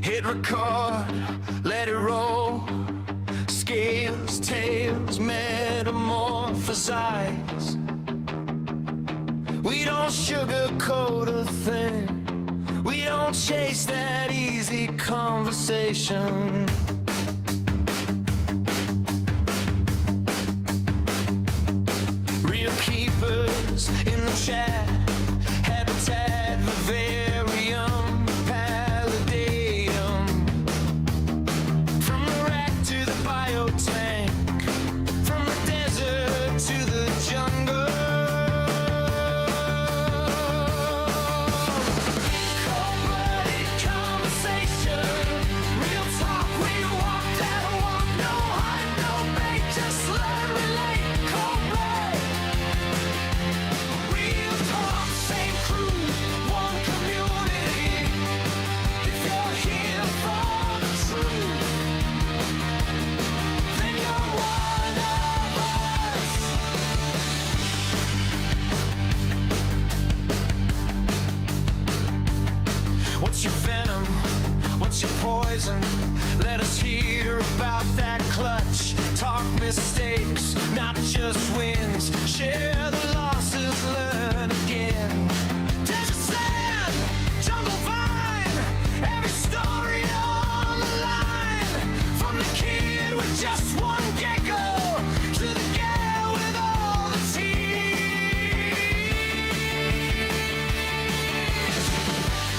Hit record, let it roll. Scales, tails, metamorphosize. We don't sugarcoat a thing. We don't chase that easy conversation. Real keepers in the chat. Habitat, vivarium, palladium. From the rack to the biotank. From the desert to the jungle. Cold-blooded conversation. Real talk, we walk that walk. No hype, no bait, just learn, relate. Cold blood. Real talk, same crew, one community. If you're here for the truth, then you're one of us. What's your venom? What's your poison? Let us hear about that clutch. Talk mistakes, not just wins. Share the losses, learn again. Desert sand, jungle vine. Every story on the line. From the kid with just one gecko to the gal with all the teeth.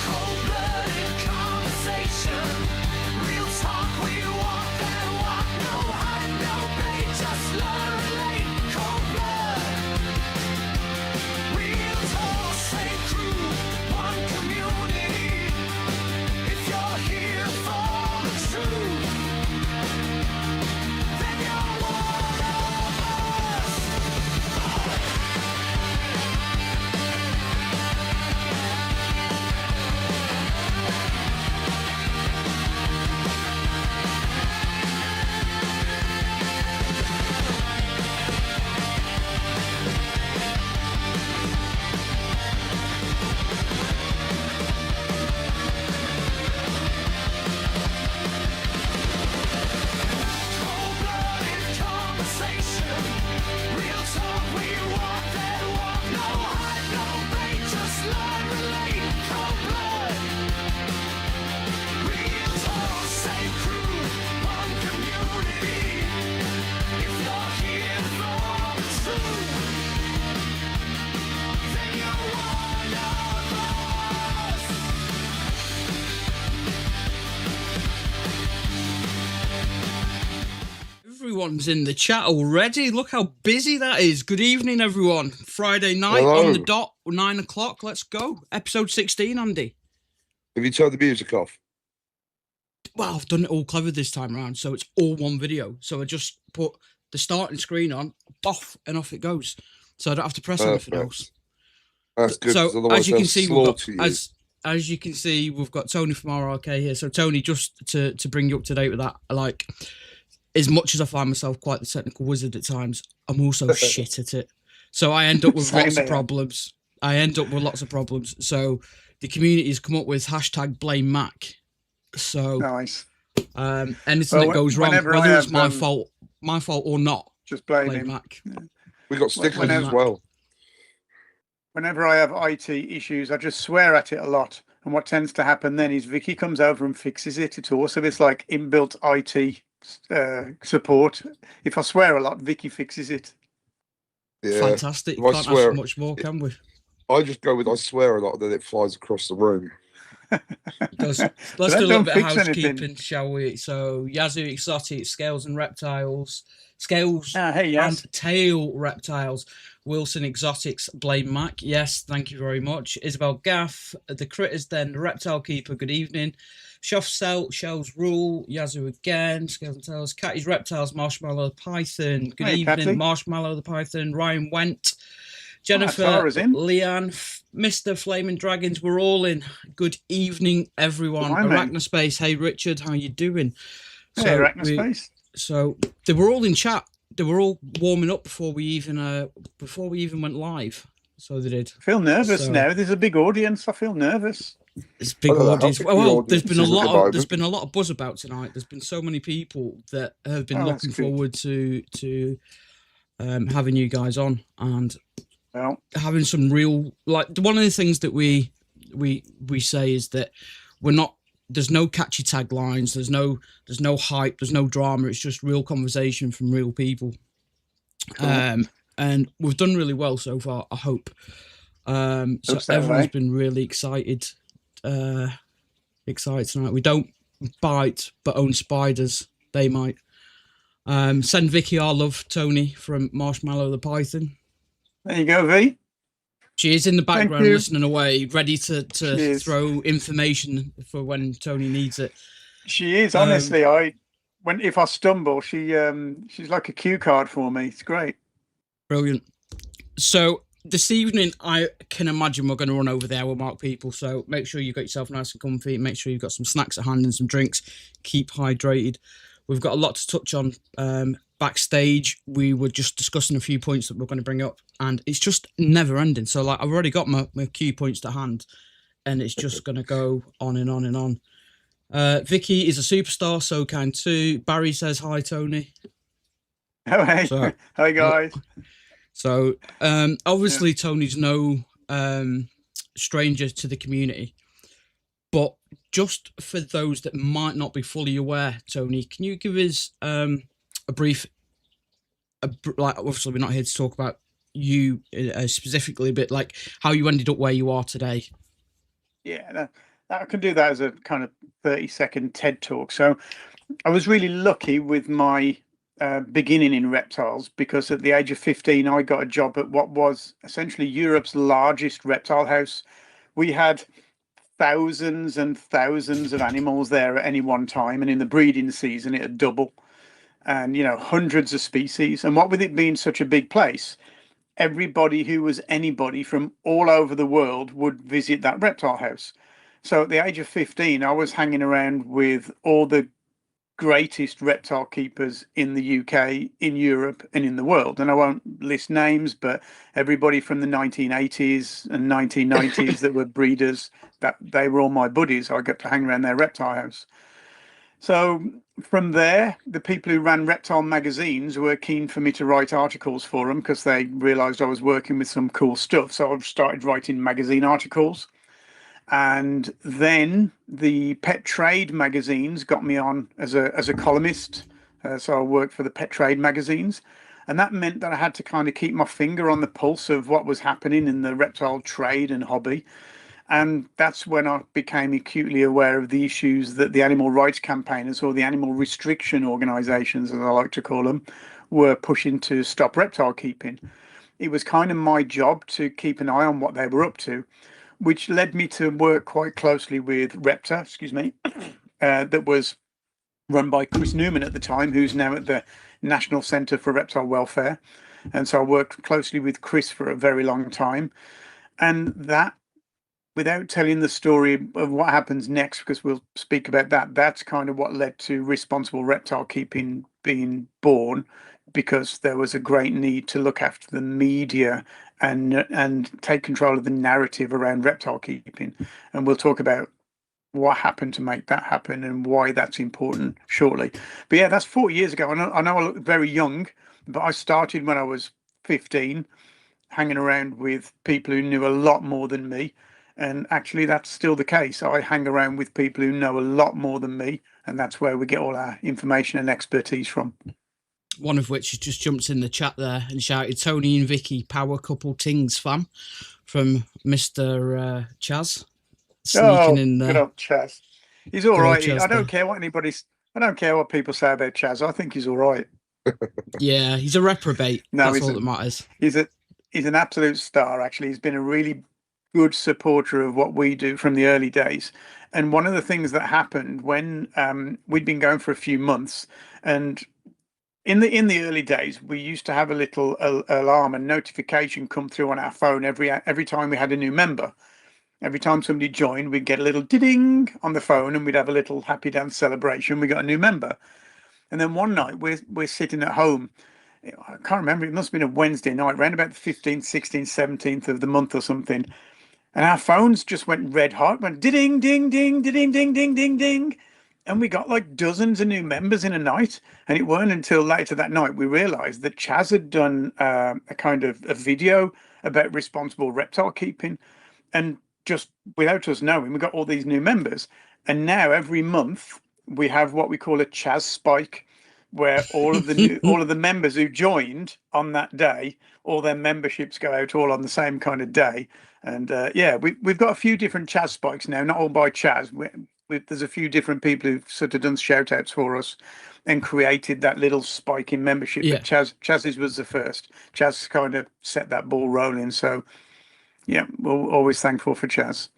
Cold-blooded conversation. Real talk, we walk that walk. No hype, no bait, just learn, relate. Cold blood. Real talk, same crew, one community. If you're here for the truth, then you're one of us. Cold-blooded conversation. Real talk, we walk that walk. No hype, no bait, just learn, relate. Cold blood. Real talk, same crew, one community. If you're here for the truth, then you're one of us. Everyone's in the chat already. Look how busy that is. Good evening, everyone. Friday night Hello. on the dot, 9 o'clock. Let's go. Episode 16, Andy. Have you turned the music off? Well, I've done it all clever this time around, so it's all one video. So I just put the starting screen on, boff, and off it goes. So I don't have to press anything Perfect. else. That's good. 'cause So otherwise as you can they'll see, we've got, slaughter you. as you can see, we've got Tony from RRK here. So Tony, just to bring you up to date with that, like, as much as I find myself quite the technical wizard at times, I'm also shit at it. So I end up with Same lots of here. problems. So the community has come up with hashtag blame Mac. So Nice. anything Well, that goes wrong, whenever I whether it's have, my fault or not, Just blame blame him. Mac. We got stickers whenever- as well. Whenever I have IT issues, I just swear at it a lot. And what tends to happen then is Vicky comes over and fixes it. It's also this like inbuilt IT support. If I swear a lot, Vicky fixes it. Yeah. Fantastic. If I Can't swear- ask for much more, can we? I just go with I swear a lot, and then it flies across the room. Let's that do a little don't bit of fix anything. housekeeping, shall we? So, Yazoo Exotics, Scales and Reptiles, Scales Hey, yes. and Tail Reptiles, Wilson Exotics, blame Mac. Yes, thank you very much. Isabel Gaff, The Critters Den, The Reptile Keeper, good evening. Shuff Cell, Shells Rule, Yazoo again, Scales and Tails, Catty's Reptiles, Marshmallow the Python, good Hey, evening. Catty. Marshmallow the Python, Ryan Went, Jennifer, Tara's in. Leanne, Mr. Flaming Dragons, we're all in. Good evening, everyone. Hi, mate. Arachnospace, hey Richard, how you doing? Hey, So Arachnospace. So they were all in chat. They were all warming up before we even went live. So they did. I feel nervous So- now. There's a big audience. I feel nervous. It's big I don't know, how audience. big Well, the there's audience been a is at the lot of moment. buzz about tonight. There's been so many people that have been Oh, that's looking good. forward to having you guys on and Well, having some real, like, one of the things that we say is that we're not, there's no catchy taglines, there's no hype, there's no drama. It's just real conversation from real people. cool. And we've done really well so far, I hope. So Looks that everyone's way. been really excited tonight. We don't bite but own spiders. They might. Send Vicky our love, Tony from Marshmallow the Python. There you go, V. She is in the Thank background you. listening away, ready to She is. throw information for when Tony needs it. She is, honestly. If I stumble, she's like a cue card for me. It's great. Brilliant. So this evening, I can imagine we're going to run over the hour mark, people. So make sure you got yourself nice and comfy. Make sure you've got some snacks at hand and some drinks. Keep hydrated. We've got a lot to touch on. Backstage, we were just discussing a few points that we're going to bring up, and it's just never ending. So, like, I've already got my key points to hand, and it's just going to go on and on and on. Vicky is a superstar, so kind too. Barry says hi, Tony. Oh, hey. So, Hi, guys. So, obviously, Tony's no stranger to the community, but just for those that might not be fully aware, Tony, can you give us a brief, like, obviously we're not here to talk about you specifically, but like how you ended up where you are today? Yeah, I can do that as a kind of 30-second TED talk. So I was really lucky with my beginning in reptiles, because at the age of 15, I got a job at what was essentially Europe's largest reptile house. We had thousands and thousands of animals there at any one time, and in the breeding season it'd double, and hundreds of species. And what with it being such a big place, everybody who was anybody from all over the world would visit that reptile house. So at the age of 15, I was hanging around with all the greatest reptile keepers in the UK, in Europe, and in the world. And I won't list names, but everybody from the 1980s and 1990s that were breeders, that they were all my buddies. I got to hang around their reptile house. So from there, the people who ran reptile magazines were keen for me to write articles for them, because they realized I was working with some cool stuff. So I started writing magazine articles. And then the pet trade magazines got me on as a columnist. So I worked for the pet trade magazines. And that meant that I had to kind of keep my finger on the pulse of what was happening in the reptile trade and hobby. And that's when I became acutely aware of the issues that the animal rights campaigners, or the animal restriction organizations, as I like to call them, were pushing to stop reptile keeping. It was kind of my job to keep an eye on what they were up to, which led me to work quite closely with Repta, that was run by Chris Newman at the time, who's now at the National Centre for Reptile Welfare. And so I worked closely with Chris for a very long time. And that, without telling the story of what happens next, because we'll speak about that, that's kind of what led to Responsible Reptile Keeping being born, because there was a great need to look after the media and take control of the narrative around reptile keeping. And we'll talk about what happened to make that happen and why that's important shortly. But yeah, that's 40 years ago. I know I look very young, but I started when I was 15, hanging around with people who knew a lot more than me. And actually, that's still the case. I hang around with people who know a lot more than me, and that's where we get all our information and expertise from. One of which has just jumped in the chat there and shouted, Tony and Vicky, power couple tings fam, from Mr. Chaz. Sneaking in there. Good old Chaz. He's all right. Chaz I don't care what people say about Chaz. I think he's all right. Yeah, he's a reprobate. No, that's all that matters. He's an absolute star, actually. He's been a really good supporter of what we do from the early days. And one of the things that happened when we'd been going for a few months, and in the early days, we used to have a little alarm and notification come through on our phone every time we had a new member. Every time somebody joined, we'd get a little ding on the phone, and we'd have a little happy dance celebration. We got a new member. And then one night we're sitting at home. I can't remember. It must have been a Wednesday night, around about the 15th, 16th, 17th of the month or something. And our phones just went red hot, went ding, ding, ding, ding, ding, ding, ding, ding. And we got like dozens of new members in a night. And it weren't until later that night we realized that Chaz had done a kind of a video about responsible reptile keeping. And just without us knowing, we got all these new members. And now every month we have what we call a Chaz spike, where all of the members who joined on that day, all their memberships go out all on the same kind of day. And we've got a few different Chaz spikes now, not all by Chaz. There's a few different people who've sort of done shout outs for us and created that little spike in membership. Yeah. But Chaz's was the first. Chaz kind of set that ball rolling. So yeah, we're always thankful for Chaz.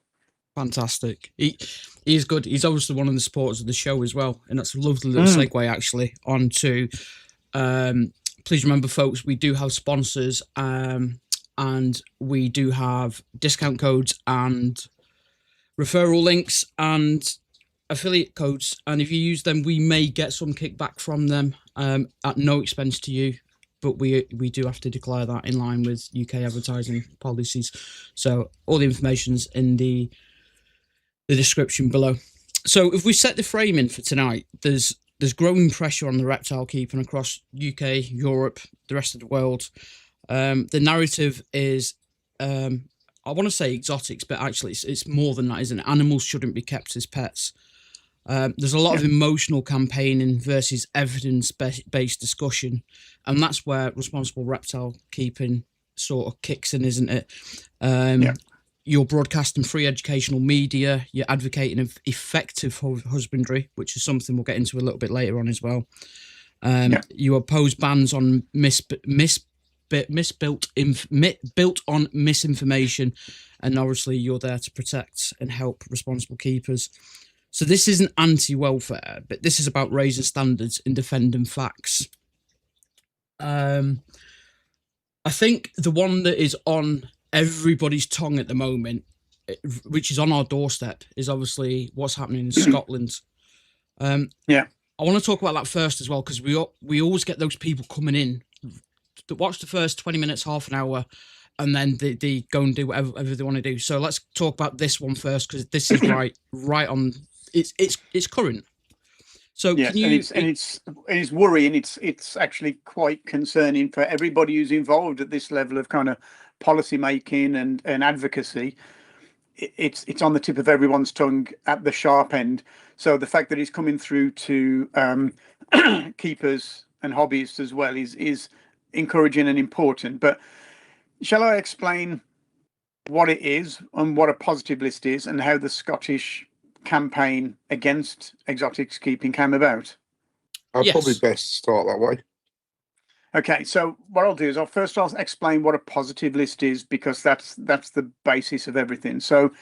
Fantastic. He's good. He's obviously one of the supporters of the show as well. And that's a lovely little segue actually onto please remember, folks, we do have sponsors and we do have discount codes and referral links and affiliate codes. And if you use them, we may get some kickback from them at no expense to you. But we do have to declare that in line with UK advertising policies. So all the information's in the description below. So if we set the framing for tonight, there's growing pressure on the reptile keeping across UK, Europe, the rest of the world. The narrative is, I want to say exotics, but actually it's more than that, isn't it? Animals shouldn't be kept as pets. There's a lot of emotional campaigning versus evidence-based discussion, and that's where responsible reptile keeping sort of kicks in, isn't it? You're broadcasting free educational media, you're advocating effective husbandry, which is something we'll get into a little bit later on as well. You oppose bans on built on misinformation, and obviously you're there to protect and help responsible keepers. So this isn't anti-welfare, but this is about raising standards and defending facts. I think the one that is on everybody's tongue at the moment, which is on our doorstep, is obviously what's happening in Scotland. I want to talk about that first as well, because we always get those people coming in that watch the first 20 minutes, half an hour, and then they go and do whatever they want to do. So let's talk about this one first, because this is right on. It's current. So yeah, can you, and it's worrying. It's actually quite concerning for everybody who's involved at this level of kind of policy making and advocacy. It's on the tip of everyone's tongue at the sharp end. So the fact that it's coming through to keepers and hobbyists as well is encouraging and important. But shall I explain what it is and what a positive list is and how the Scottish campaign against exotics keeping came about? Probably best start that way. Okay, so what I'll do is I'll explain what a positive list is, because that's the basis of everything. So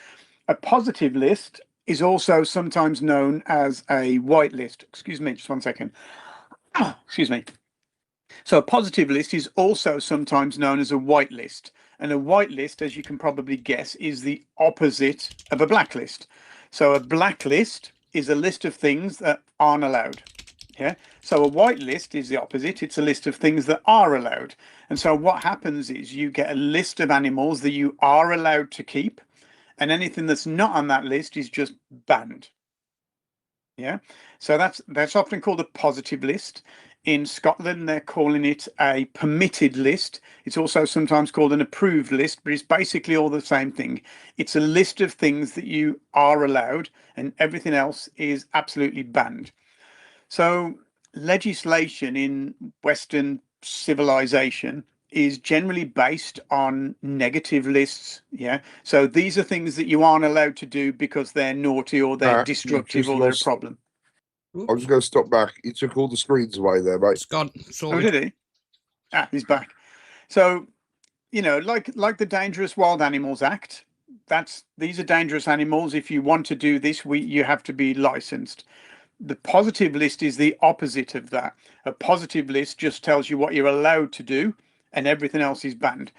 a positive list is also sometimes known as a white list. Excuse me, just 1 second. Excuse me. So a positive list is also sometimes known as a white list. And a white list, as you can probably guess, is the opposite of a blacklist. So a blacklist is a list of things that aren't allowed. Yeah. So a white list is the opposite. It's a list of things that are allowed. And so what happens is you get a list of animals that you are allowed to keep, and anything that's not on that list is just banned. Yeah. So that's often called a positive list. In Scotland, they're calling it a permitted list. It's also sometimes called an approved list, but it's basically all the same thing. It's a list of things that you are allowed, and everything else is absolutely banned. So legislation in Western civilization is generally based on negative lists. Yeah. So these are things that you aren't allowed to do because they're naughty or they're destructive or they're a problem. I'm just going to stop back. You took all the screens away there, mate. It's gone. Oh, did he? He's back. So, like the Dangerous Wild Animals Act, these are dangerous animals. If you want to do this, you have to be licensed. The positive list is the opposite of that. A positive list just tells you what you're allowed to do, and everything else is banned.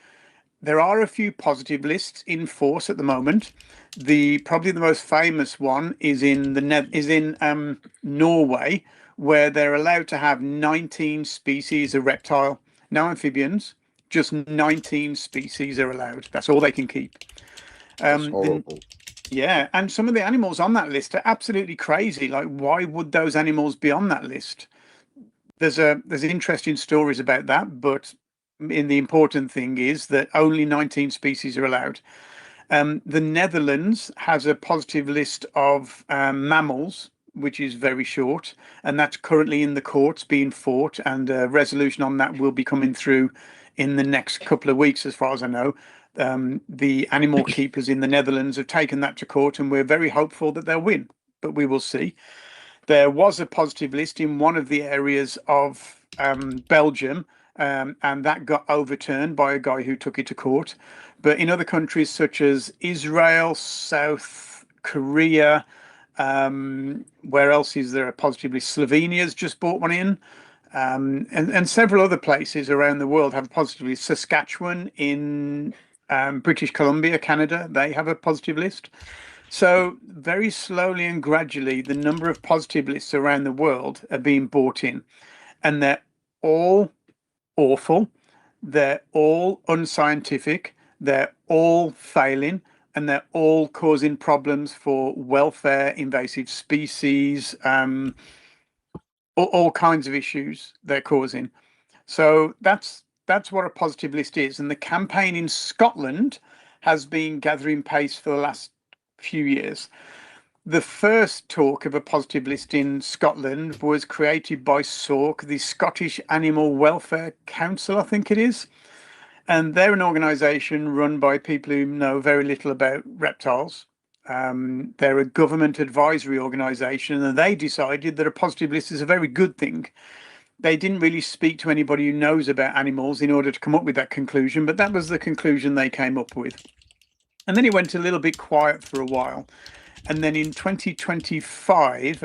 There are a few positive lists in force at the moment. Probably the most famous one is in Norway, where they're allowed to have 19 species of reptile, no amphibians, just 19 species are allowed. That's all they can keep. That's The, horrible. yeah, and some of the animals on that list are absolutely crazy. Like, why would those animals be on that list? There's interesting stories about that, but the important thing is that only 19 species are allowed. The Netherlands has a positive list of mammals, which is very short, and that's currently in the courts being fought, and a resolution on that will be coming through in the next couple of weeks, as far as I know. The animal keepers in the Netherlands have taken that to court, and we're very hopeful that they'll win, but we will see. There was a positive list in one of the areas of Belgium, and that got overturned by a guy who took it to court. But in other countries such as Israel, South Korea, where else is there a positive list? Slovenia's just bought one in. And several other places around the world have a positive list. Saskatchewan in British Columbia, Canada, they have a positive list. So very slowly and gradually, the number of positive lists around the world are being bought in, and they're all awful. They're all unscientific. They're all failing, and they're all causing problems for welfare, invasive species, all kinds of issues they're causing. So that's what a positive list is. And the campaign in Scotland has been gathering pace for the last few years. The first talk of a positive list in Scotland was created by SORC, the Scottish Animal Welfare Council, I think it is. And they're an organisation run by people who know very little about reptiles. They're a government advisory organisation, and they decided that a positive list is a very good thing. They didn't really speak to anybody who knows about animals in order to come up with that conclusion, but that was the conclusion they came up with. And then it went a little bit quiet for a while. And then in 2025,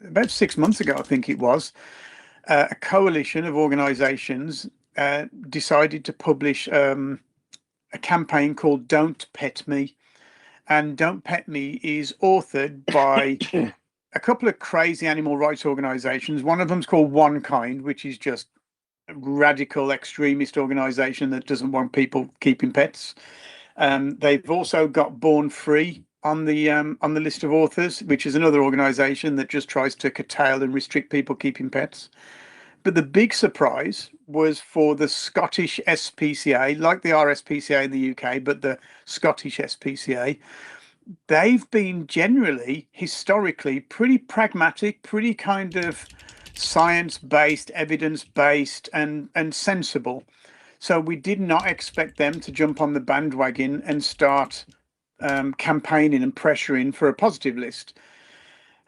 about 6 months ago, I think it was, a coalition of organizations decided to publish a campaign called Don't Pet Me. And Don't Pet Me is authored by a couple of crazy animal rights organizations. One of them's called One Kind, which is just a radical extremist organization that doesn't want people keeping pets. They've also got Born Free on the list of authors, which is another organisation that just tries to curtail and restrict people keeping pets. But the big surprise was for the Scottish SPCA, like the RSPCA in the UK, but the Scottish SPCA. They've been generally, historically, pretty pragmatic, pretty kind of science-based, evidence-based, and sensible. So we did not expect them to jump on the bandwagon and start campaigning and pressuring for a positive list.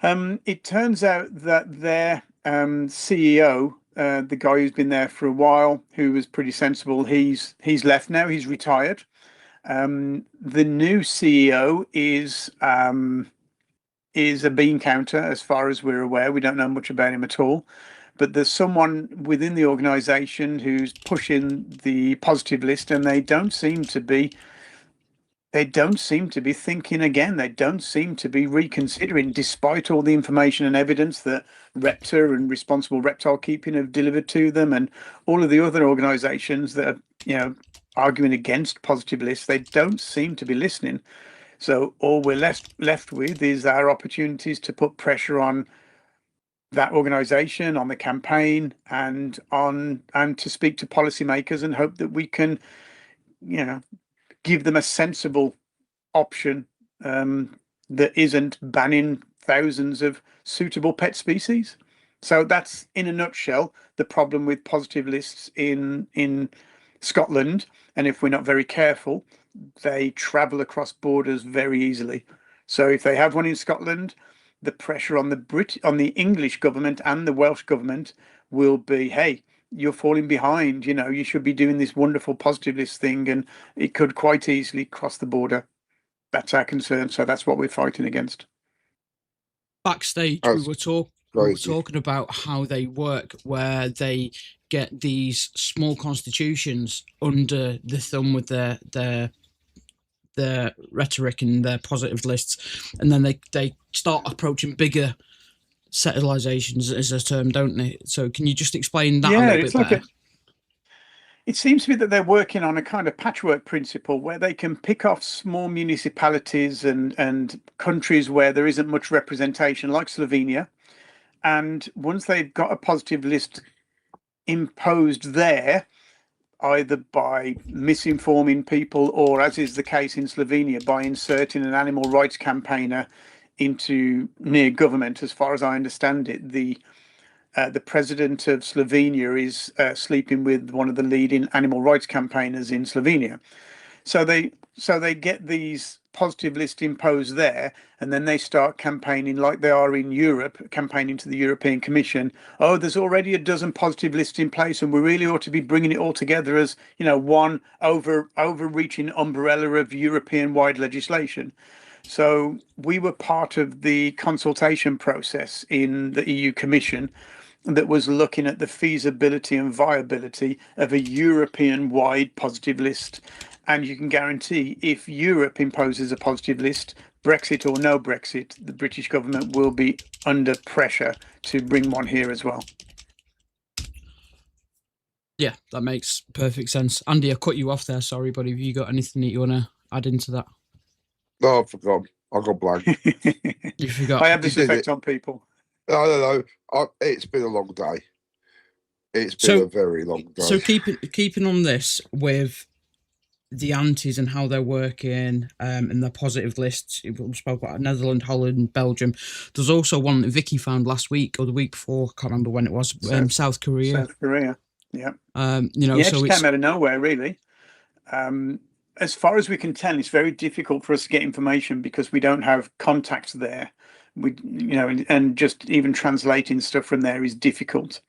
It turns out that their CEO, the guy who's been there for a while, who was pretty sensible, he's left now. He's retired. The new CEO is a bean counter, as far as we're aware. We don't know much about him at all. But there's someone within the organisation who's pushing the positive list, and they don't seem to be thinking again. They don't seem to be reconsidering, despite all the information and evidence that Repta and Responsible Reptile Keeping have delivered to them, and all of the other organisations that are, arguing against positive lists. They don't seem to be listening. So all we're left with is our opportunities to put pressure on that organisation, on the campaign, and to speak to policymakers and hope that we can, give them a sensible option that isn't banning thousands of suitable pet species. So that's, in a nutshell, the problem with positive lists in Scotland. And if we're not very careful, they travel across borders very easily. So if they have one in Scotland, the pressure on the English government and the Welsh government will be, hey, you're falling behind. You should be doing this wonderful positive list thing, and it could quite easily cross the border. That's our concern. So that's what we're fighting against. Backstage, we were talking about how they work, where they get these small constitutions under the thumb with their rhetoric and their positive lists, and then they start approaching bigger settleizations, as a term, don't they? So can you just explain that a little bit better? It seems to be that they're working on a kind of patchwork principle where they can pick off small municipalities and countries where there isn't much representation, like Slovenia. And once they've got a positive list imposed there, either by misinforming people or, as is the case in Slovenia, by inserting an animal rights campaigner into near government, as far as I understand it, the president of Slovenia is sleeping with one of the leading animal rights campaigners in Slovenia. So they get these positive lists imposed there, and then they start campaigning like they are in Europe, campaigning to the European Commission. Oh, there's already a dozen positive lists in place, and we really ought to be bringing it all together as, one overreaching umbrella of European-wide legislation. So we were part of the consultation process in the EU Commission that was looking at the feasibility and viability of a European-wide positive list. And you can guarantee if Europe imposes a positive list, Brexit or no Brexit, the British government will be under pressure to bring one here as well. Yeah, that makes perfect sense. Andy, I cut you off there. Sorry, but have you got anything that you want to add into that? No, I forgot. I got blank. You forgot. I have this You did effect it. on people. I don't know. It's been a long day. It's been a very long day. So keeping on this with the antis and how they're working and their positive lists. We spoke about Netherlands, Holland, Belgium. There's also one that Vicky found last week or the week before. I can't remember when it was. South Korea. South Korea. Yeah. So it just it's came out of nowhere, really. As far as we can tell, it's very difficult for us to get information because we don't have contacts there. And just even translating stuff from there is difficult.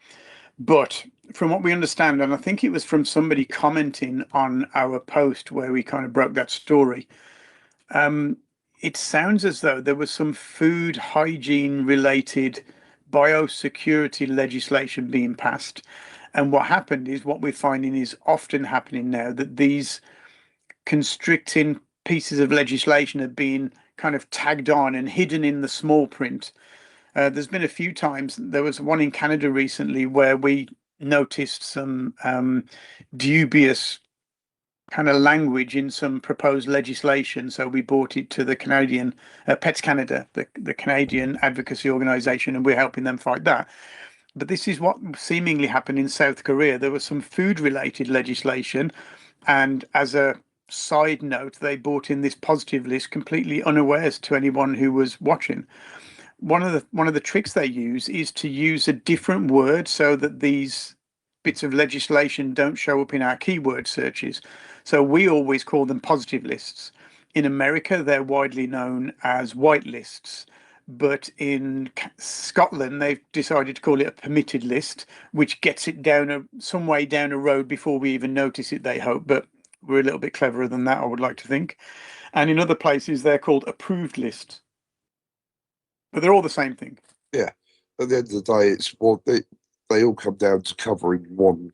But from what we understand, and I think it was from somebody commenting on our post where we kind of broke that story, it sounds as though there was some food hygiene related biosecurity legislation being passed. And what happened is what we're finding is often happening now, that these constricting pieces of legislation are being kind of tagged on and hidden in the small print. There's been a few times. There was one in Canada recently where we noticed some dubious kind of language in some proposed legislation. So we brought it to the Canadian Pets Canada, the Canadian advocacy organization, and we're helping them fight that. But this is what seemingly happened in South Korea. There was some food related legislation. And as a side note, they brought in this positive list completely unawares to anyone who was watching. One of the tricks they use is to use a different word so that these bits of legislation don't show up in our keyword searches. So we always call them positive lists. In America, they're widely known as white lists. But in Scotland, they've decided to call it a permitted list, which gets it down some way down a road before we even notice it, they hope. But we're a little bit cleverer than that, I would like to think. And in other places, they're called approved lists. But they're all the same thing. Yeah. At the end of the day, it's what they all come down to covering one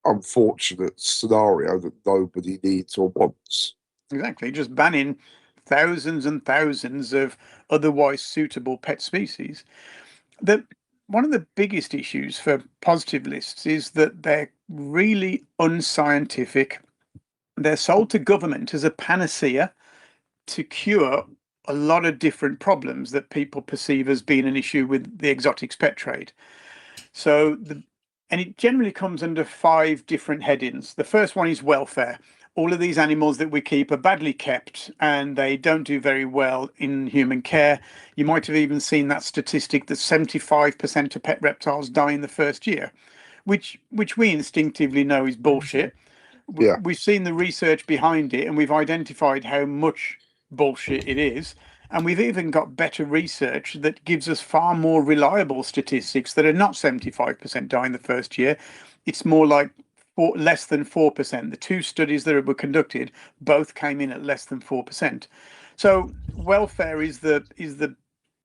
unfortunate scenario that nobody needs or wants. Exactly. Just banning thousands and thousands of otherwise suitable pet species. One of the biggest issues for positive lists is that they're really unscientific. They're sold to government as a panacea to cure a lot of different problems that people perceive as being an issue with the exotics pet trade. And it generally comes under 5 different headings. The first one is welfare. All of these animals that we keep are badly kept and they don't do very well in human care. You might have even seen that statistic that 75% of pet reptiles die in the first year, which we instinctively know is bullshit. Yeah. We've seen the research behind it and we've identified how much bullshit it is. And we've even got better research that gives us far more reliable statistics that are not 75% die in the first year. It's more like less than 4%. The 2 studies that were conducted both came in at less than 4%. So welfare is the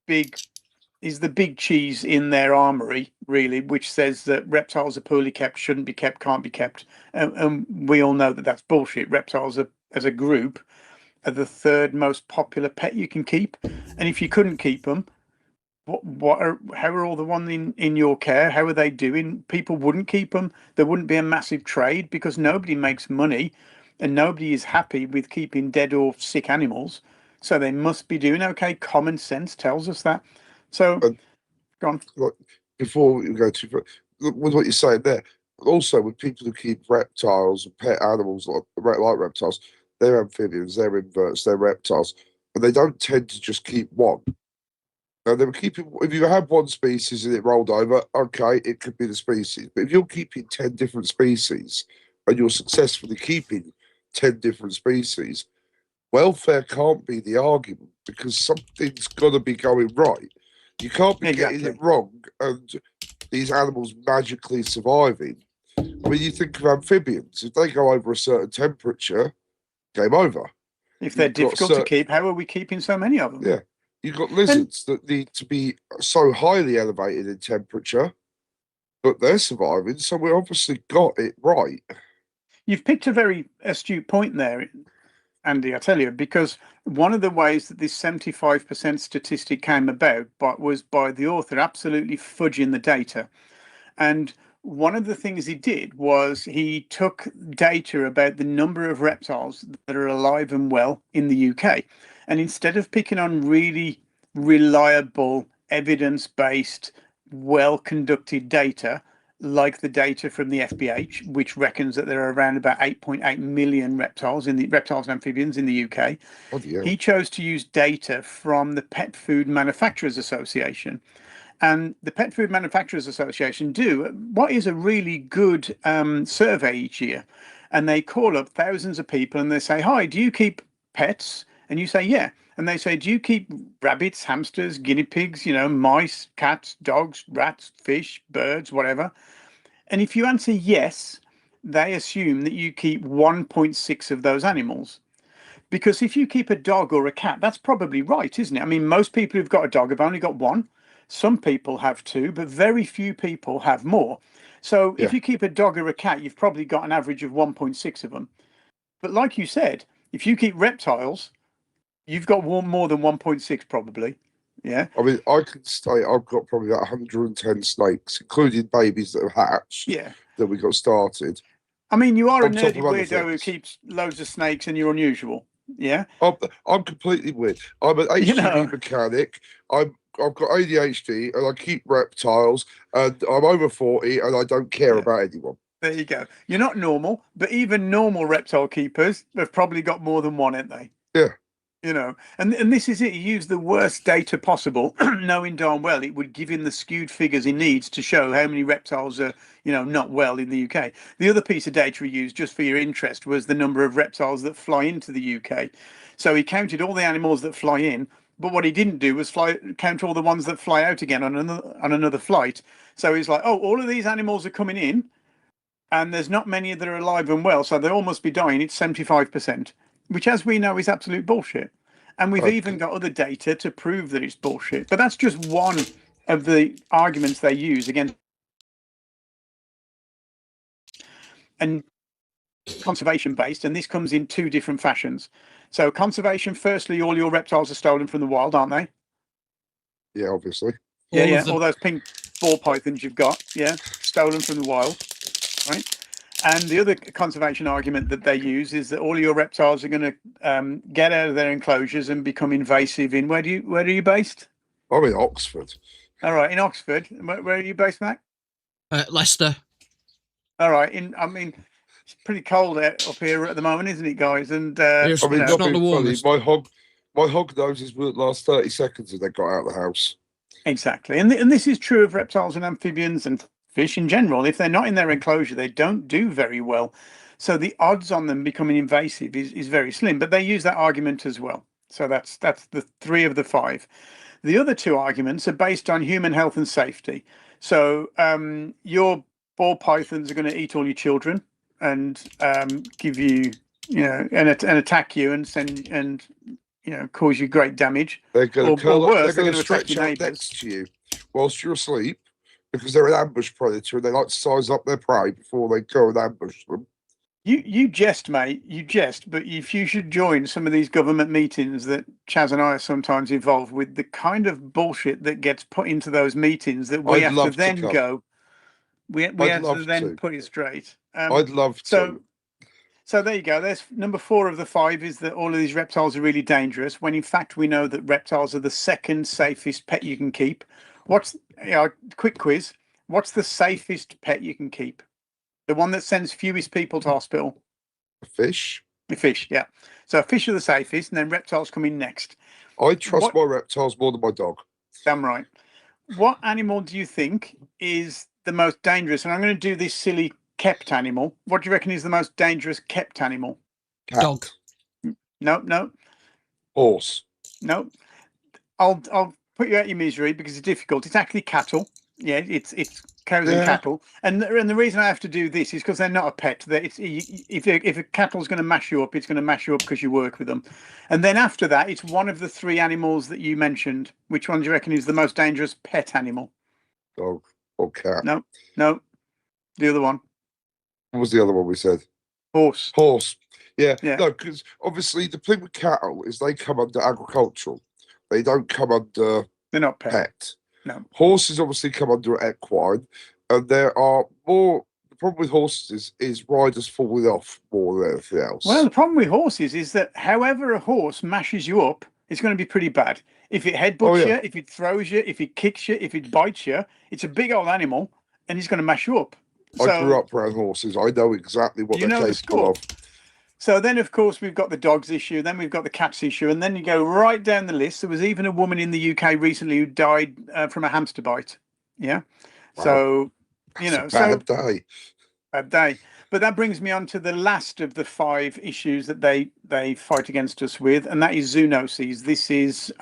big cheese in their armory, really, which says that reptiles are poorly kept, shouldn't be kept, can't be kept. And we all know that that's bullshit. Reptiles as a group are the 3rd most popular pet you can keep. And if you couldn't keep them, how are all the ones in your care? How are they doing? People wouldn't keep them. There wouldn't be a massive trade because nobody makes money and nobody is happy with keeping dead or sick animals. So they must be doing okay. Common sense tells us that. So, And go on. like, before we go too far, with what you're saying there, also with people who keep reptiles and pet animals like reptiles, they're amphibians, they're inverts, they're reptiles, and they don't tend to just keep one. Now, they were keeping, if you had one species and it rolled over, okay, it could be the species. But if you're keeping 10 different species and you're successfully keeping 10 different species, welfare can't be the argument because something's got to be going right. You can't be getting it Exactly. wrong and these animals magically surviving. I mean, you think of amphibians, if they go over a certain temperature, game over. If they're You've got difficult to keep, how are we keeping so many of them? Yeah. You've got And lizards that need to be so highly elevated in temperature, but they're surviving, so we obviously got it right. you've picked a very astute point there, Andy, I tell you, because one of the ways that this 75% statistic came about was by the author absolutely fudging the data. And one of the things he did was he took data about the number of reptiles that are alive and well in the UK. And instead of picking on really reliable, evidence-based, well-conducted data, like the data from the FBH, which reckons that there are around about 8.8 million reptiles and amphibians in the UK, he chose to use data from the Pet Food Manufacturers Association. And the Pet Food Manufacturers Association do what is a really good survey each year. And they call up thousands of people and they say, hi, do you keep pets? And you say, yeah. And they say, do you keep rabbits, hamsters, guinea pigs, mice, cats, dogs, rats, fish, birds, whatever? And if you answer yes, they assume that you keep 1.6 of those animals. Because if you keep a dog or a cat, that's probably right, isn't it? I mean, most people who've got a dog have only got one. Some people have two, but very few people have more. So if you keep a dog or a cat, you've probably got an average of 1.6 of them. But like you said, if you keep reptiles, you've got more than 1.6 probably. Yeah. I mean, I can say I've got probably about 110 snakes, including babies that have hatched, Yeah. that we got started. I mean, you are a On top nerdy of other weirdo who things. keeps loads of snakes and you're unusual. Yeah. I'm completely weird. I'm an HGV mechanic. I've got ADHD and I keep reptiles and I'm over 40 and I don't care about anyone. There you go. You're not normal, but even normal reptile keepers have probably got more than one, ain't they? Yeah. And this is it. He used the worst data possible, knowing darn well it would give him the skewed figures he needs to show how many reptiles are, not well in the UK. The other piece of data he used, just for your interest, was the number of reptiles that fly into the UK. So he counted all the animals that fly in, but what he didn't do was count all the ones that fly out again on another flight. So he's like, oh, all of these animals are coming in, and there's not many that are alive and well, so they all must be dying. It's 75%, which, as we know, is absolute bullshit. And we've even got other data to prove that it's bullshit. But that's just one of the arguments they use against and conservation based. And this comes in two different fashions. So conservation, firstly, all your reptiles are stolen from the wild, aren't they? Yeah, obviously. All those pink ball pythons you've got, stolen from the wild, right? And the other conservation argument that they use is that all your reptiles are going to get out of their enclosures and become invasive. Where are you based? I'm in Oxford. All right, in Oxford. Where are you based, Mac? Leicester. All right. It's pretty cold up here at the moment, isn't it, guys? And It's not the warmest. My hog noses wouldn't last 30 seconds if they got out of the house. Exactly, and this is true of reptiles and amphibians and fish in general. If they're not in their enclosure, they don't do very well. So the odds on them becoming invasive is very slim. But they use that argument as well. So that's the 3 of the 5. The other 2 arguments are based on human health and safety. So your ball pythons are going to eat all your children and give you, and attack you and cause you great damage. They're going to they're going to stretch out next to you whilst you're asleep because they're an ambush predator and they like to size up their prey before they go and ambush them. You jest, mate. You jest, but if you should join some of these government meetings that Chaz and I are sometimes involved with, the kind of bullshit that gets put into those meetings that we I'd have to love to then come. go, we I'd have to love then to. put it straight. I'd love So to. so there you go. There's number 4 of the 5 is that all of these reptiles are really dangerous. When in fact we know that reptiles are the second safest pet you can keep. Quick quiz. What's the safest pet you can keep? The one that sends fewest people to hospital. A fish. The fish, yeah. So fish are the safest, and then reptiles come in next. I trust What? my reptiles more than my dog. Damn right. What animal do you think is the most dangerous? And I'm going to do this silly kept animal. What do you reckon is the most dangerous kept animal? Cat. Dog. No. Horse. No. I'll put you out your misery because it's difficult. It's actually cattle. Yeah, it's cows and cattle. And the reason I have to do this is because they're not a pet. If a cattle's going to mash you up, it's going to mash you up because you work with them. And then after that, it's one of the 3 animals that you mentioned. Which one do you reckon is the most dangerous pet animal? Dog or cat. No, the other one. What was the other one we said? Horse. Horse. Yeah. Yeah. No, because obviously the thing with cattle is they come under agricultural. They don't come under They're not pet. No. Horses obviously come under equine, and there are more. The problem with horses is riders falling off more than anything else. Well, the problem with horses is that however a horse mashes you up, it's going to be pretty bad. If it headbutts you, if it throws you, if it kicks you, if it bites you, it's a big old animal, and it's going to mash you up. I grew up around horses. I know exactly what they're capable of. So then, of course, we've got the dogs issue, then we've got the cats issue, and then you go right down the list. There was even a woman in the UK recently who died from a hamster bite. Yeah. Wow. So, That's a bad day. Bad day. But that brings me on to the last of the 5 issues that they fight against us with, and that is zoonoses. This is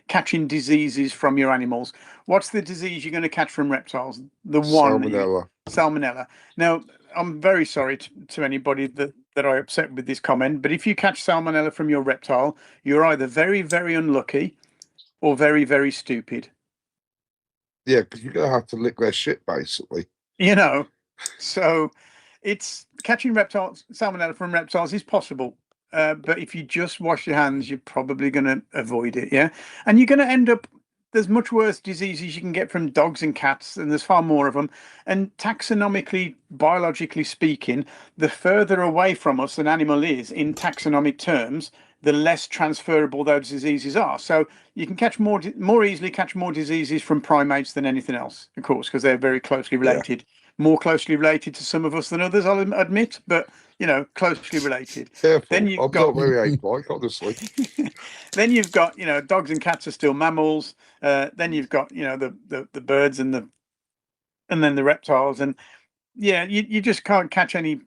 catching diseases from your animals. What's the disease you're going to catch from reptiles? The one. Salmonella. Salmonella. Now, I'm very sorry to anybody that I upset with this comment, but if you catch salmonella from your reptile, you're either very, very unlucky or very, very stupid. Yeah, because you're going to have to lick their shit, basically. So it's catching salmonella from reptiles is possible. But if you just wash your hands, you're probably going to avoid it. Yeah. And you're going to end up, there's much worse diseases you can get from dogs and cats, and there's far more of them. And taxonomically, biologically speaking, the further away from us an animal is in taxonomic terms, the less transferable those diseases are. So you can catch more easily catch more diseases from primates than anything else, of course, because they're very closely related. Yeah. More closely related to some of us than others, I'll admit, but closely related. Careful. Then I'm not very ape-like, honestly. Then you've got, dogs and cats are still mammals. Then you've got, the birds and then the reptiles, and you just can't catch any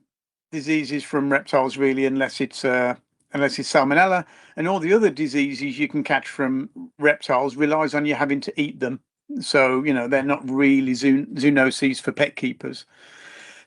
diseases from reptiles really unless it's salmonella, and all the other diseases you can catch from reptiles relies on you having to eat them. So, they're not really zoonoses for pet keepers.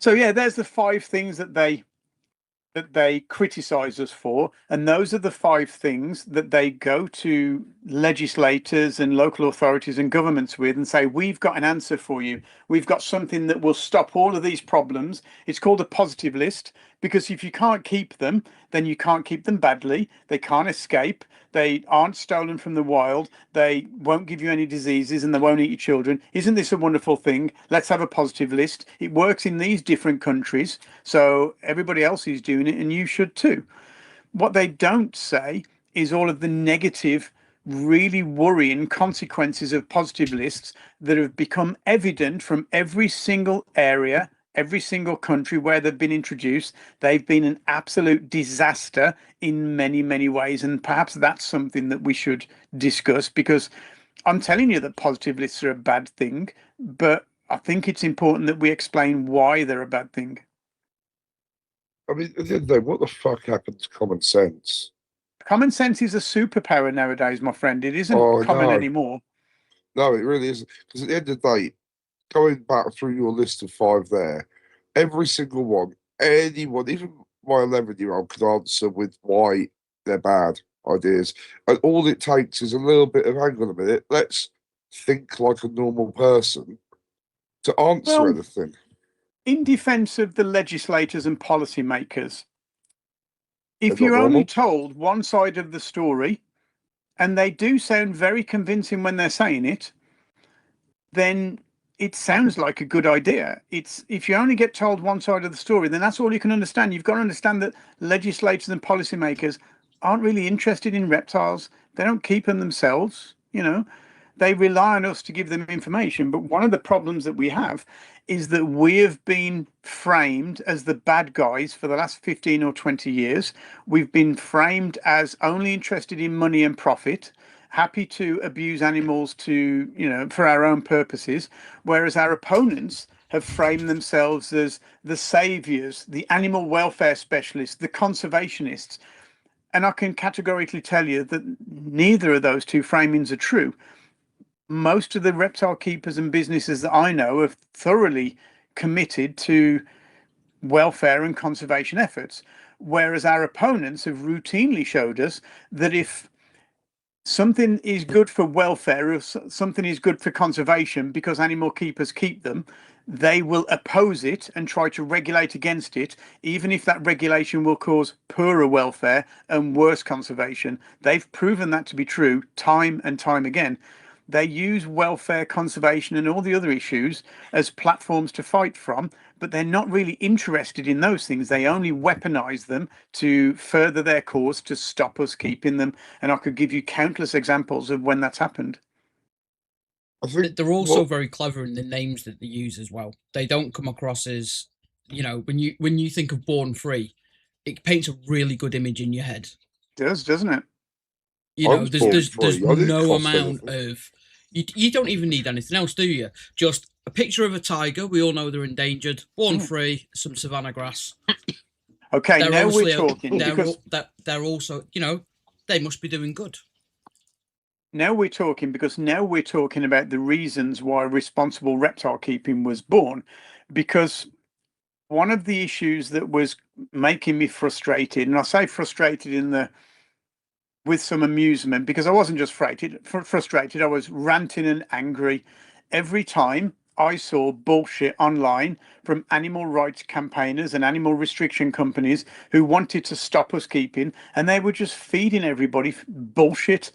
So, yeah, there's the 5 things that they criticize us for. And those are the 5 things that they go to legislators and local authorities and governments with and say, we've got an answer for you. We've got something that will stop all of these problems. It's called a positive list, because if you can't keep them, then you can't keep them badly. They can't escape. They aren't stolen from the wild. They won't give you any diseases, and they won't eat your children. Isn't this a wonderful thing? Let's have a positive list. It works in these different countries, so everybody else is doing it, and you should too. What they don't say is all of the negative, really worrying consequences of positive lists that have become evident from every single area, every single country where they've been introduced. They've been an absolute disaster in many, many ways. And perhaps that's something that we should discuss, because I'm telling you that positive lists are a bad thing, but I think it's important that we explain why they're a bad thing. I mean, at the end of the day, what the fuck happened to common sense? Common sense is a superpower nowadays, my friend. It isn't common anymore. No, it really isn't. Because at the end of the day, going back through your list of 5 there, every single one, anyone, even my 11-year-old could answer with why they're bad ideas. And all it takes is a little bit of, hang on a minute, let's think like a normal person to answer anything. In defense of the legislators and policymakers, if They're not you're only normal. told one side of the story, and they do sound very convincing when they're saying it, then it sounds like a good idea. It's if you only get told one side of the story, then that's all you can understand. You've got to understand that legislators and policymakers aren't really interested in reptiles. They don't keep them themselves, you know. They rely on us to give them information. But one of the problems that we have is that we have been framed as the bad guys for the last 15 or 20 years. We've been framed as only interested in money and profit, happy to abuse animals to, you know, for our own purposes, whereas our opponents have framed themselves as the saviors, the animal welfare specialists, the conservationists. And I can categorically tell you that neither of those two framings are true. Most of the reptile keepers and businesses that I know are thoroughly committed to welfare and conservation efforts, whereas our opponents have routinely showed us that if something is good for welfare, if something is good for conservation because animal keepers keep them, they will oppose it and try to regulate against it, even if that regulation will cause poorer welfare and worse conservation. They've proven that to be true time and time again. They use welfare, conservation, and all the other issues as platforms to fight from, but they're not really interested in those things. They only weaponize them to further their cause to stop us keeping them. And I could give you countless examples of when that's happened. I think They're also very clever in the names that they use as well. They don't come across as, you know, when you think of Born Free, it paints a really good image in your head. It does, doesn't it? You I know, was there's born there's free. there's I didn't no cost amount anything. of you don't even need anything else, do you? Just a picture of a tiger. We all know they're endangered. Born free, some savanna grass. Okay, They're now we're obviously talking because they're also, you know, they must be doing good. now we're talking about the reasons why responsible reptile keeping was born. Because one of the issues that was making me frustrated, and I say frustrated in the with some amusement, because I wasn't just frustrated, I was ranting and angry every time I saw bullshit online from animal rights campaigners and animal restriction companies who wanted to stop us keeping, and they were just feeding everybody bullshit.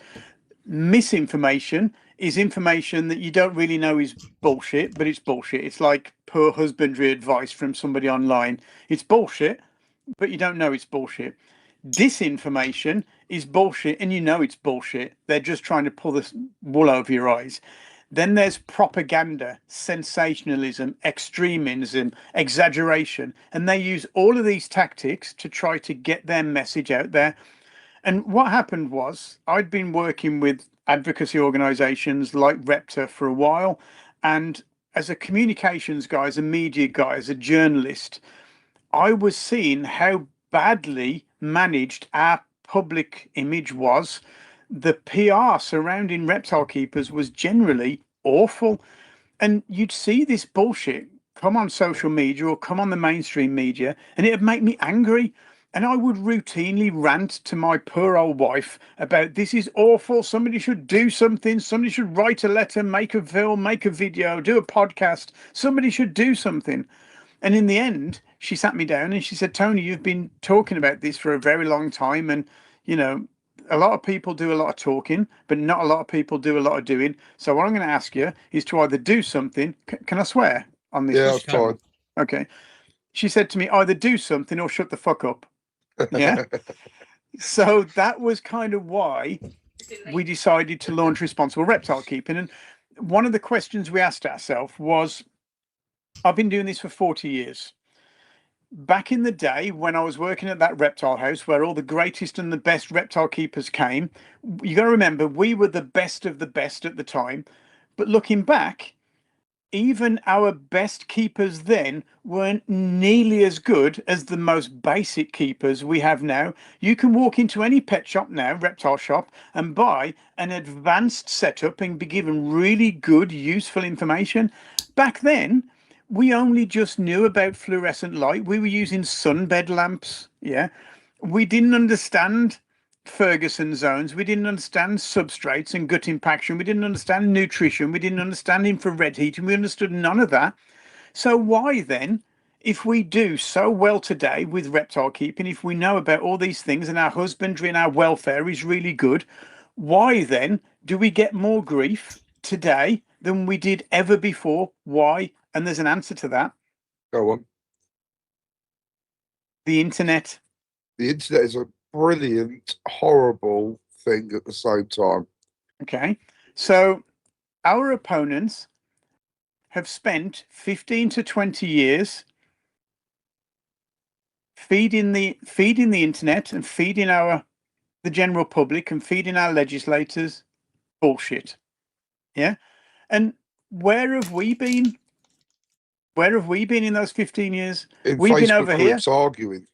Misinformation is information that you don't really know is bullshit, but it's bullshit. It's like poor husbandry advice from somebody online. It's bullshit, but you don't know it's bullshit. Disinformation is bullshit, and you know it's bullshit. They're just trying to pull the wool over your eyes. Then there's propaganda, sensationalism, extremism, exaggeration, and they use all of these tactics to try to get their message out there. And what happened was I'd been working with advocacy organizations like Repta for a while. And as a communications guy, as a media guy, as a journalist, I was seeing how badly managed our public image was. The PR surrounding reptile keepers was generally awful. And you'd see this bullshit come on social media or come on the mainstream media, and it'd make me angry. And I would routinely rant to my poor old wife about this is awful. Somebody should do something. Somebody should write a letter, make a film, make a video, do a podcast. Somebody should do something. And in the end, she sat me down and she said, Tony, you've been talking about this for a very long time. And, you know, a lot of people do a lot of talking, but not a lot of people do a lot of doing. So what I'm going to ask you is to either do something. Can I swear on this? Yeah, that's fine. Okay. She said to me, either do something or shut the fuck up. Yeah. So that was kind of why we decided to launch Responsible Reptile Keeping. And one of the questions we asked ourselves was, I've been doing this for 40 years. Back in the day when I was working at that reptile house where all the greatest and the best reptile keepers came, you got to remember we were the best of the best at the time. But looking back, even our best keepers then weren't nearly as good as the most basic keepers we have now. You can walk into any pet shop now, reptile shop, and buy an advanced setup and be given really good, useful information. Back then, we only just knew about fluorescent light. We were using sunbed lamps. Yeah. We didn't understand Ferguson zones. We didn't understand substrates and gut impaction. We didn't understand nutrition. We didn't understand infrared heating. We understood none of that. So why then if we do so well today with reptile keeping, if we know about all these things and our husbandry and our welfare is really good, why then do we get more grief today than we did ever before? Why? And there's an answer to that. Go on. The internet. The internet is a brilliant, horrible thing at the same time. Okay. So our opponents have spent 15 to 20 years feeding the internet and feeding the general public and feeding our legislators bullshit. Yeah. And where have we been? Where have we been in those 15 years? In We've been Facebook over here. groups arguing.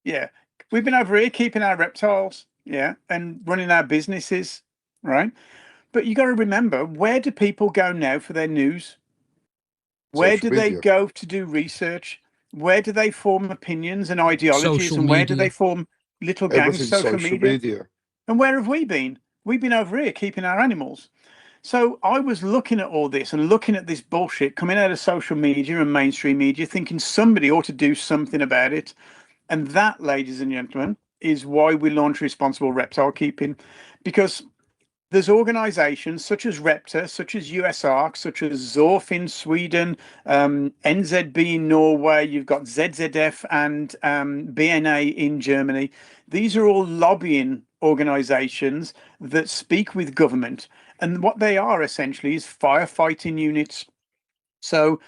Yeah. We've been over here keeping our reptiles. Yeah. And running our businesses. Right. But you got to remember, where do people go now for their news? Where Social do they media. go to do research? Where do they form opinions and ideologies? Social And where do media. they form little gangs? Everything's Social media. And where have we been? We've been over here keeping our animals. So I was looking at all this and looking at this bullshit coming out of social media and mainstream media, thinking somebody ought to do something about it. And that, ladies and gentlemen, is why we launched Responsible Reptile Keeping, because there's organizations such as Repta, such as USARC, such as Zorf in Sweden, NZB in Norway, you've got ZZF and BNA in Germany. These are all lobbying organizations that speak with government. And what they are essentially is firefighting units. So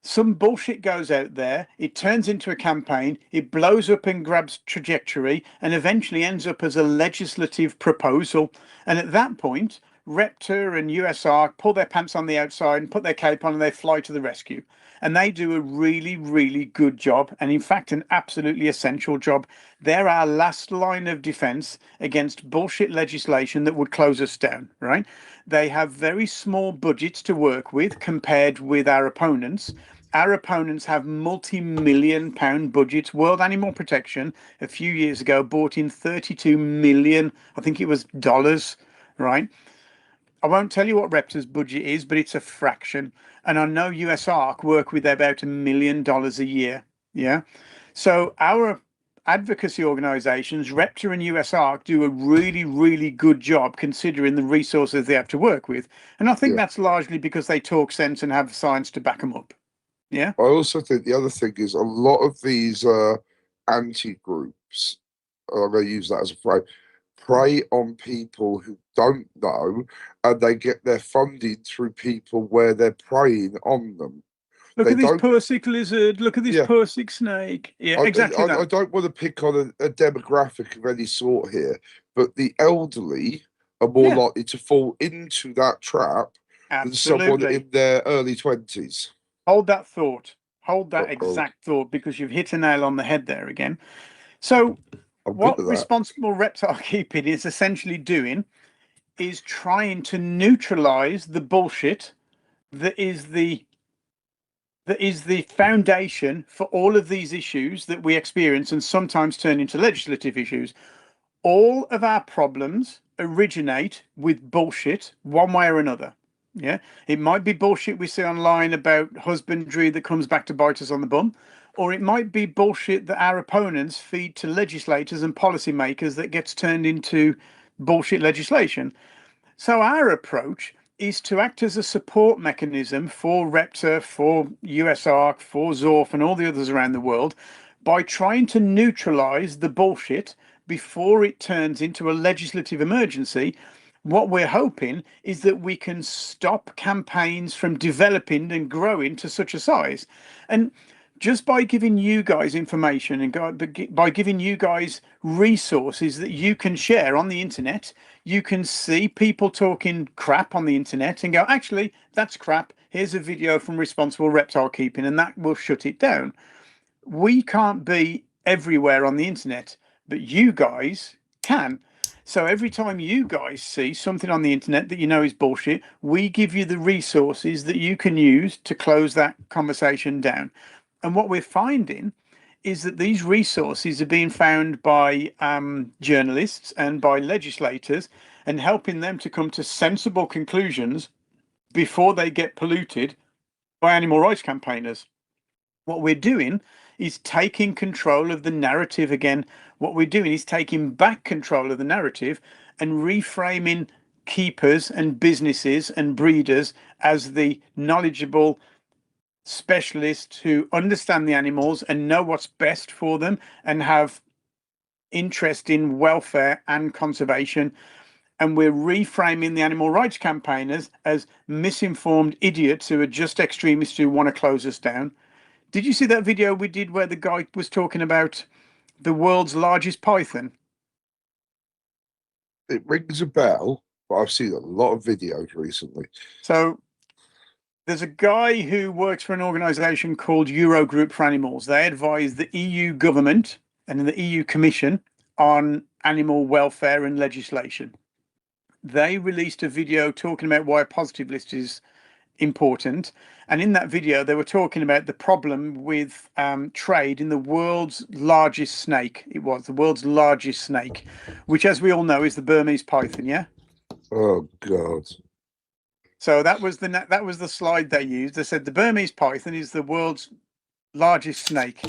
some bullshit goes out there, it turns into a campaign, it blows up and grabs trajectory, and eventually ends up as a legislative proposal. And at that point, Repta and USR pull their pants on the outside and put their cape on and they fly to the rescue. And they do a really, really good job. And in fact, an absolutely essential job. They're our last line of defense against bullshit legislation that would close us down, right? They have very small budgets to work with compared with our opponents. Our opponents have multi-million pound budgets. World Animal Protection a few years ago bought in 32 million, I think it was dollars, right? I won't tell you what Repta's budget is, but it's a fraction. And I know USARC work with about $1 million a year. Yeah. So our advocacy organizations, Repta and USARC, do a really, really good job considering the resources they have to work with. And I think that's largely because they talk sense and have science to back them up. Yeah. I also think the other thing is a lot of these anti-groups, I'm going to use that as a phrase, prey on people who don't know, and they get their funding through people where they're preying on them. Look at this poor sick lizard. Look at this poor sick snake. Yeah, exactly that. I don't want to pick on a demographic of any sort here, but the elderly are more likely to fall into that trap than someone in their early 20s. Hold that thought. Hold that exact thought, because you've hit a nail on the head there again. So what Responsible Reptile Keeping is essentially doing is trying to neutralize the bullshit that is the foundation for all of these issues that we experience and sometimes turn into legislative issues. All of our problems originate with bullshit one way or another. Yeah, it might be bullshit we see online about husbandry that comes back to bite us on the bum, or it might be bullshit that our opponents feed to legislators and policymakers that gets turned into bullshit legislation. So our approach is to act as a support mechanism for Repta, for USARC, for Zorf, and all the others around the world by trying to neutralize the bullshit before it turns into a legislative emergency. What we're hoping is that we can stop campaigns from developing and growing to such a size. And just by giving you guys information and by giving you guys resources that you can share on the internet, you can see people talking crap on the internet and go, actually, that's crap. Here's a video from Responsible Reptile Keeping, and that will shut it down. We can't be everywhere on the internet, but you guys can. So every time you guys see something on the internet that you know is bullshit, we give you the resources that you can use to close that conversation down. And what we're finding is that these resources are being found by journalists and by legislators, and helping them to come to sensible conclusions before they get polluted by animal rights campaigners. What we're doing is taking control of the narrative again. What we're doing is taking back control of the narrative and reframing keepers and businesses and breeders as the knowledgeable specialists who understand the animals and know what's best for them and have interest in welfare and conservation. And we're reframing the animal rights campaigners as misinformed idiots who are just extremists who want to close us down. Did you see that video we did where the guy was talking about the world's largest python? It rings a bell, but I've seen a lot of videos recently. So there's a guy who works for an organization called Eurogroup for Animals. They advise the EU government and the EU Commission on animal welfare and legislation. They released a video talking about why a positive list is important. And in that video, they were talking about the problem with trade in the world's largest snake. It was the world's largest snake, which, as we all know, is the Burmese python. Yeah. Oh God. So that was the slide they used. They said the Burmese python is the world's largest snake.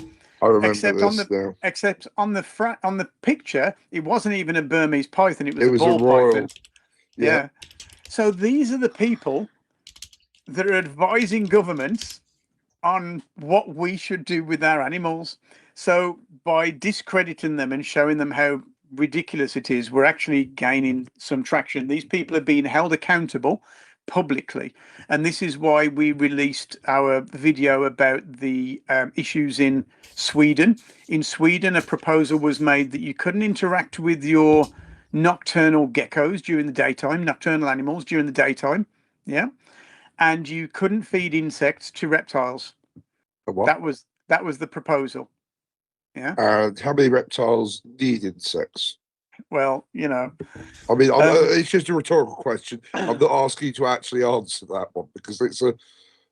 I remember Except on the picture, it wasn't even a Burmese python. It was a ball python. Yeah. So these are the people that are advising governments on what we should do with our animals. So by discrediting them and showing them how ridiculous it is, we're actually gaining some traction. These people are being held accountable publicly. And this is why we released our video about the issues in Sweden. In Sweden, a proposal was made that you couldn't interact with your nocturnal geckos during the daytime, nocturnal animals during the daytime. Yeah. And you couldn't feed insects to reptiles. What? That was the proposal. Yeah. And how many reptiles need insects? Well, you know. I mean, it's just a rhetorical question. I'm not asking you to actually answer that one because it's an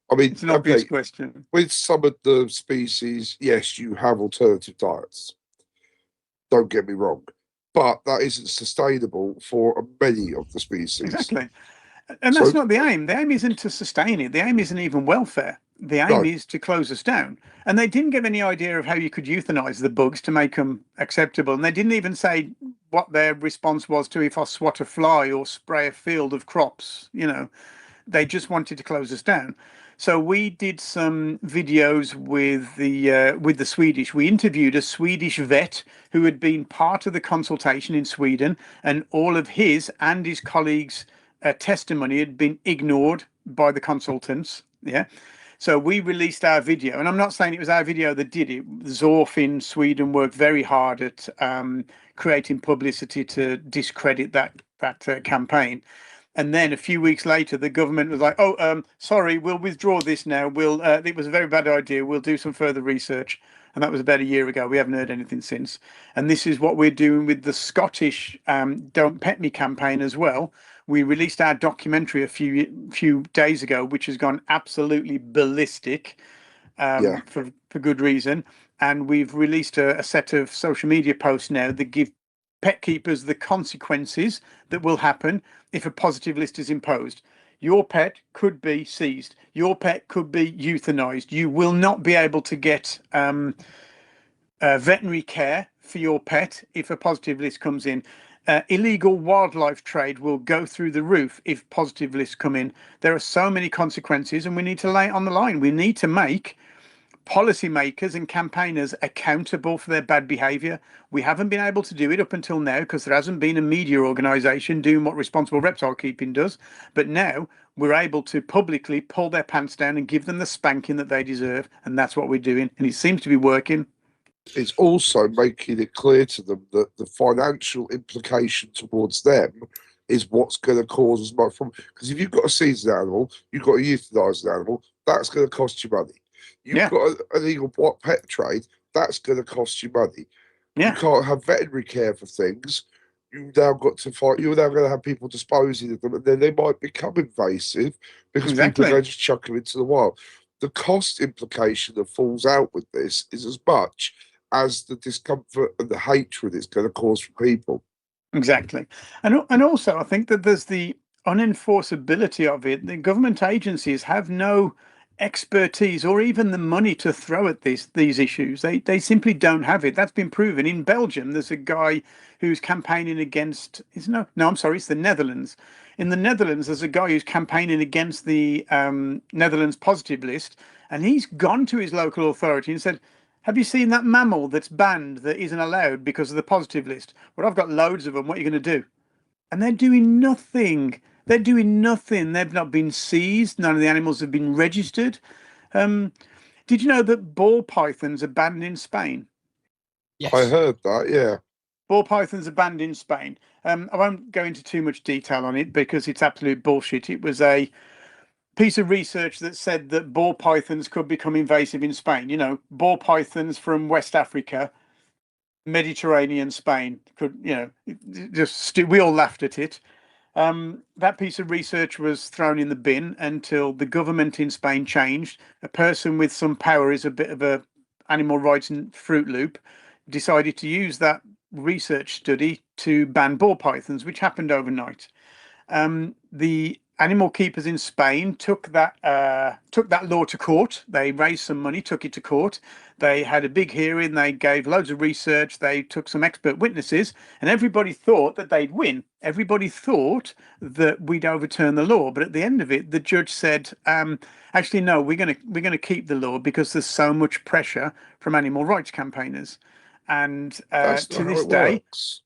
obvious question. With some of the species, yes, you have alternative diets. Don't get me wrong. But that isn't sustainable for many of the species. Exactly. And that's not the aim. The aim isn't to sustain it. The aim isn't even welfare. The aim is to close us down. And they didn't give any idea of how you could euthanize the bugs to make them acceptable. And they didn't even say what their response was to if I swat a fly or spray a field of crops. You know, they just wanted to close us down. So we did some videos with the Swedish. We interviewed a Swedish vet who had been part of the consultation in Sweden, and all of his and his colleagues' testimony had been ignored by the consultants. Yeah. So we released our video, and I'm not saying it was our video that did it. Zorf in Sweden worked very hard at creating publicity to discredit that campaign. And then a few weeks later, the government was like, "Oh, sorry, we'll withdraw this now. It was a very bad idea. We'll do some further research." And that was about a year ago. We haven't heard anything since. And this is what we're doing with the Scottish "Don't Pet Me" campaign as well. We released our documentary a few days ago, which has gone absolutely ballistic for good reason. And we've released a set of social media posts now that give pet keepers the consequences that will happen if a positive list is imposed. Your pet could be seized. Your pet could be euthanized. You will not be able to get veterinary care for your pet if a positive list comes in. Illegal wildlife trade will go through the roof if positive lists come in. There are so many consequences, and we need to lay it on the line. We need to make policymakers and campaigners accountable for their bad behavior. We haven't been able to do it up until now because there hasn't been a media organization doing what Responsible Reptile Keeping does. But now we're able to publicly pull their pants down and give them the spanking that they deserve. And that's what we're doing. And it seems to be working. It's also making it clear to them that the financial implication towards them is what's going to cause as much problem. Because if you've got a seasoned animal, you've got a euthanized animal, that's going to cost you money. You've got an illegal pet trade, that's going to cost you money. You can't have veterinary care for things. You've now got to fight. You're now going to have people disposing of them, and then they might become invasive because people are going to just chuck them into the wild. The cost implication that falls out with this is as much as the discomfort and the hatred it's going to cause for people. Exactly. And also, I think that there's the unenforceability of it. The government agencies have no expertise or even the money to throw at these issues. They simply don't have it. That's been proven. In Belgium, there's a guy who's campaigning against. I'm sorry, it's the Netherlands. In the Netherlands, there's a guy who's campaigning against the Netherlands positive list, and he's gone to his local authority and said, "Have you seen that mammal that's banned that isn't allowed because of the positive list? Well, I've got loads of them. What are you going to do?" And they're doing nothing. They're doing nothing. They've not been seized. None of the animals have been registered. Did you know that ball pythons are banned in Spain? Yes. I heard that, yeah. Ball pythons are banned in Spain. I won't go into too much detail on it because it's absolute bullshit. It was a piece of research that said that ball pythons could become invasive in Spain. You know, ball pythons from West Africa, Mediterranean Spain could, we all laughed at it. That piece of research was thrown in the bin until the government in Spain changed. A person with some power, is a bit of a animal rights and Fruit Loop, decided to use that research study to ban ball pythons, which happened overnight. The animal keepers in Spain took that law to court. They raised some money, took it to court. They had a big hearing. They gave loads of research. They took some expert witnesses, and everybody thought that they'd win. Everybody thought that we'd overturn the law. But at the end of it, the judge said, "Actually, no, we're gonna keep the law because there's so much pressure from animal rights campaigners." And That's to not how this it day, works.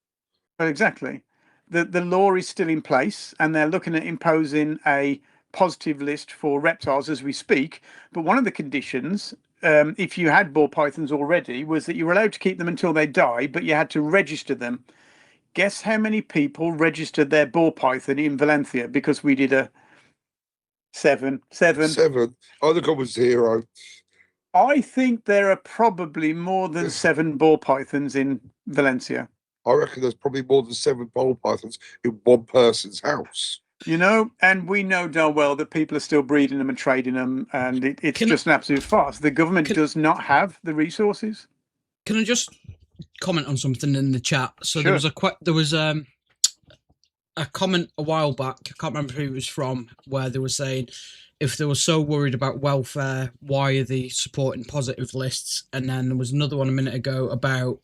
well, exactly. The law is still in place, and they're looking at imposing a positive list for reptiles as we speak. But one of the conditions, if you had ball pythons already, was that you were allowed to keep them until they die, but you had to register them. Guess how many people registered their ball python in Valencia? Because we did a seven. 7. I think I was 0. I think there are probably more than 7 ball pythons in Valencia. I reckon there's probably more than 7 ball pythons in one person's house. You know, and we know darn well that people are still breeding them and trading them, and it's Can just an absolute farce. The government can- does not have the resources. Can I just comment on something in the chat? So Sure. there was a comment a while back. I can't remember who it was from, where they were saying, if they were so worried about welfare, why are they supporting positive lists? And then there was another one a minute ago about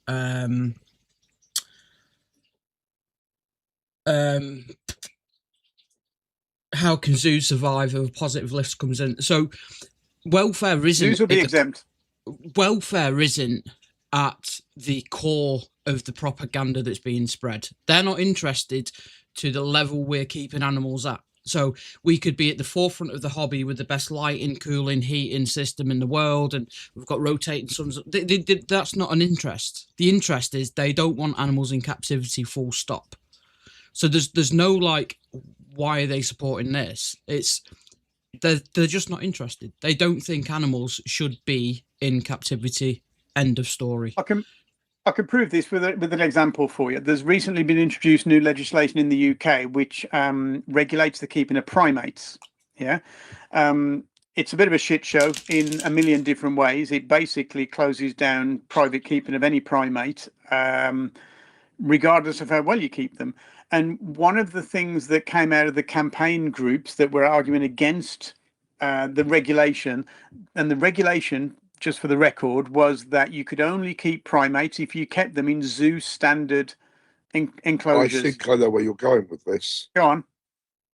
how can zoos survive if a positive list comes in? So welfare isn't... Zoos will be exempt. Welfare isn't at the core of the propaganda that's being spread. They're not interested to the level we're keeping animals at. So we could be at the forefront of the hobby with the best lighting, cooling, heating system in the world, and we've got rotating suns. That's not an interest. The interest is they don't want animals in captivity, full stop. So there's no like, why are they supporting this? It's they're just not interested. They don't think animals should be in captivity. End of story. I can prove this with an example for you. There's recently been introduced new legislation in the UK which regulates the keeping of primates. Yeah. It's a bit of a shit show in a million different ways. It basically closes down private keeping of any primate, regardless of how well you keep them. And one of the things that came out of the campaign groups that were arguing against the regulation, and the regulation, just for the record, was that you could only keep primates if you kept them in zoo standard enclosures. I think I know where you're going with this. Go on.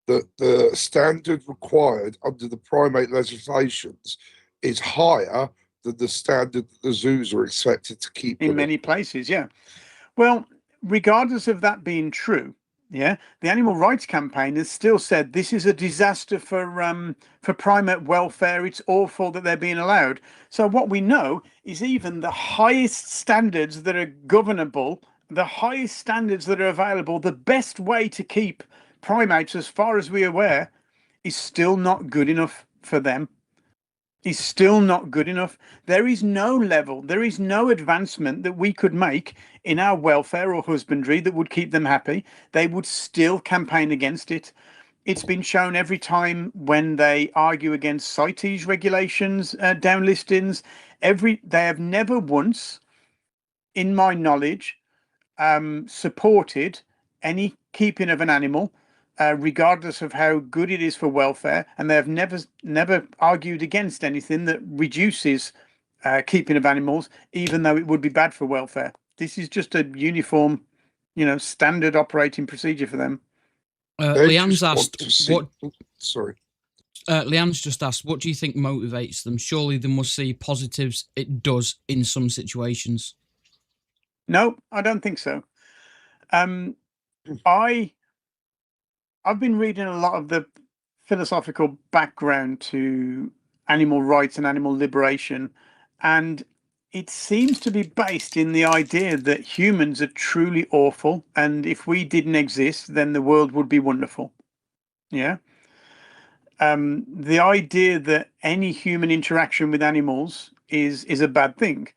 The standard required under the primate legislations is higher than the standard that the zoos are expected to keep In them many places, yeah. Well, regardless of that being true, yeah, the animal rights campaign has still said this is a disaster for primate welfare. It's awful that they're being allowed. So what we know is even the highest standards that are governable, the highest standards that are available, the best way to keep primates, as far as we're aware, is still not good enough for them. Is still not good enough. There is no level, there is no advancement that we could make in our welfare or husbandry that would keep them happy. They would still campaign against it. It's been shown every time when they argue against CITES regulations, downlistings. They have never once, in my knowledge, supported any keeping of an animal regardless of how good it is for welfare, and they have never argued against anything that reduces keeping of animals, even though it would be bad for welfare. This is just a uniform, standard operating procedure for them. They Leanne's just want asked to see- what. Sorry. Leanne's just asked, what do you think motivates them? Surely they must see positives it does in some situations. No, I don't think so. I've been reading a lot of the philosophical background to animal rights and animal liberation, and it seems to be based in the idea that humans are truly awful, and if we didn't exist, then the world would be wonderful. Yeah. The idea that any human interaction with animals is a bad thing.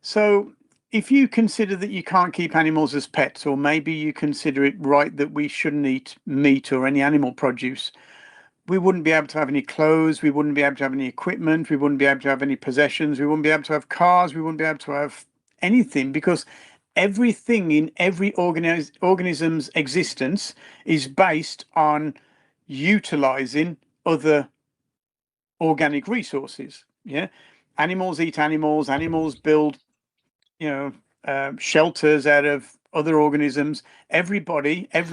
So if you consider that you can't keep animals as pets, or maybe you consider it right that we shouldn't eat meat or any animal produce, we wouldn't be able to have any clothes, we wouldn't be able to have any equipment, we wouldn't be able to have any possessions, we wouldn't be able to have cars, we wouldn't be able to have anything, because everything in every organism's existence is based on utilizing other organic resources. Yeah, animals eat animals, animals build shelters out of other organisms. Every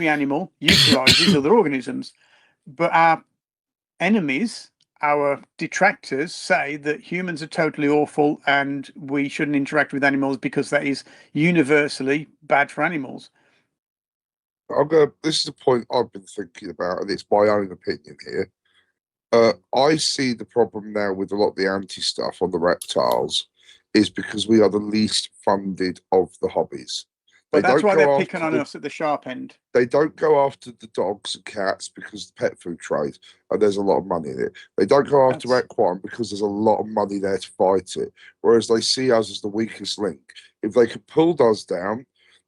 animal utilizes other organisms, but our enemies, our detractors, say that humans are totally awful and we shouldn't interact with animals because that is universally bad for animals. This is the point I've been thinking about, and it's my own opinion here. I see the problem now with a lot of the anti stuff on the reptiles is because we are the least funded of the hobbies. But that's why they're picking on us at the sharp end. They don't go after the dogs and cats because the pet food trade, and there's a lot of money in it. They don't go after equine because there's a lot of money there to fight it. Whereas they see us as the weakest link. If they can pull us down,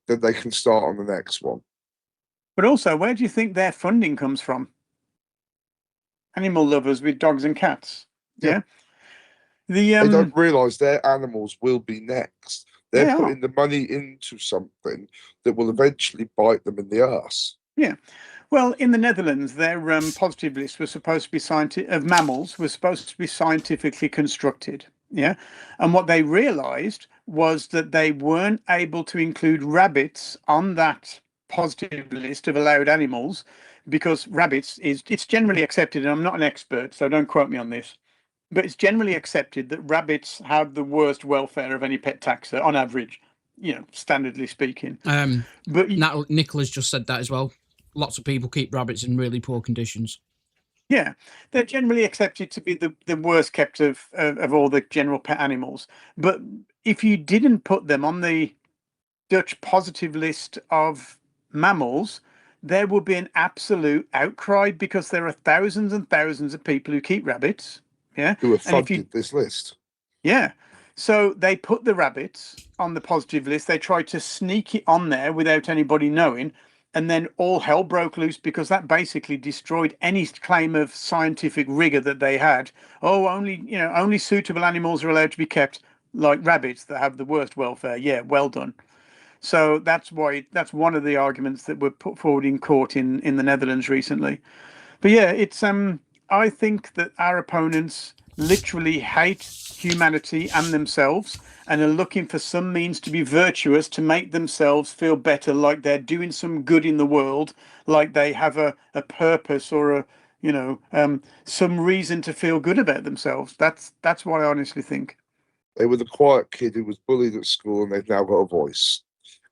then they can start on the next one. But also, where do you think their funding comes from? Animal lovers with dogs and cats. Yeah. They don't realise their animals will be next. They're putting the money into something that will eventually bite them in the arse. Yeah. Well, in the Netherlands, their positive list was supposed to be of mammals was supposed to be scientifically constructed. Yeah. And what they realised was that they weren't able to include rabbits on that positive list of allowed animals because rabbits it's generally accepted, and I'm not an expert, so don't quote me on this, but it's generally accepted that rabbits have the worst welfare of any pet taxa on average, standardly speaking. But Nicola's just said that as well. Lots of people keep rabbits in really poor conditions. Yeah, they're generally accepted to be the worst kept of all the general pet animals. But if you didn't put them on the Dutch positive list of mammals, there would be an absolute outcry because there are thousands and thousands of people who keep rabbits. Yeah, who have funded this list. Yeah, so they put the rabbits on the positive list. They tried to sneak it on there without anybody knowing, and then all hell broke loose because that basically destroyed any claim of scientific rigor that they had. Oh, only suitable animals are allowed to be kept, like rabbits that have the worst welfare. Yeah, well done. So that's one of the arguments that were put forward in court in the Netherlands recently. But yeah, it's I think that our opponents literally hate humanity and themselves and are looking for some means to be virtuous to make themselves feel better, like they're doing some good in the world, like they have a purpose or some reason to feel good about themselves. That's what I honestly think. They were the quiet kid who was bullied at school and they've now got a voice.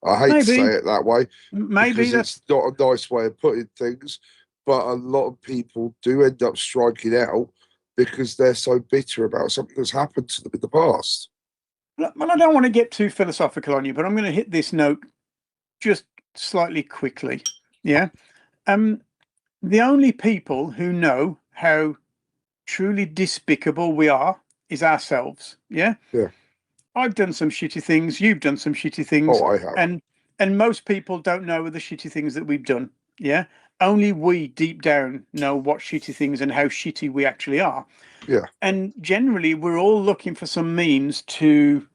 I hate to say it that way. Maybe it's not a nice way of putting things. But a lot of people do end up striking out because they're so bitter about something that's happened to them in the past. Well, I don't want to get too philosophical on you, but I'm going to hit this note just slightly quickly. Yeah. The only people who know how truly despicable we are is ourselves. Yeah. Yeah. I've done some shitty things. You've done some shitty things. Oh, I have. And most people don't know the shitty things that we've done. Yeah. Only we deep down know what shitty things and how shitty we actually are. Yeah. And generally, we're all looking for some means to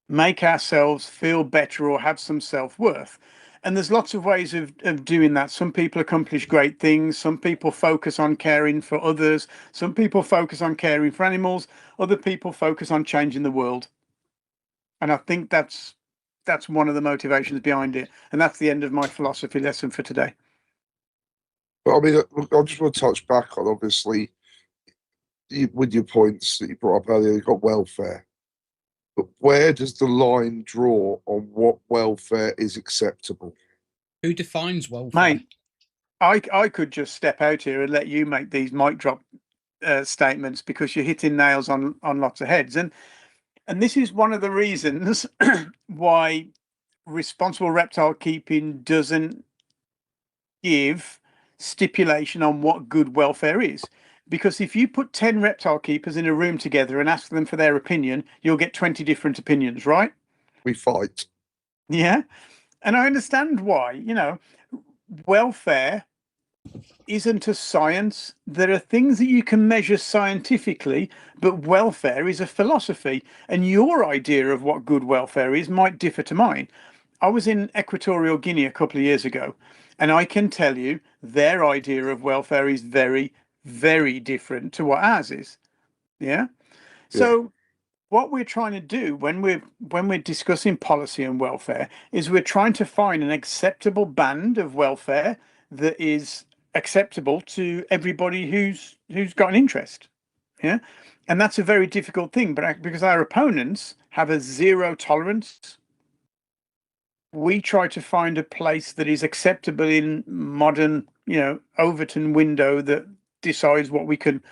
make ourselves feel better or have some self-worth. And there's lots of ways of doing that. Some people accomplish great things. Some people focus on caring for others. Some people focus on caring for animals. Other people focus on changing the world. And I think that's one of the motivations behind it. And that's the end of my philosophy lesson for today. But I mean, I just want to touch back on, obviously, with your points that you brought up earlier, you've got welfare. But where does the line draw on what welfare is acceptable? Who defines welfare? Mate, I could just step out here and let you make these mic drop statements, because you're hitting nails on lots of heads. And this is one of the reasons why responsible reptile keeping doesn't give stipulation on what good welfare is. Because if you put 10 reptile keepers in a room together and ask them for their opinion, you'll get 20 different opinions, right? We fight. Yeah. And I understand why. Welfare isn't a science. There are things that you can measure scientifically, but welfare is a philosophy. And your idea of what good welfare is might differ to mine. I was in Equatorial Guinea a couple of years ago, and I can tell you their idea of welfare is very, very different to what ours is. Yeah. So what we're trying to do when we're discussing policy and welfare is we're trying to find an acceptable band of welfare that is acceptable to everybody who's got an interest. Yeah. And that's a very difficult thing, but because our opponents have a zero tolerance, we try to find a place that is acceptable in modern, Overton window that decides what we can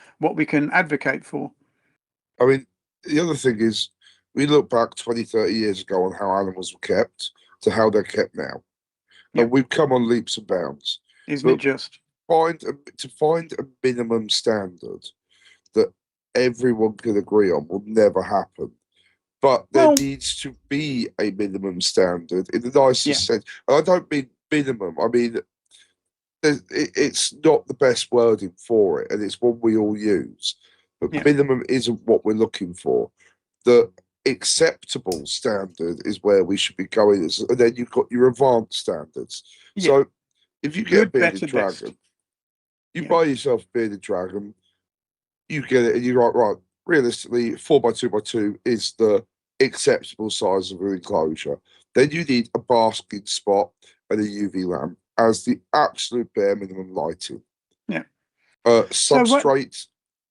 advocate for. I mean, the other thing is, we look back 20, 30 years ago on how animals were kept to how they're kept now. Yep. And we've come on leaps and bounds. Isn't it just? To find a minimum standard that everyone can agree on will never happen. But there needs to be a minimum standard in the nicest sense. And I don't mean minimum. I mean, it's not the best wording for it, and it's one we all use. But minimum isn't what we're looking for. The acceptable standard is where we should be going. And then you've got your advanced standards. Yeah. So if you get a bearded dragon, you buy yourself a bearded dragon, you get it, and you're like, right, realistically, 4x2x2 is the acceptable size of an enclosure. Then you need a basking spot and a UV lamp as the absolute bare minimum lighting. Yeah. Substrate,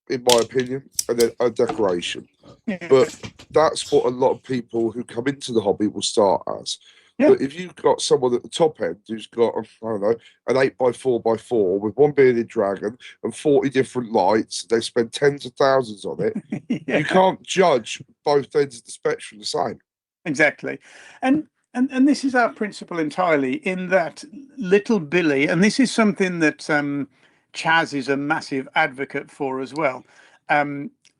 in my opinion, and then a decoration. Yeah. But that's what a lot of people who come into the hobby will start as. Yeah. But if you've got someone at the top end who's got, I don't know, an 8x4x4 with one bearded dragon and 40 different lights, they spend tens of thousands on it. You can't judge both ends of the spectrum the same. Exactly. And this is our principle entirely, in that little Billy, and this is something that Chaz is a massive advocate for as well,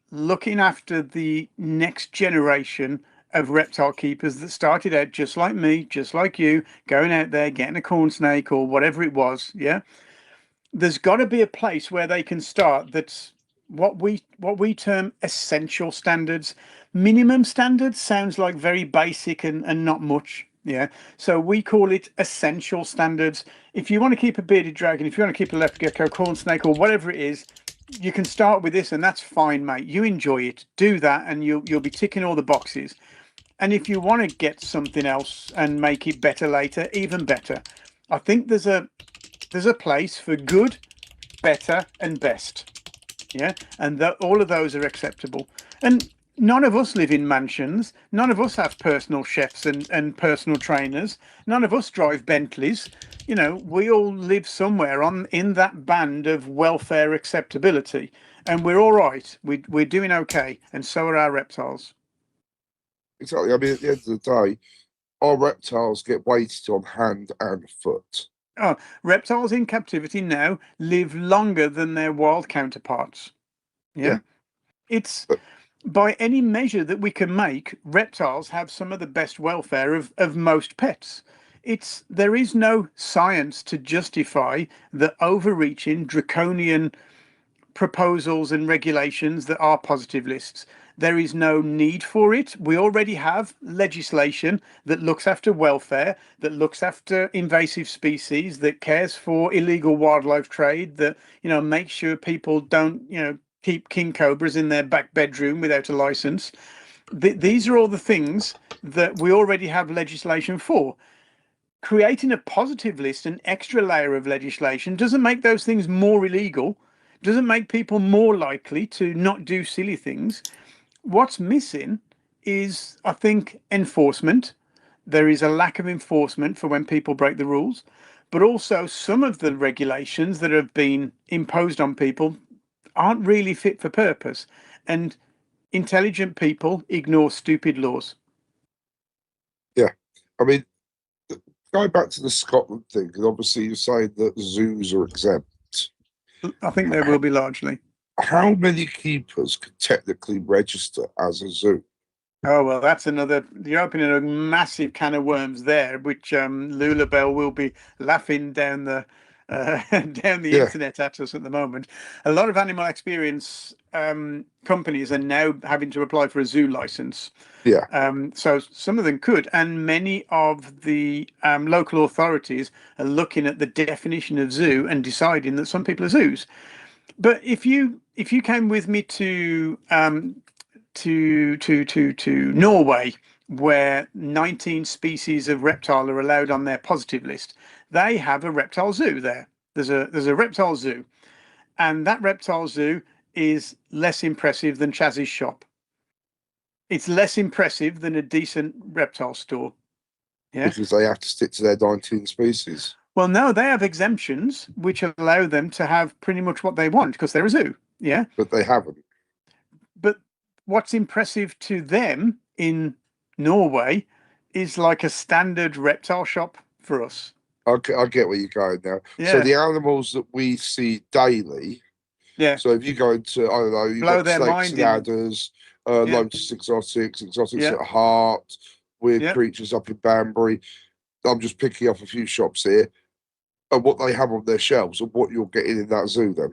looking after the next generation of reptile keepers that started out just like me, just like you, going out there, getting a corn snake or whatever it was. Yeah. There's got to be a place where they can start that's what we term essential standards. Minimum standards sounds like very basic and not much. Yeah. So we call it essential standards. If you want to keep a bearded dragon, if you want to keep a leopard gecko, corn snake, or whatever it is, you can start with this, and that's fine, mate. You enjoy it, do that, and you'll be ticking all the boxes. And if you want to get something else and make it better later, even better. I think there's a place for good, better, and best. Yeah, and all of those are acceptable. And none of us live in mansions. None of us have personal chefs and personal trainers. None of us drive Bentleys. We all live somewhere in that band of welfare acceptability, and we're all right. We're doing okay, and so are our reptiles. Exactly. I mean, at the end of the day, our reptiles get weighted on hand and foot. Oh, reptiles in captivity now live longer than their wild counterparts. Yeah. It's by any measure that we can make, reptiles have some of the best welfare of most pets. There is no science to justify the overreaching, draconian proposals and regulations that are positive lists. There is no need for it. We already have legislation that looks after welfare, that looks after invasive species, that cares for illegal wildlife trade, that, makes sure people don't, keep king cobras in their back bedroom without a license. These are all the things that we already have legislation for. Creating a positive list, an extra layer of legislation, doesn't make those things more illegal, doesn't make people more likely to not do silly things. What's missing is, I think, enforcement. There is a lack of enforcement for when people break the rules, but also some of the regulations that have been imposed on people aren't really fit for purpose. And intelligent people ignore stupid laws. Yeah. I mean, going back to the Scotland thing, and obviously you're saying that zoos are exempt. I think there will be largely. How many keepers could technically register as a zoo? Oh, well, that's you're opening a massive can of worms there, which Lulabelle will be laughing down the internet at us at the moment. A lot of animal experience companies are now having to apply for a zoo license. Yeah. So some of them could, and many of the local authorities are looking at the definition of zoo and deciding that some people are zoos. But if you came with me to Norway, where 19 species of reptile are allowed on their positive list, they have a reptile zoo there. There's a reptile zoo, and that reptile zoo is less impressive than Chaz's shop. It's less impressive than a decent reptile store. Yeah, Because they have to stick to their 19 species. Well, no, they have exemptions which allow them to have pretty much what they want because they're a zoo. Yeah. But they haven't. But what's impressive to them in Norway is like a standard reptile shop for us. Okay, I get where you're going now. Yeah. So the animals that we see daily. Yeah. So if you go into, I don't know, you've Blow got their snakes mind and in. adders, Lotus exotics, exotics Yeah. at heart, weird Yeah. creatures up in Banbury. I'm just picking off a few shops here, and what they have on their shelves and what you're getting in that zoo then.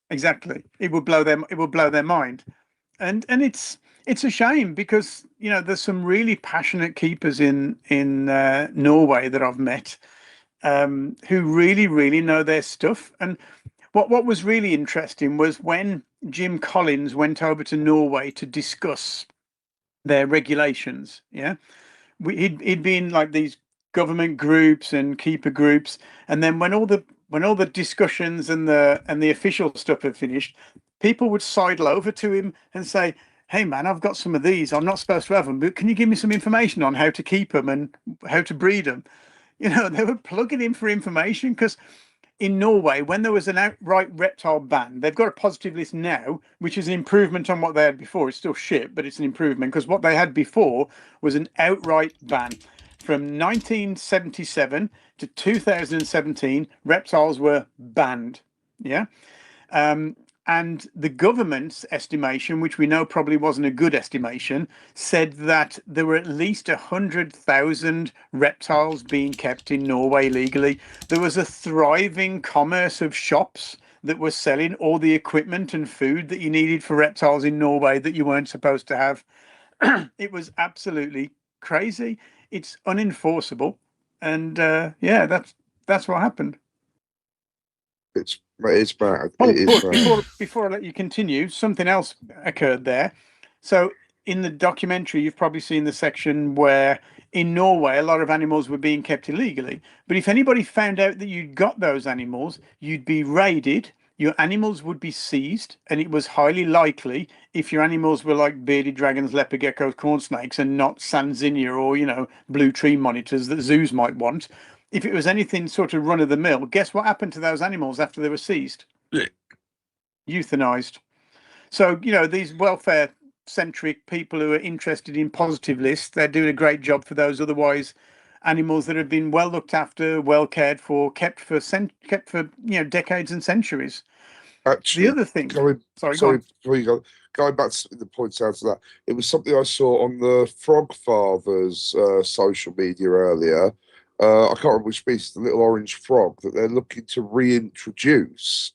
Exactly. It would blow their mind. And it's a shame because there's some really passionate keepers in Norway that I've met who really, really know their stuff. And what was really interesting was when Jim Collins went over to Norway to discuss their regulations. Yeah, he'd been like these government groups and keeper groups, and then when all the discussions and the official stuff had finished, people would sidle over to him and say, "Hey man, I've got some of these. I'm not supposed to have them, but can you give me some information on how to keep them and how to breed them?" They were plugging in for information because in Norway, when there was an outright reptile ban, they've got a positive list now, which is an improvement on what they had before. It's still shit, but it's an improvement because what they had before was an outright ban. From 1977 to 2017, reptiles were banned. Yeah. And the government's estimation, which we know probably wasn't a good estimation, said that there were at least 100,000 reptiles being kept in Norway legally. There was a thriving commerce of shops that were selling all the equipment and food that you needed for reptiles in Norway that you weren't supposed to have. It was absolutely crazy. It's unenforceable. And that's what happened. It's bad. Oh, It is bad. before I let you continue, something else occurred there. So in the documentary, you've probably seen the section where in Norway, a lot of animals were being kept illegally. But if anybody found out that you'd got those animals, you'd be raided, your animals would be seized, and it was highly likely if your animals were like bearded dragons, leopard geckos, corn snakes, and not Sanzinia or, blue tree monitors that zoos might want. If it was anything sort of run of the mill, guess what happened to those animals after they were seized? Euthanized. So, these welfare centric people who are interested in positive lists, they're doing a great job for those otherwise animals that have been well looked after, well cared for, kept for decades and centuries. Actually, The other thing, going back to the points out to that, it was something I saw on the Frog Fathers social media earlier. I can't remember which species, the little orange frog that they're looking to reintroduce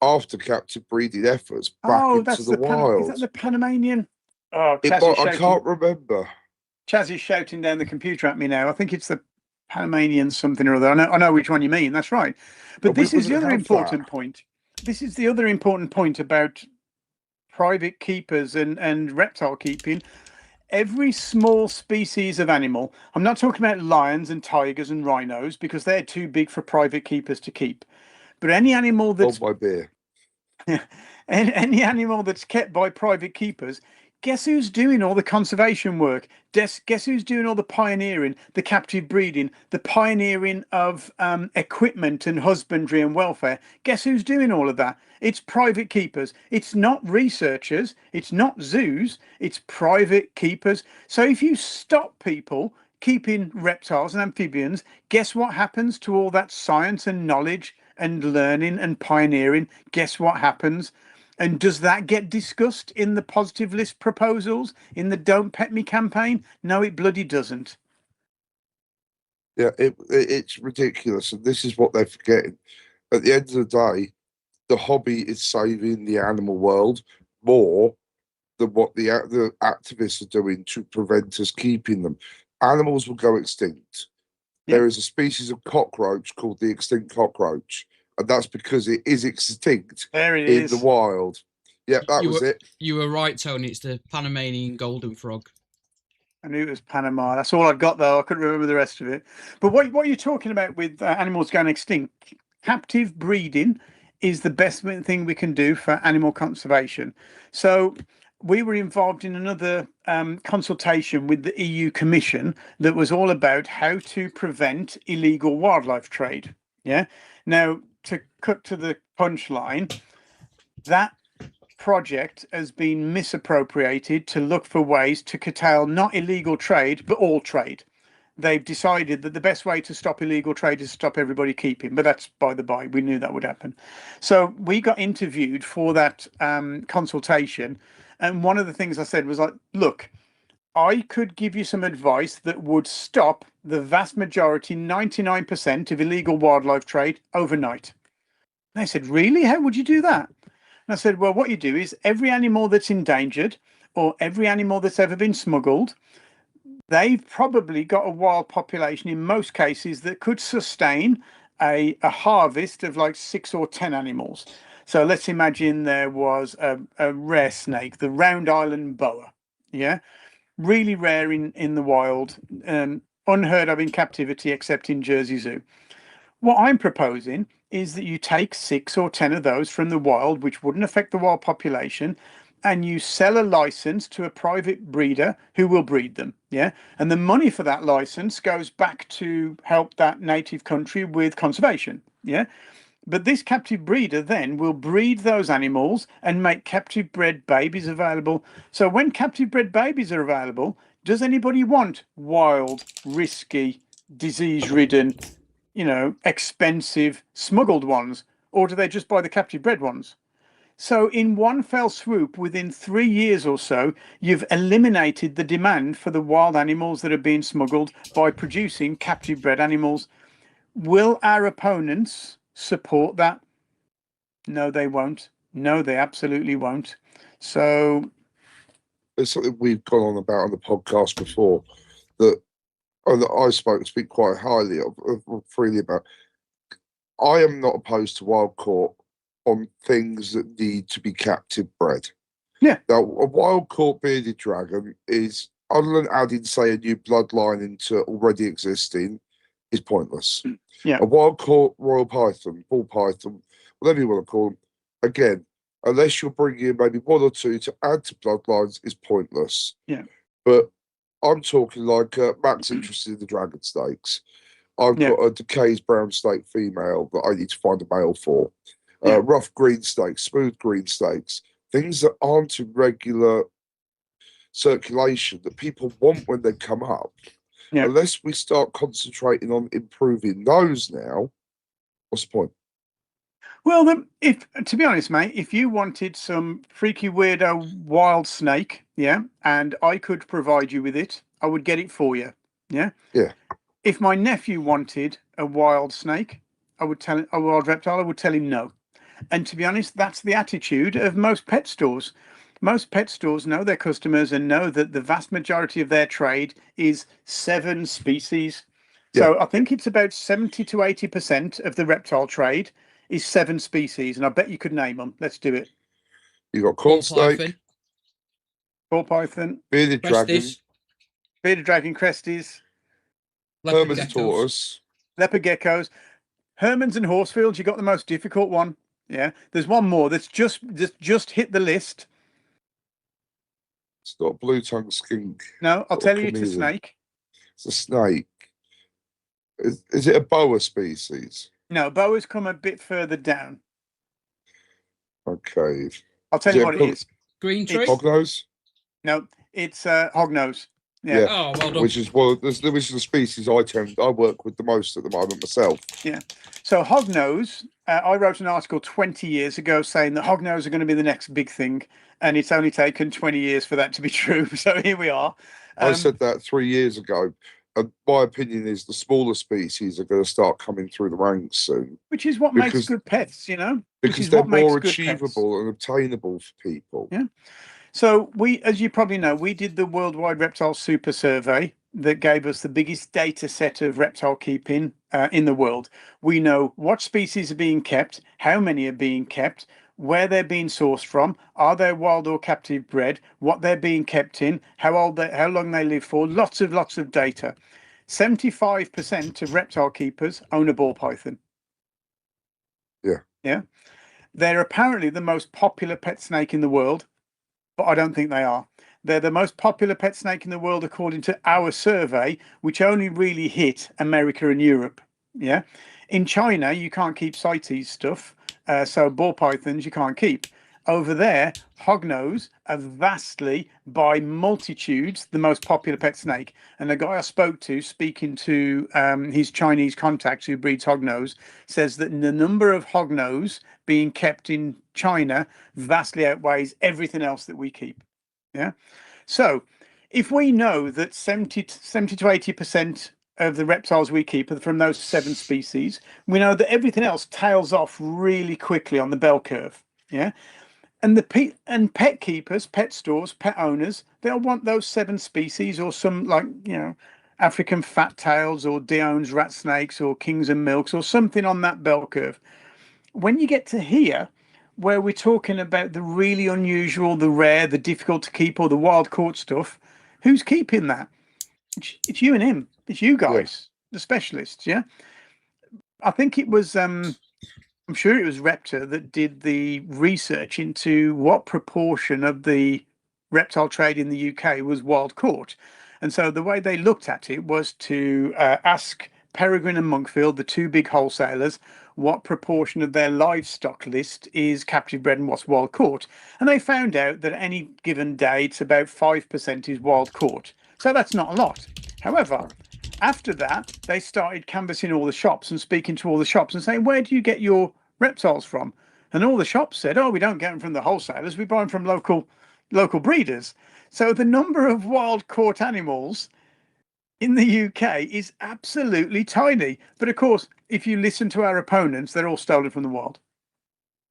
after captive breeding efforts back Oh, into that's the the Is that wild. the Panamanian? Oh, I can't remember. Chaz is shouting down the computer at me now. I think it's the Panamanian something or other. I know which one you mean. That's right. But We this is the wouldn't other have that. important point. This is the other important point about private keepers and reptile keeping. Every small species of animal, I'm not talking about lions and tigers and rhinos because they're too big for private keepers to keep. But any animal that's Hold my beer. any animal that's kept by private keepers, guess who's doing all the conservation work? Guess who's doing all the pioneering, the captive breeding, the pioneering of equipment and husbandry and welfare? Guess who's doing all of that? It's private keepers. It's not researchers. It's not zoos. It's private keepers. So if you stop people keeping reptiles and amphibians, guess what happens to all that science and knowledge and learning and pioneering? Guess what happens? And does that get discussed in the positive list proposals, in the Don't Pet Me campaign? No, it bloody doesn't. Yeah, it's ridiculous, and this is what they're forgetting. At the end of the day, the hobby is saving the animal world more than what the activists are doing to prevent us keeping them. Animals will go extinct. Yep. There is a species of cockroach called the extinct cockroach, and that's because it is extinct There it in is. the wild. Yeah, that was it. You were right, Tony. It's the Panamanian golden frog. I knew it was Panama. That's all I got, though. I couldn't remember the rest of it. But what you're talking about with animals going extinct, captive breeding is the best thing we can do for animal conservation. So we were involved in another consultation with the EU Commission that was all about how to prevent illegal wildlife trade. Yeah. Now, to cut to the punchline, that project has been misappropriated to look for ways to curtail not illegal trade, but all trade. They've decided that the best way to stop illegal trade is to stop everybody keeping, but that's by the by. We knew that would happen. So we got interviewed for that consultation. And one of the things I said was like, look, I could give you some advice that would stop the vast majority, 99% of illegal wildlife trade overnight. And they said, really? How would you do that? And I said, well, what you do is every animal that's endangered or every animal that's ever been smuggled, they've probably got a wild population in most cases that could sustain a harvest of like 6 or 10 animals. So let's imagine there was a rare snake, the round island boa. Yeah. Really rare in the wild, unheard of in captivity except in Jersey Zoo. What I'm proposing is that you take 6 or 10 of those from the wild, which wouldn't affect the wild population, and you sell a license to a private breeder who will breed them. Yeah. And the money for that license goes back to help that native country with conservation. Yeah. But this captive breeder then will breed those animals and make captive bred babies available. So when captive bred babies are available, does anybody want wild, risky, disease ridden, expensive smuggled ones, or do they just buy the captive bred ones? So in one fell swoop, within 3 years or so, you've eliminated the demand for the wild animals that are being smuggled by producing captive bred animals. Will our opponents support that? No, they won't. No, they absolutely won't. So It's something we've gone on about on the podcast before that I speak quite highly of freely about. I am not opposed to wild caught on things that need to be captive bred. Yeah. Now, a wild caught bearded dragon is, other than adding, say, a new bloodline into already existing, is pointless. Yeah. A wild caught royal python, ball python, whatever you want to call them, again, unless you're bringing in maybe 1 or 2 to add to bloodlines, is pointless. Yeah. But I'm talking like Matt's interested in the dragon snakes. I've got a Decay's brown snake female that I need to find a male for. Rough green snakes, smooth green snakes, things that aren't in regular circulation that people want when they come up. Yeah. Unless we start concentrating on improving those now, what's the point? Well, if to be honest, mate, if you wanted some freaky weirdo wild snake, yeah, and I could provide you with it, I would get it for you. Yeah. Yeah. If my nephew wanted a wild snake, I would tell him a wild reptile. I would tell him no. And to be honest, that's the attitude of most pet stores. Most pet stores know their customers and know that the vast majority of their trade is 7 species. So I think it's about 70 to 80% of the reptile trade is 7 species. And I bet you could name them. Let's do it. You got Ball corn snake, python, Ball python, bearded dragon, Prestes, bearded dragon, cresties, leopard Herman's geckos. tortoise. leopard geckos, Hermans and Horsefields. You got the most difficult one. Yeah. There's one more that's just hit the list. It's not a blue tongue skink. No, I'll Or tell you it's a chameleon. snake. It's a snake. Is it a boa species? No, boas come a bit further down. Okay. I'll tell Is you it what a it pug- is. Green tree. Hognose? No, it's hognose. Yeah. Yeah. Oh, well done. Which is which is the species I work with the most at the moment myself. So hognose, I wrote an article 20 years ago saying that hognose are going to be the next big thing, and it's only taken 20 years for that to be true. So here we are. I said that 3 years ago. And my opinion is the smaller species are going to start coming through the ranks soon. Which is what makes because- good pets, you know? Which Because is they're what makes more good pets. achievable and obtainable for people. Yeah. So we, as you probably know, we did the Worldwide Reptile Super Survey that gave us the biggest data set of reptile keeping in the world. We know what species are being kept, how many are being kept, where they're being sourced from, are they wild or captive bred, what they're being kept in, how long they live for, lots of data. 75% of reptile keepers own a ball python. Yeah. Yeah. They're apparently the most popular pet snake in the world, but I don't think they are. They're the most popular pet snake in the world according to our survey, which only really hit America and Europe. Yeah. In China, you can't keep CITES stuff. So ball pythons you can't keep. Over there, hognose are vastly, by multitudes, the most popular pet snake. And the guy I spoke to, speaking to his Chinese contacts who breeds hognose, says that the number of hognose being kept in China vastly outweighs everything else that we keep. Yeah. So if we know that 70 to 80% of the reptiles we keep are from those 7 species, we know that everything else tails off really quickly on the bell curve. Yeah. And pet keepers, pet stores, pet owners, they'll want those 7 species or some, like, you know, African fat tails or Dion's rat snakes or kings and milks or something on that bell curve. When you get to here, where we're talking about the really unusual, the rare, the difficult to keep, or the wild caught stuff, who's keeping that? It's you and him. It's you guys, the specialists. Yeah. I think it was, I'm sure it was Repta that did the research into what proportion of the reptile trade in the UK was wild caught. And so the way they looked at it was to ask Peregrine and Monkfield, the 2 big wholesalers, what proportion of their livestock list is captive bred and what's wild caught. And they found out that at any given day, it's about 5% is wild caught. So that's not a lot. However, after that, they started canvassing all the shops and speaking to all the shops and saying, where do you get your reptiles from? And all the shops said, oh, we don't get them from the wholesalers, we buy them from local breeders. So the number of wild caught animals in the UK is absolutely tiny. But of course, if you listen to our opponents, they're all stolen from the wild.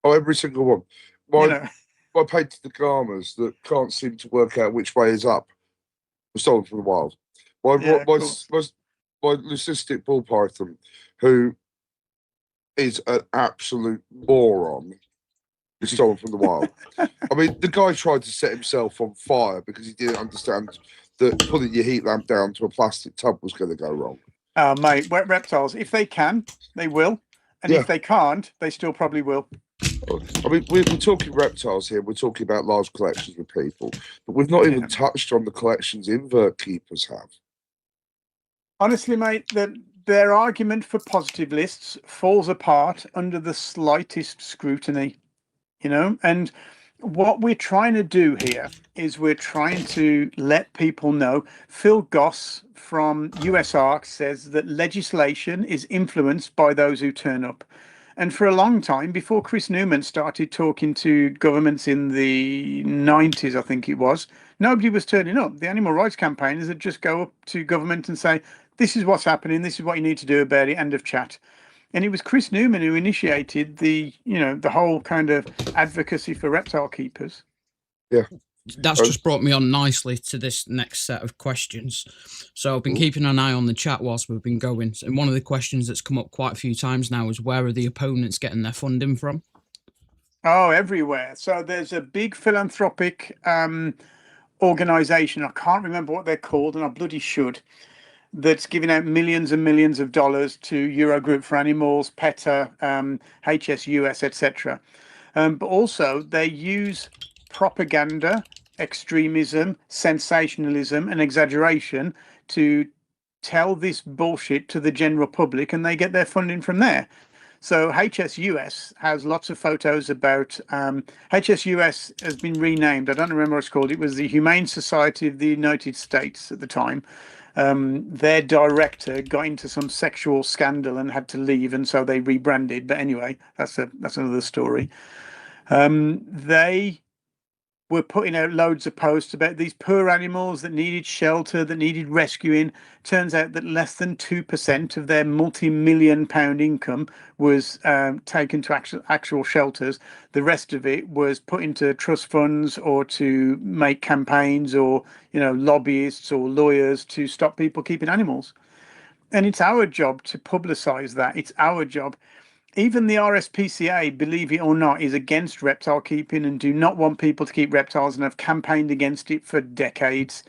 Oh, every single one. My, You know, my painted the Gamas that can't seem to work out which way is up were stolen from the wild. My leucistic ball python, who is an absolute moron, is stolen from the wild. I mean, the guy tried to set himself on fire because he didn't understand that putting your heat lamp down to a plastic tub was going to go wrong. oh, mate, wet reptiles, if they can, they will. And Yeah. if they can't, they still probably will. I mean, we're talking reptiles here. We're talking about large collections with people, but we've not even touched on the collections invert keepers have. Honestly, mate, their argument for positive lists falls apart under the slightest scrutiny, you know? And what we're trying to do here is we're trying to let people know. Phil Goss from USARC says that legislation is influenced by those who turn up. And for a long time, before Chris Newman started talking to governments in the 90s, I think it was, nobody was turning up. The animal rights campaigners would just go up to government and say, this is what's happening, this is what you need to do about it, end of chat. And it was Chris Newman who initiated the whole kind of advocacy for reptile keepers. Yeah. That's just brought me on nicely to this next set of questions. So I've been keeping an eye on the chat whilst we've been going. And one of the questions that's come up quite a few times now is, where are the opponents getting their funding from? Oh, everywhere. So there's a big philanthropic organization. I can't remember what they're called, and I bloody should. That's giving out millions and millions of dollars to Eurogroup for Animals, PETA, HSUS, etc. But also they use propaganda, extremism, sensationalism, and exaggeration to tell this bullshit to the general public, and they get their funding from there. So HSUS has lots of photos about HSUS has been renamed. I don't remember what it's called. It was the Humane Society of the United States at the time. Their director got into some sexual scandal and had to leave, and so they rebranded. But anyway, that's another story. They were putting out loads of posts about these poor animals that needed shelter, that needed rescuing. Turns out that less than 2% of their multi-million-pound income was taken to actual shelters. The rest of it was put into trust funds or to make campaigns, or lobbyists or lawyers to stop people keeping animals. And it's our job to publicize that. It's our job. Even the RSPCA, believe it or not, is against reptile keeping and do not want people to keep reptiles, and have campaigned against it for decades.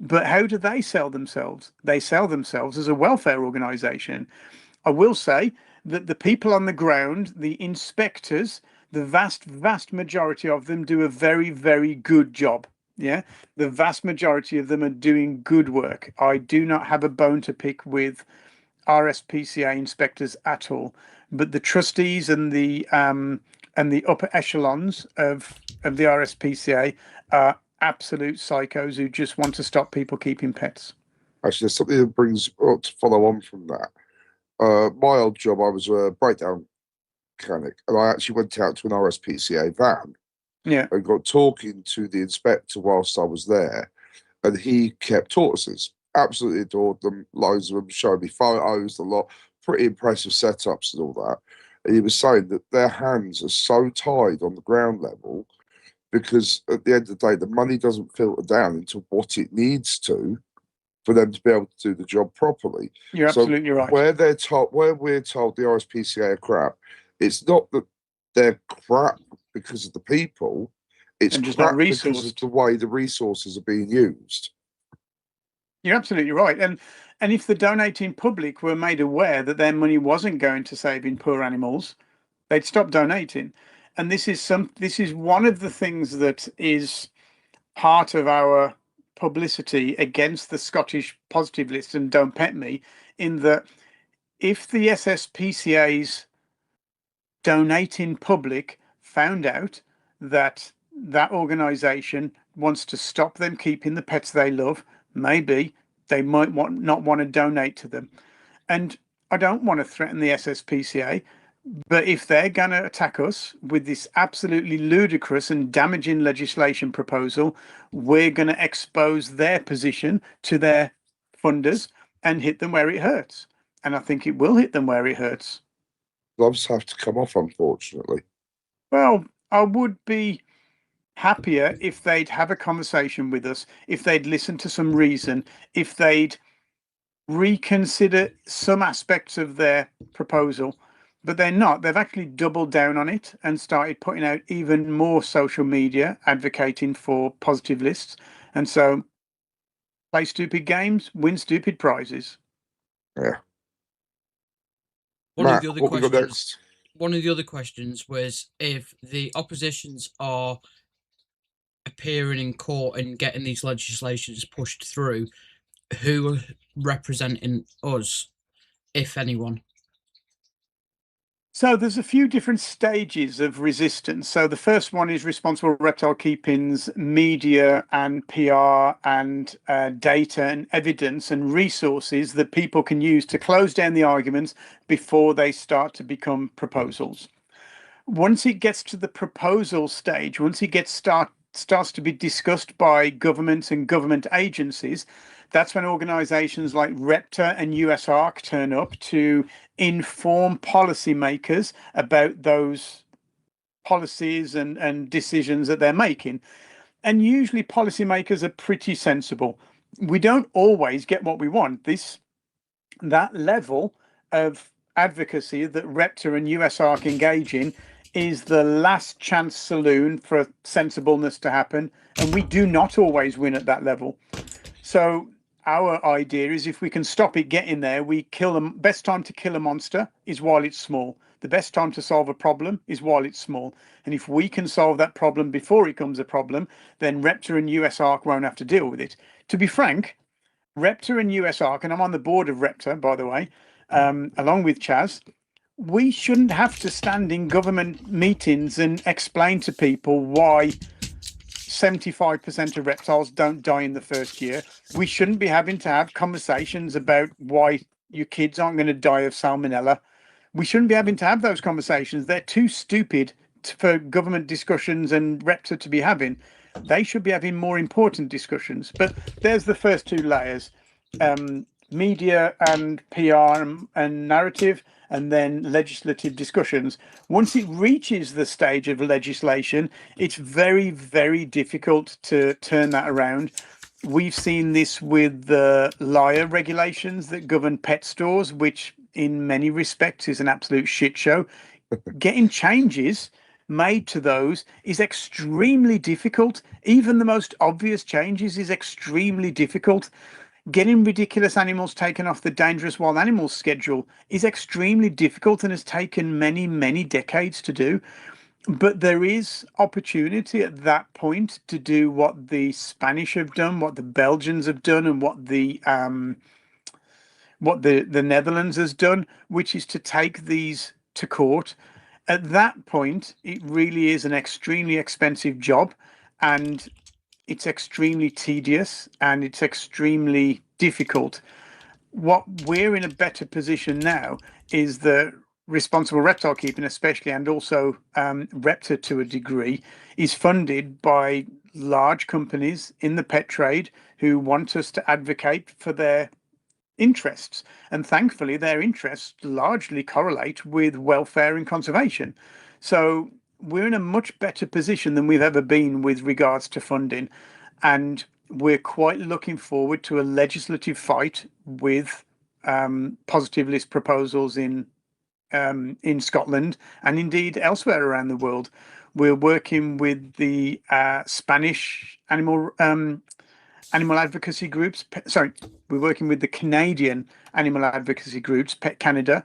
But how do they sell themselves? They sell themselves as a welfare organization. I will say that the people on the ground, the inspectors, the vast majority of them do a very, very good job. Yeah, the vast majority of them are doing good work. I do not have a bone to pick with RSPCA inspectors at all, but the trustees and the upper echelons of the RSPCA are absolute psychos who just want to stop people keeping pets. Actually, there's something that brings to follow on from that. My old job, I was a breakdown mechanic, and I actually went out to an RSPCA van. Yeah, and got talking to the inspector whilst I was there, and he kept tortoises. Absolutely adored them, loads of them, showed me photos, a lot, pretty impressive setups and all that. And he was saying that their hands are so tied on the ground level because at the end of the day, the money doesn't filter down into what it needs to for them to be able to do the job properly. you're absolutely right. Where we're told the RSPCA are crap, it's not that they're crap because of the people, it's just crap not because of resourced. the way the resources are being used. You're absolutely right. And if the donating public were made aware that their money wasn't going to saving poor animals, they'd stop donating. And this is one of the things that is part of our publicity against the Scottish positive list and Don't Pet Me, in that if the SSPCA's donating public found out that that organization wants to stop them keeping the pets they love, maybe they might not want to donate to them. And I don't want to threaten the SSPCA, but if they're going to attack us with this absolutely ludicrous and damaging legislation proposal, we're going to expose their position to their funders and hit them where it hurts. And I think it will hit them where it hurts. Gloves have to come off, unfortunately. Well, I would be happier if they'd have a conversation with us, if they'd listen to some reason, if they'd reconsider some aspects of their proposal. But they're not. They've actually doubled down on it and started putting out even more social media advocating for positive lists. And so play stupid games, win stupid prizes. Yeah. One Matt, of the other what we got questions. next? One of the other questions was, if the oppositions are appearing in court and getting these legislations pushed through, who are representing us, if anyone? So there's a few different stages of resistance. So the first one is Responsible Reptile Keeping's media and PR and data and evidence and resources that people can use to close down the arguments before they start to become proposals. Once it gets to the proposal stage, once it starts to be discussed by governments and government agencies, That's when organizations like Repta and USARC turn up to inform policymakers about those policies and decisions that they're making. And usually policymakers are pretty sensible. We don't always get what we want. That level of advocacy that Repta and USARC engage in is the last chance saloon for sensibleness to happen, and we do not always win at that level. So our idea is, if we can stop it getting there, we kill them. Best time to kill a monster is while it's small. The best time to solve a problem is while it's small. And if we can solve that problem before it becomes a problem, then Repta and USARC won't have to deal with it. To be frank, Repta and USARC, and I'm on the board of Repta, by the way, along with Chaz, we shouldn't have to stand in government meetings and explain to people why 75% of reptiles don't die in the first year. We shouldn't be having to have conversations about why your kids aren't going to die of salmonella. We shouldn't be having to have those conversations. They're too stupid for government discussions and Repta to be having. They should be having more important discussions. But there's the first two layers, media and PR and narrative, and then legislative discussions. Once it reaches the stage of legislation, it's very, very difficult to turn that around. We've seen this with the liar regulations that govern pet stores, which in many respects is an absolute shit show. Getting changes made to those is extremely difficult. Even the most obvious changes is extremely difficult. Getting ridiculous animals taken off the dangerous wild animals schedule is extremely difficult and has taken many, many decades to do. But there is opportunity at that point to do what the Spanish have done, what the Belgians have done, and what the Netherlands has done, which is to take these to court. At that point, it really is an extremely expensive job, and it's extremely tedious and it's extremely difficult. What we're in a better position now is that responsible reptile keeping, especially, and also Repta to a degree, is funded by large companies in the pet trade who want us to advocate for their interests. And thankfully, their interests largely correlate with welfare and conservation. So we're in a much better position than we've ever been with regards to funding. And we're quite looking forward to a legislative fight with positive list proposals in Scotland and indeed elsewhere around the world. We're working with the Spanish animal advocacy groups. We're working with the Canadian animal advocacy groups, Pet Canada,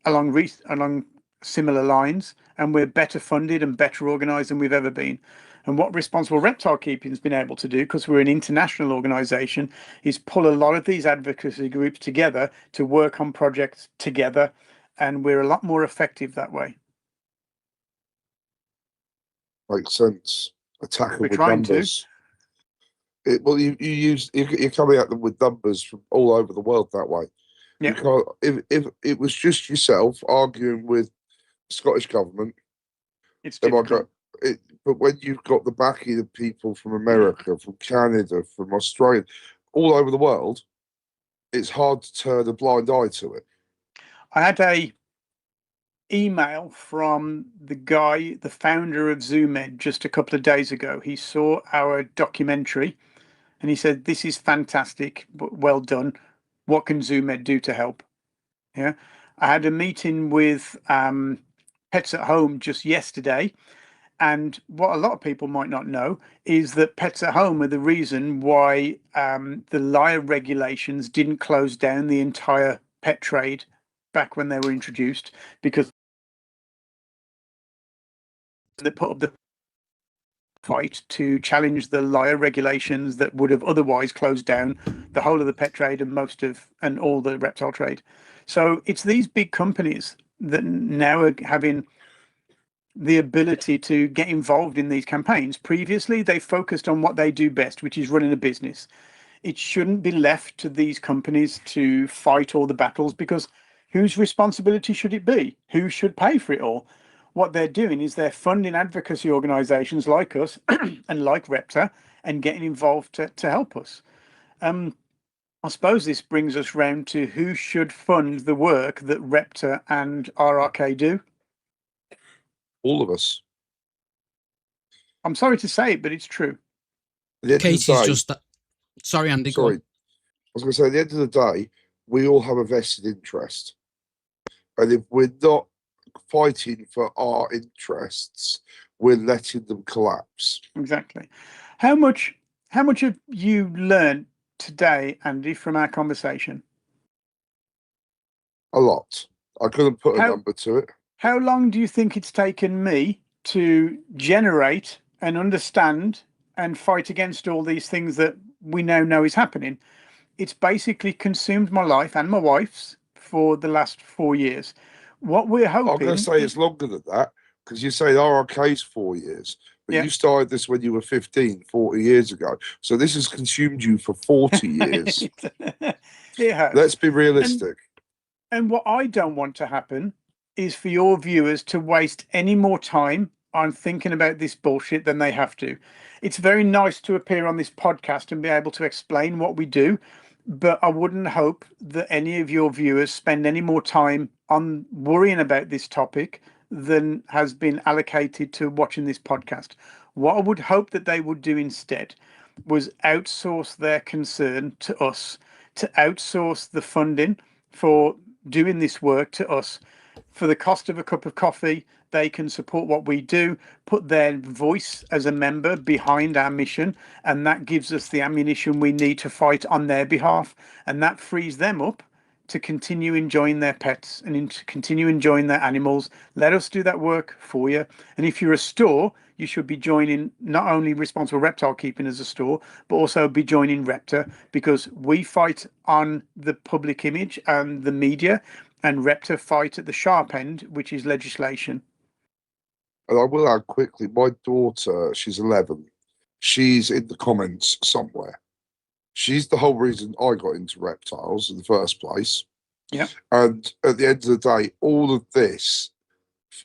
along similar lines, and we're better funded and better organised than we've ever been. And what Responsible Reptile Keeping has been able to do, because we're an international organisation, is pull a lot of these advocacy groups together to work on projects together, and we're a lot more effective that way. Makes sense. Attacking We're with trying to. numbers. You're coming at them with numbers from all over the world that way. Yeah. You can't, if it was just yourself arguing with the Scottish government, It's they might difficult. go, but when you've got the backing of people from America, from Canada, from Australia, all over the world, it's hard to turn a blind eye to it. I had a email from the founder of Zoo.Med, just a couple of days ago. He saw our documentary and he said, "This is fantastic, but well done. What can Zoo.Med do to help?" Yeah. I had a meeting with Pets at Home just yesterday. And what a lot of people might not know is that Pets at Home are the reason why the liar regulations didn't close down the entire pet trade back when they were introduced, because they put up the fight to challenge the liar regulations that would have otherwise closed down the whole of the pet trade and all the reptile trade. So it's these big companies that now are having the ability to get involved in these campaigns. Previously, they focused on what they do best, which is running a business. It shouldn't be left to these companies to fight all the battles, because whose responsibility should it be? Who should pay for it all? What they're doing is they're funding advocacy organizations like us and like Repta and getting involved to help us. I suppose this brings us round to who should fund the work that Repta and RRK do. All of us. I'm sorry to say it, but it's true. At the end of Casey's the day, just that. Sorry, Andy. Go sorry, on. I was going to say, at the end of the day, we all have a vested interest. And if we're not fighting for our interests, we're letting them collapse. Exactly. How much have you learned today, Andy, from our conversation? A lot. I couldn't put a How- number to it. How long do you think it's taken me to generate and understand and fight against all these things that we now know is happening? It's basically consumed my life and my wife's for the last 4 years. What we're I'm hoping going to say is, it's longer than that, because you say RRK's 4 years, but Yeah. you started this when you were 15, 40 years ago. So this has consumed you for 40 years. it has. Let's be realistic. And what I don't want to happen is for your viewers to waste any more time on thinking about this bullshit than they have to. It's very nice to appear on this podcast and be able to explain what we do, but I wouldn't hope that any of your viewers spend any more time on worrying about this topic than has been allocated to watching this podcast. What I would hope that they would do instead was outsource their concern to us, to outsource the funding for doing this work to us. For the cost of a cup of coffee, they can support what we do, put their voice as a member behind our mission, and that gives us the ammunition we need to fight on their behalf. And that frees them up to continue enjoying their pets and to continue enjoying their animals. Let us do that work for you. And if you're a store, you should be joining not only Responsible Reptile Keeping as a store, but also be joining Repta, because we fight on the public image and the media, and Repta fight at the sharp end, which is legislation. And I will add quickly, my daughter, she's 11. She's in the comments somewhere. She's the whole reason I got into reptiles in the first place. Yeah. And at the end of the day, all of this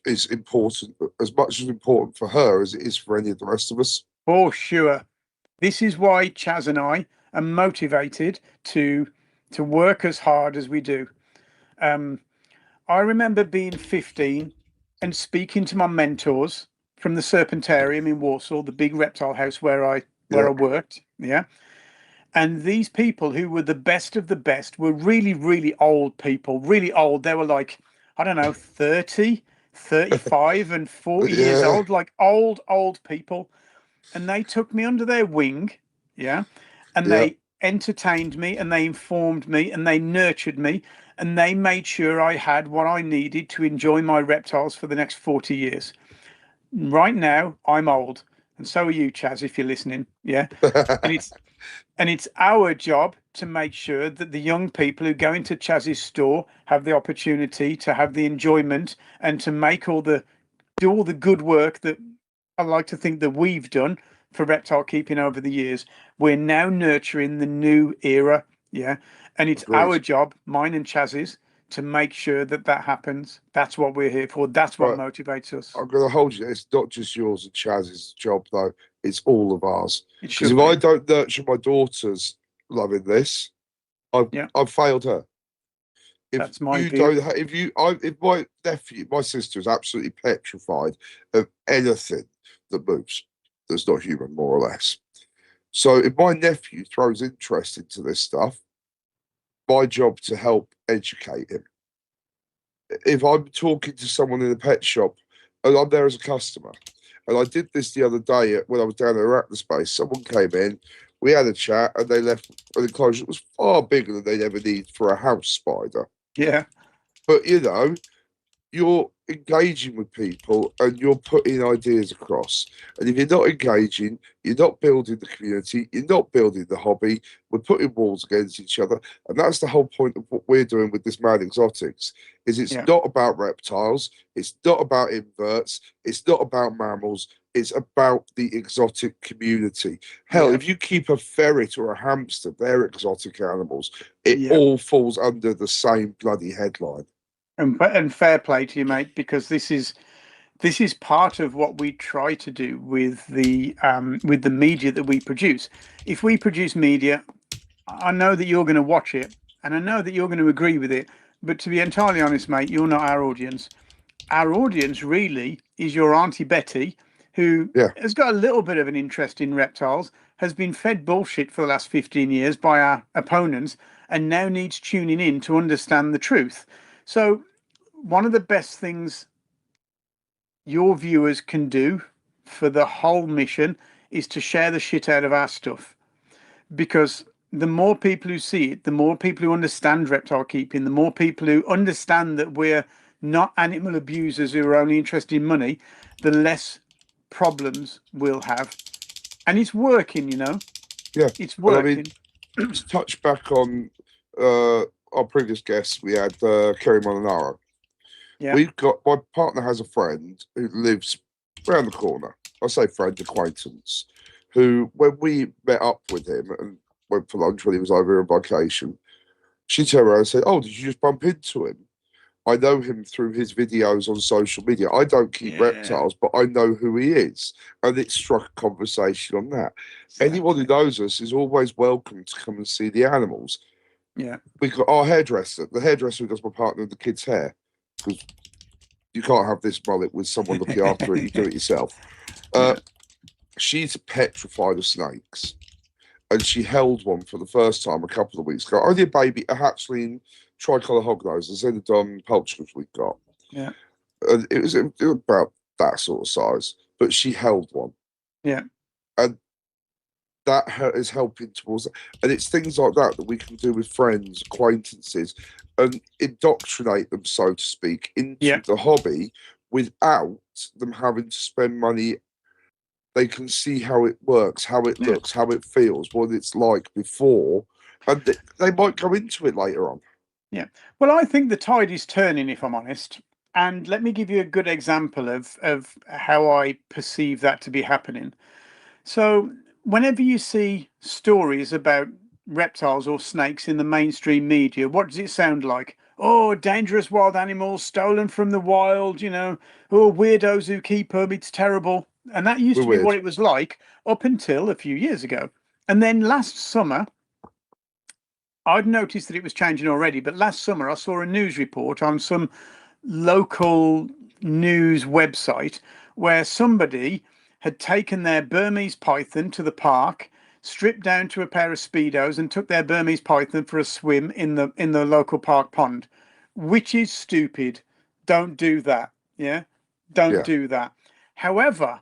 is important, as much as important for her as it is for any of the rest of us. For sure. This is why Chaz and I are motivated to work as hard as we do. I remember being 15 and speaking to my mentors from the Serpentarium in Warsaw, the big reptile house where I worked. Yeah. And these people who were the best of the best were really, really old people, really old. They were like, I don't know, 30, 35 and 40 years Yeah. old, like old people. And they took me under their wing. Yeah. And they entertained me and they informed me and they nurtured me and they made sure I had what I needed to enjoy my reptiles for the next 40 years. Right now, I'm old. And so are you, Chaz, if you're listening. Yeah. And it's our job to make sure that the young people who go into Chaz's store have the opportunity to have the enjoyment and to make do all the good work that I like to think that we've done for reptile keeping over the years. We're now nurturing the new era. Yeah. And it's Agreed. our job, mine and Chaz's, to make sure that that happens. That's what we're here for. That's what motivates us. I'm going to hold you. It's not just yours and Chaz's job, though. It's all of ours. It Because should if be. I don't nurture my daughters loving this, I've failed her. If That's my you view. don't, if my nephew, my sister is absolutely petrified of anything that moves, that's not human, more or less. So if my nephew throws interest into this stuff, my job to help educate him. If I'm talking to someone in a pet shop and I'm there as a customer, and I did this the other day when I was down at Arachnospace, someone came in, we had a chat, and they left an enclosure that was far bigger than they'd ever need for a house spider. Yeah. But, you know, you're engaging with people and you're putting ideas across. And if you're not engaging, you're not building the community, you're not building the hobby. We're putting walls against each other. And that's the whole point of what we're doing with this M.A.D Exotics, is it's not about reptiles, it's not about inverts, it's not about mammals, it's about the exotic community. Hell, if you keep a ferret or a hamster, they're exotic animals. It all falls under the same bloody headline. And fair play to you, mate, because this is part of what we try to do with the media that we produce. If we produce media I know that you're going to watch it, and I know that you're going to agree with it. But to be entirely honest, mate, you're not our audience. Our audience really is your Auntie Betty, who Yeah. has got a little bit of an interest in reptiles, has been fed bullshit for the last 15 years by our opponents, and now needs tuning in to understand the truth. So, one of the best things your viewers can do for the whole mission is to share the shit out of our stuff, because the more people who see it, the more people who understand reptile keeping, the more people who understand that we're not animal abusers who are only interested in money, the less problems we'll have. And it's working, you know. Yeah. It's And I mean, working. to touch back on our previous guest, we had Kerry Molinaro. Yeah. We've got, my partner has a friend who lives around the corner. I say friend, acquaintance, who, when we met up with him and went for lunch when he was over on vacation, she turned around and said, "Oh, did you just bump into him? I know him through his videos on social media. I don't keep Yeah. reptiles, but I know who he is." And it struck a conversation on that. Anyone who knows us is always welcome to come and see the animals. Yeah. We got our hairdresser, the hairdresser who does my partner and the kids' hair, because you can't have this mullet with someone looking after it. You do it yourself. Yeah. She's petrified of snakes, and she held one for the first time a couple of weeks ago. Only a baby, a hatchling tricolour hognose, the Xenodon pulchers we've got. Yeah. And it was about that sort of size, but she held one. Yeah. And that is helping towards it. And it's things like that that we can do with friends, acquaintances, and indoctrinate them, so to speak, into the hobby without them having to spend money. They can see how it works, how it looks, how it feels, what it's like before, and they might go into it later on. Yeah. Well, I think the tide is turning, if I'm honest. And let me give you a good example of how I perceive that to be happening. So, whenever you see stories about reptiles or snakes in the mainstream media, what does it sound like? Oh, dangerous wild animals stolen from the wild, you know, oh, weirdos who keep them, it's terrible. And that used to be what it was like up until a few years ago. And then last summer, I'd noticed that it was changing already, but last summer I saw a news report on some local news website where somebody had taken their Burmese python to the park, stripped down to a pair of Speedos, and took their Burmese python for a swim in the local park pond, which is stupid. Don't do that. Yeah, don't do that. However,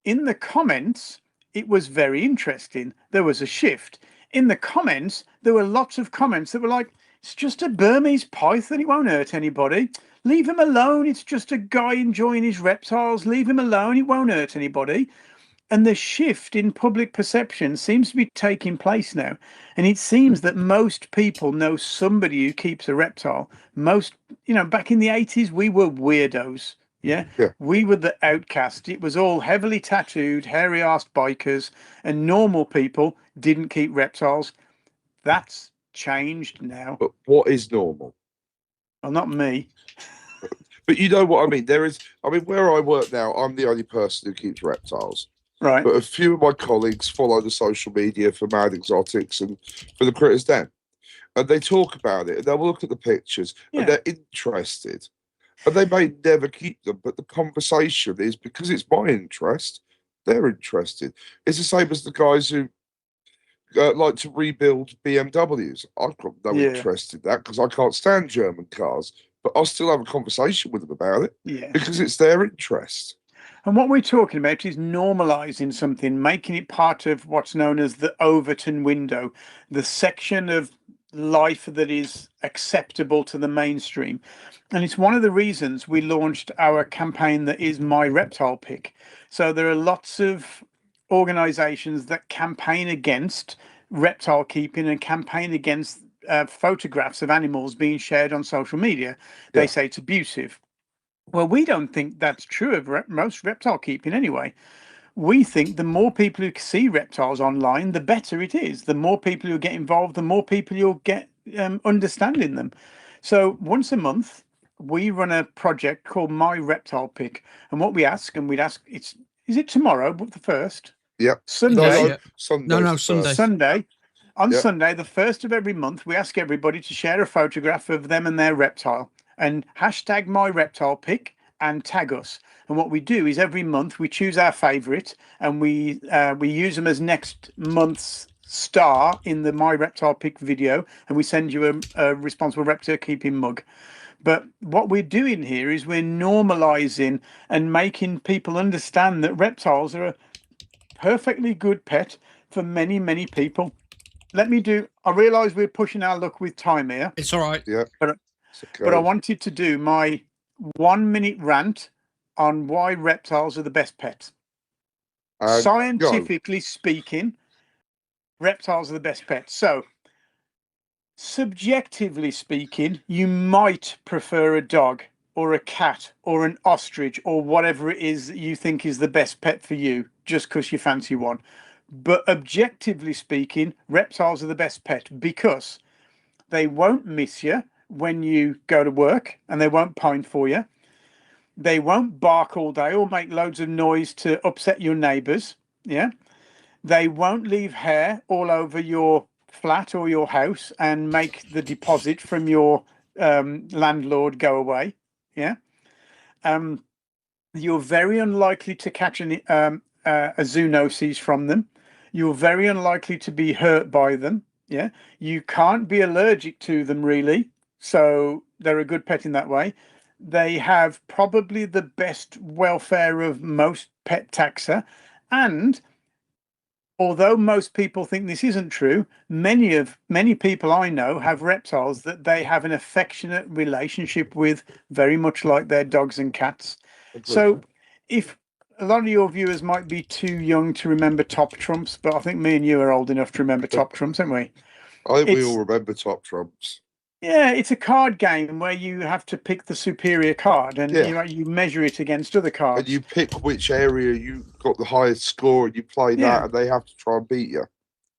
in the comments, it was very interesting. There was a shift. In the comments, there were lots of comments that were like, "It's just a Burmese python. It won't hurt anybody. Leave him alone. It's just a guy enjoying his reptiles. Leave him alone. It won't hurt anybody." And the shift in public perception seems to be taking place now. And it seems that most people know somebody who keeps a reptile. Most, you know, back in the 80s, we were weirdos. Yeah. We were the outcast. It was all heavily tattooed, hairy-arsed bikers, and normal people didn't keep reptiles. That's changed now. But what is normal? Well, not me. But you know what I mean? Where I work now, I'm the only person who keeps reptiles. Right. But a few of my colleagues follow the social media for M.A.D Exotics and for the Critters Den. And they talk about it, and they'll look at the pictures, and they're interested. And they may never keep them, but the conversation is, because it's my interest, they're interested. It's the same as the guys who like to rebuild BMWs. I've got no interest in that because I can't stand German cars, but I'll still have a conversation with them about it because it's their interest. And what we're talking about is normalizing something, making it part of what's known as the Overton window, the section of life that is acceptable to the mainstream. And it's one of the reasons we launched our campaign that is My Reptile Pick. So there are lots of organizations that campaign against reptile keeping and campaign against photographs of animals being shared on social media. They say it's abusive. Well, we don't think that's true of most reptile keeping anyway. We think the more people who see reptiles online, the better it is. The more people who get involved, the more people you'll get understanding them. So once a month, we run a project called My Reptile Pick. And what we ask, is it tomorrow, but the first? Yep. Sunday. Sunday. No, Sunday. Sunday. On Yep. Sunday, the first of every month, we ask everybody to share a photograph of them and their reptile and hashtag my reptile pic and tag us. And what we do is every month we choose our favorite and we use them as next month's star in the my reptile pic video, and we send you a responsible reptile keeping mug. But what we're doing here is we're normalizing and making people understand that reptiles are a perfectly good pet for many, many people. I realize we're pushing our luck with time here, It's all right. Yeah. But- It's but I okay. wanted to do my 1 minute rant on why reptiles are the best pets. And go. Scientifically speaking, reptiles are the best pets. So, subjectively speaking, you might prefer a dog or a cat or an ostrich or whatever it is that you think is the best pet for you, just because you fancy one. But objectively speaking, reptiles are the best pet because they won't miss you when you go to work and they won't pine for you. They won't bark all day or make loads of noise to upset your neighbours. Yeah. They won't leave hair all over your flat or your house and make the deposit from your landlord go away. Yeah. You're very unlikely to catch a zoonosis from them. You're very unlikely to be hurt by them. Yeah. You can't be allergic to them really. So they're a good pet in that way. They have probably the best welfare of most pet taxa. And although most people think this isn't true, many people I know have reptiles that they have an affectionate relationship with, very much like their dogs and cats. So if a lot of your viewers might be too young to remember Top Trumps, but I think me and you are old enough to remember Top Trumps, aren't we? I think we It's- all remember Top Trumps. Yeah, it's a card game where you have to pick the superior card and Yeah. you measure it against other cards. And you pick which area you got the highest score and you play Yeah. that and they have to try and beat you.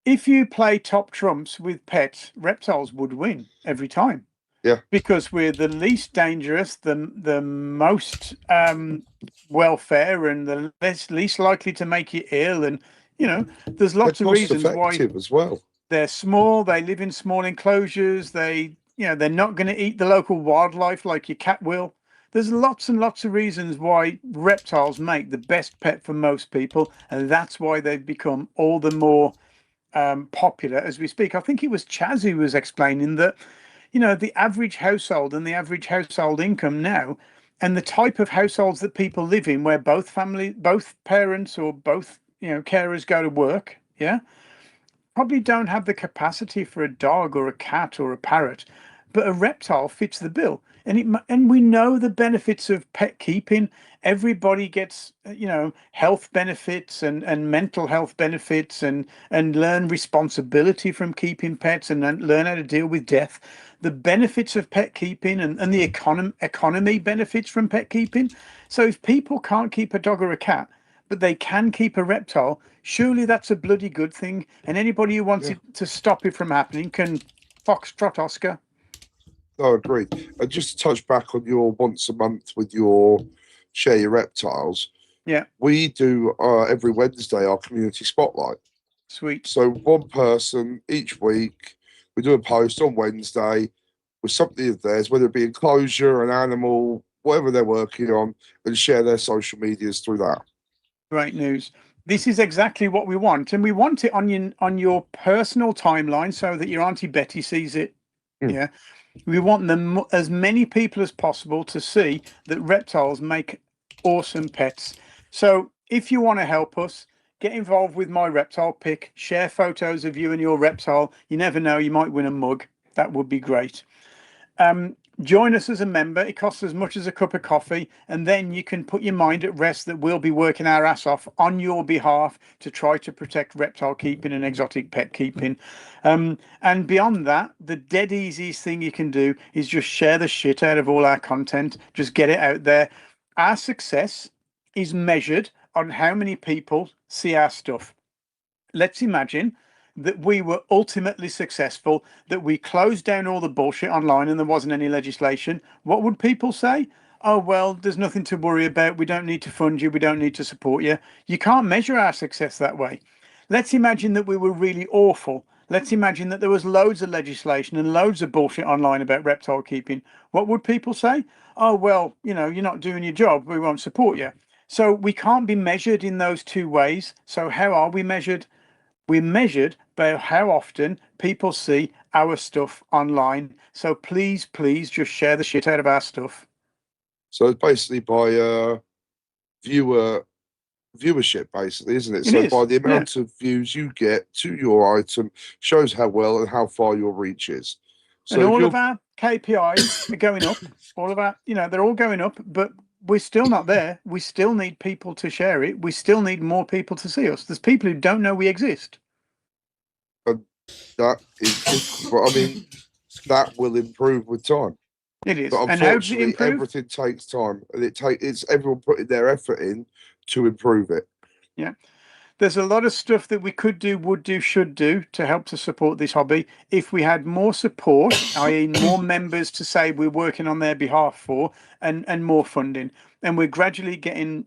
If you play Top Trumps with pets, reptiles would win every time. Yeah. Because we're the least dangerous, the most welfare, and the least likely to make you ill. And there's lots They're of reasons why cost-effective as well. they're small. They live in small enclosures. They're not going to eat the local wildlife like your cat will. There's lots and lots of reasons why reptiles make the best pet for most people, and that's why they've become all the more popular as we speak. I think it was Chaz who was explaining that, the average household and the average household income now, and the type of households that people live in, where both parents or both carers go to work, yeah, probably don't have the capacity for a dog or a cat or a parrot, but a reptile fits the bill. And we know the benefits of pet keeping. Everybody gets health benefits and mental health benefits and learn responsibility from keeping pets and then learn how to deal with death. The benefits of pet keeping and the economy benefits from pet keeping. So if people can't keep a dog or a cat, but they can keep a reptile, surely that's a bloody good thing. And anybody who wants Yeah. it to stop it from happening can foxtrot Oscar. No, agreed. And just to touch back on your once a month with your share your reptiles. Yeah. We do every Wednesday our community spotlight. Sweet. So one person each week, we do a post on Wednesday with something of theirs, whether it be enclosure, an animal, whatever they're working on, and share their social medias through that. Great news. This is exactly what we want, and we want it on your personal timeline so that your Auntie Betty sees it. Yeah. We want as many people as possible to see that reptiles make awesome pets. So if you want to help us, get involved with my reptile pick, share photos of you and your reptile. You never know, you might win a mug. That would be great. Join us as a member. It costs as much as a cup of coffee, and then you can put your mind at rest that we'll be working our ass off on your behalf to try to protect reptile keeping and exotic pet keeping. And beyond that, the dead easiest thing you can do is just share the shit out of all our content. Just get it out there. Our success is measured on how many people see our stuff. Let's imagine that we were ultimately successful, that we closed down all the bullshit online and there wasn't any legislation. What would people say? Oh, well, there's nothing to worry about. We don't need to fund you. We don't need to support you. You can't measure our success that way. Let's imagine that we were really awful let's imagine that there was loads of legislation and loads of bullshit online about reptile keeping. What would people say? Oh, well, you're not doing your job. We won't support you. So we can't be measured in those two ways. So how are we measured? We're measured by how often people see our stuff online. So please, please just share the shit out of our stuff. So it's basically by viewership, basically, isn't it? It So is, by the yeah. amount of views you get to your item shows how well and how far your reach is. So And if all you're of our KPIs are going up. All of our, they're all going up, but we're still not there. We still need people to share it. We still need more people to see us. There's people who don't know we exist. that is difficult, but I mean that will improve with time. It is. But And how does it unfortunately, improve? everything takes time, and it's everyone putting their effort in to improve it. Yeah. There's a lot of stuff that we could do, would do, should do to help to support this hobby. If we had more support, i.e., more members to say we're working on their behalf for, and more funding, and we're gradually getting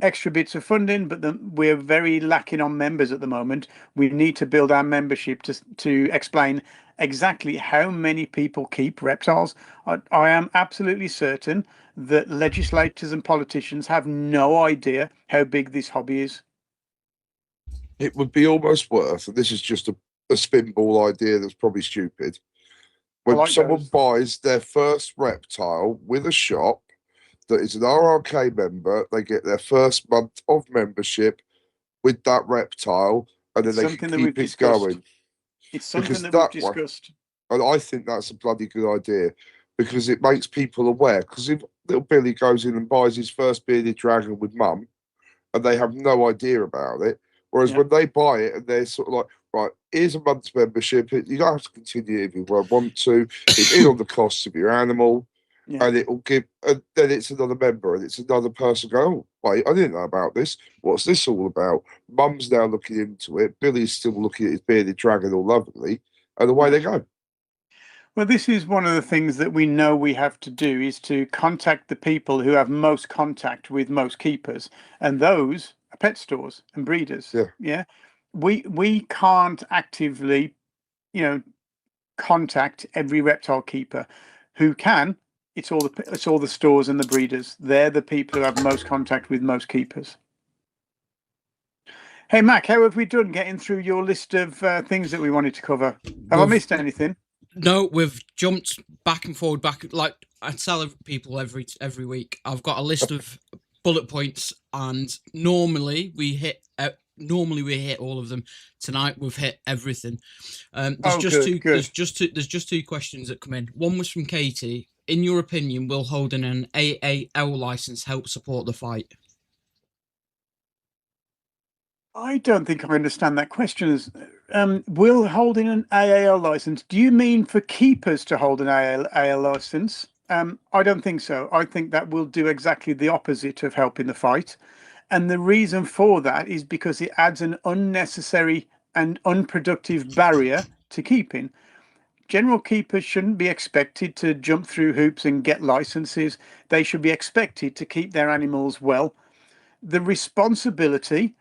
extra bits of funding, but we're very lacking on members at the moment. We need to build our membership to explain exactly how many people keep reptiles. I am absolutely certain that legislators and politicians have no idea how big this hobby is. It would be almost worth, and this is just a spinball idea that's probably stupid. When like someone those. buys their first reptile with a shop that is an RRK member, they get their first month of membership with that reptile, and then It's they something can that we've keep it discussed. going. It's something Because that we've that way, discussed. and I think that's a bloody good idea because it makes people aware. Because if little Billy goes in and buys his first bearded dragon with mum, and they have no idea about it, whereas Yeah. when they buy it and they're sort of like, right, here's a month's membership. You don't have to continue if you want to. It's in on the costs of your animal, Yeah. and it will give. And then it's another member, and it's another person going, oh, wait, I didn't know about this. What's this all about? Mum's now looking into it. Billy's still looking at his bearded dragon all lovely, and away they go. Well, this is one of the things that we know we have to do is to contact the people who have most contact with most keepers, and those are pet stores and breeders. Yeah. Yeah. We can't actively, contact every reptile keeper. Who can? It's all the stores and the breeders. They're the people who have most contact with most keepers. Hey, Mac, how have we done getting through your list of things that we wanted to cover? Have I missed anything? No, we've jumped back and forward, like I tell people every week. I've got a list of bullet points, and normally we hit all of them. Tonight we've hit everything. There's just two questions that come in. One was from Katie. In your opinion, will holding an AAL license help support the fight? I don't think I understand that question. Will holding an AAL license, do you mean for keepers to hold an AAL license? I don't think so. I think that will do exactly the opposite of helping the fight. And the reason for that is because it adds an unnecessary and unproductive barrier to keeping. General keepers shouldn't be expected to jump through hoops and get licenses. They should be expected to keep their animals well. The responsibility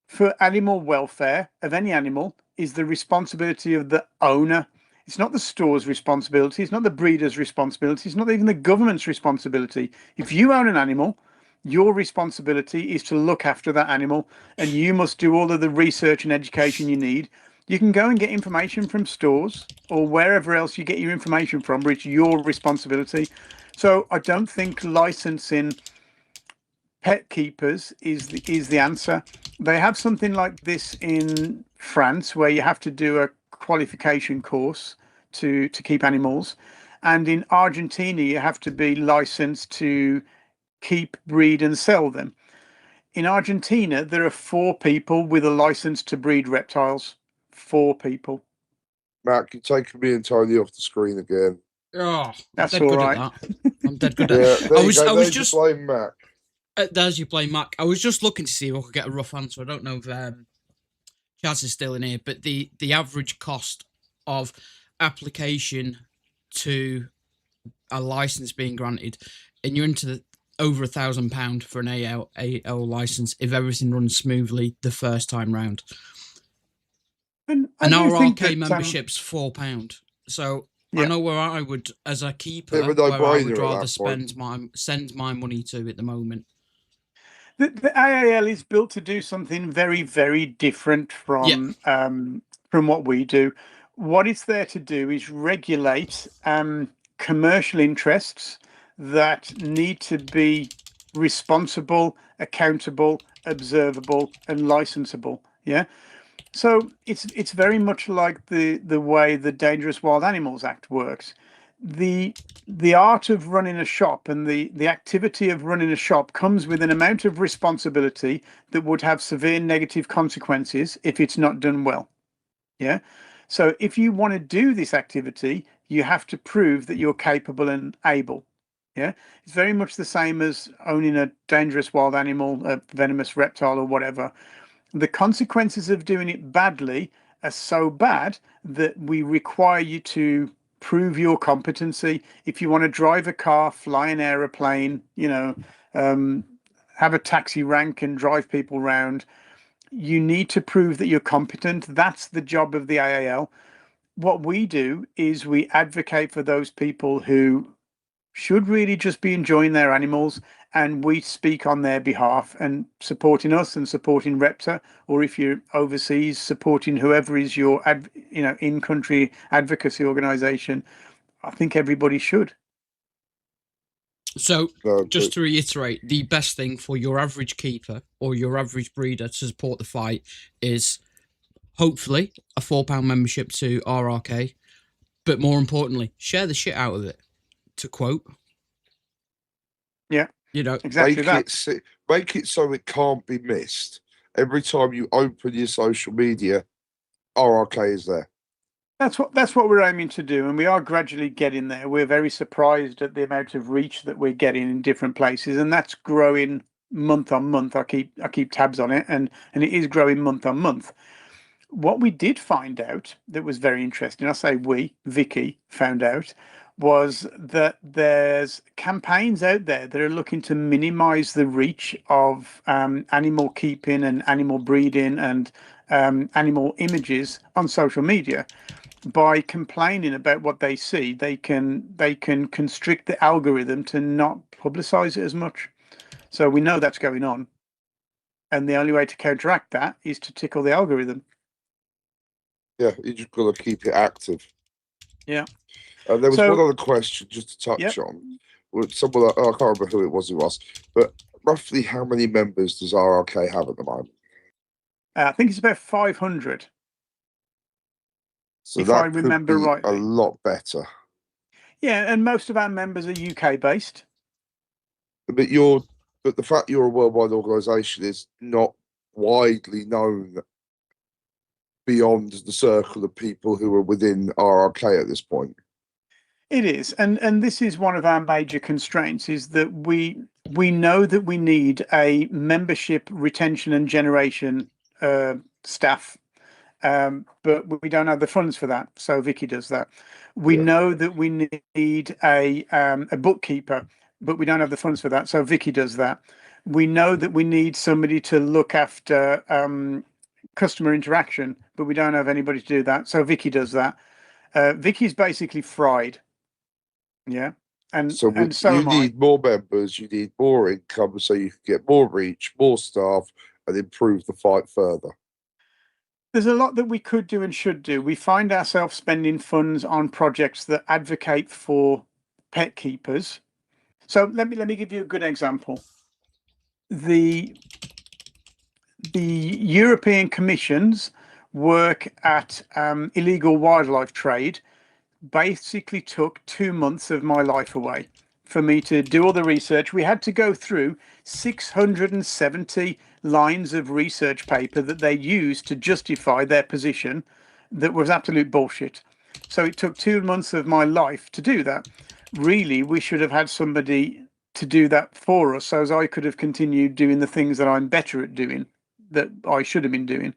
for animal welfare of any animal is the responsibility of the owner. It's not the store's responsibility. It's not the breeder's responsibility. It's not even the government's responsibility. If you own an animal, your responsibility is to look after that animal, and you must do all of the research and education you need. You can go and get information from stores or wherever else you get your information from, but it's your responsibility. So I don't think licensing pet keepers is the answer. They have something like this in France where you have to do a qualification course to keep animals, and in Argentina you have to be licensed to keep, breed, and sell them. In Argentina, there are 4 people with a license to breed reptiles. 4 people. Matt, you're taking me and Tony off the screen again. Oh, That's I'm dead all good right. at that. I'm dead good at Yeah, that. there I you was go. There's just your blame, Matt. there's you play Mac. I was just looking to see if I could get a rough answer. I don't know if Chaz is still in here, but the average cost of application to a license being granted, and you're into over £1,000 for an AL license if everything runs smoothly the first time round. And I An do think RRK that membership's £4. So I yeah, know where I would, as a keeper, Bit of a where I would no-brainer at rather that point. send my money to at the moment. the AAL is built to do something very, very different Yeah. from what we do. What it's there to do is regulate commercial interests that need to be responsible, accountable, observable, and licensable. Yeah. So it's very much like the way the Dangerous Wild Animals Act works. The art of running a shop and the activity of running a shop comes with an amount of responsibility that would have severe negative consequences if it's not done well. Yeah. So if you want to do this activity, you have to prove that you're capable and able. Yeah. It's very much the same as owning a dangerous wild animal, a venomous reptile or whatever. The consequences of doing it badly are so bad that we require you to prove your competency. If you want to drive a car, fly an aeroplane, have a taxi rank and drive people around, you need to prove that you're competent. That's the job of the AAL. What we do is we advocate for those people who should really just be enjoying their animals, and we speak on their behalf and supporting us and supporting Repta, or if you're overseas, supporting whoever is your in-country advocacy organization. I think everybody should. So, No, just to reiterate, the best thing for your average keeper or your average breeder to support the fight is hopefully a £4 membership to RRK, but more importantly, share the shit out of it. To quote, Yeah, you know, exactly that. Make it so it can't be missed. Every time you open your social media, RRK is there. That's what we're aiming to do, and we are gradually getting there. We're very surprised at the amount of reach that we're getting in different places, and that's growing month on month. I keep tabs on it, and it is growing month on month. What we did find out that was very interesting, I say Vicky found out, was that there's campaigns out there that are looking to minimize the reach of animal keeping and animal breeding and animal images on social media. By complaining about what they see, they can constrict the algorithm to not publicize it as much. So we know that's going on. And the only way to counteract that is to tickle the algorithm. Yeah, you just got to keep it active. Yeah. And there was So- one other question just to touch on. With someone, I can't remember who it was, but roughly how many members does RRK have at the moment? I think it's about 500. So If I that could remember be a rightly. lot better. Yeah, and most of our members are UK based. But the fact you're a worldwide organisation is not widely known beyond the circle of people who are within RRK at this point. It is, and this is one of our major constraints: is that we know that we need a membership retention and generation staff, but we don't have the funds for that. So Vicky does that. We know that we need a bookkeeper, but we don't have the funds for that. So Vicky does that. We know that we need somebody to look after customer interaction, but we don't have anybody to do that. So Vicky does that. Vicky's basically fried. Yeah. So So you am I. need more members, you need more income so you can get more reach, more staff, and improve the fight further. There's a lot that we could do and should do. We find ourselves spending funds on projects that advocate for pet keepers. So let me give you a good example. The European Commission's work at illegal wildlife trade basically took 2 months of my life away for me to do all the research. We had to go through 670 lines of research paper that they used to justify their position that was absolute bullshit. So it took 2 months of my life to do that. Really, we should have had somebody to do that for us so as I could have continued doing the things that I'm better at doing, that I should have been doing.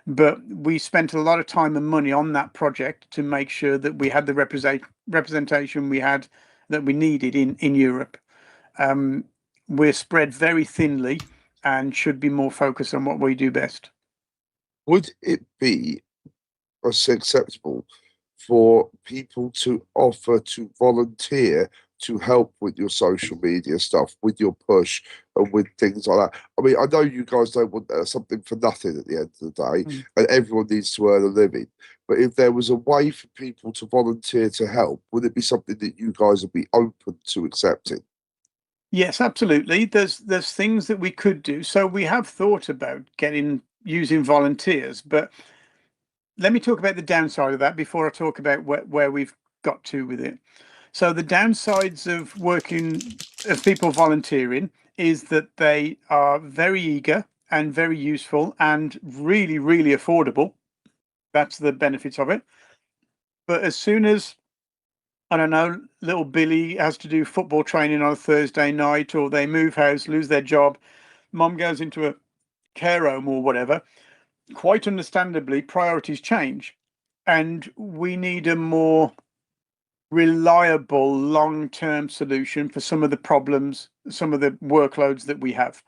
But we spent a lot of time and money on that project to make sure that we had the representation that we needed in Europe. We're spread very thinly and should be more focused on what we do best. Would it be acceptable for people to offer to volunteer to help with your social media stuff, with your push, and with things like that. I mean, I know you guys don't want something for nothing at the end of the day, and everyone needs to earn a living. But if there was a way for people to volunteer to help, would it be something that you guys would be open to accepting? Yes, absolutely. There's things that we could do. So we have thought about using volunteers, but let me talk about the downside of that before I talk about where we've got to with it. So the downsides of people volunteering is that they are very eager and very useful and really, really affordable. That's the benefits of it. But as soon as, I don't know, little Billy has to do football training on a Thursday night, or they move house, lose their job, mom goes into a care home or whatever, quite understandably, priorities change. And we need a more reliable long-term solution for some of the problems, some of the workloads that we have.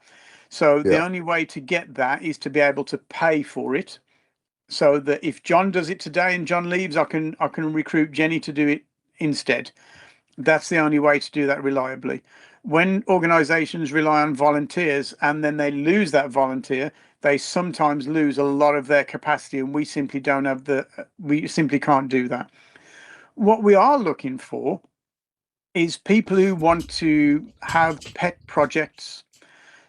So the Yeah. only way to get that is to be able to pay for it, so that if John does it today and John leaves, I can recruit Jenny to do it instead. That's the only way to do that reliably. When organizations rely on volunteers and then they lose that volunteer, they sometimes lose a lot of their capacity, and we simply can't do that. What we are looking for is people who want to have pet projects.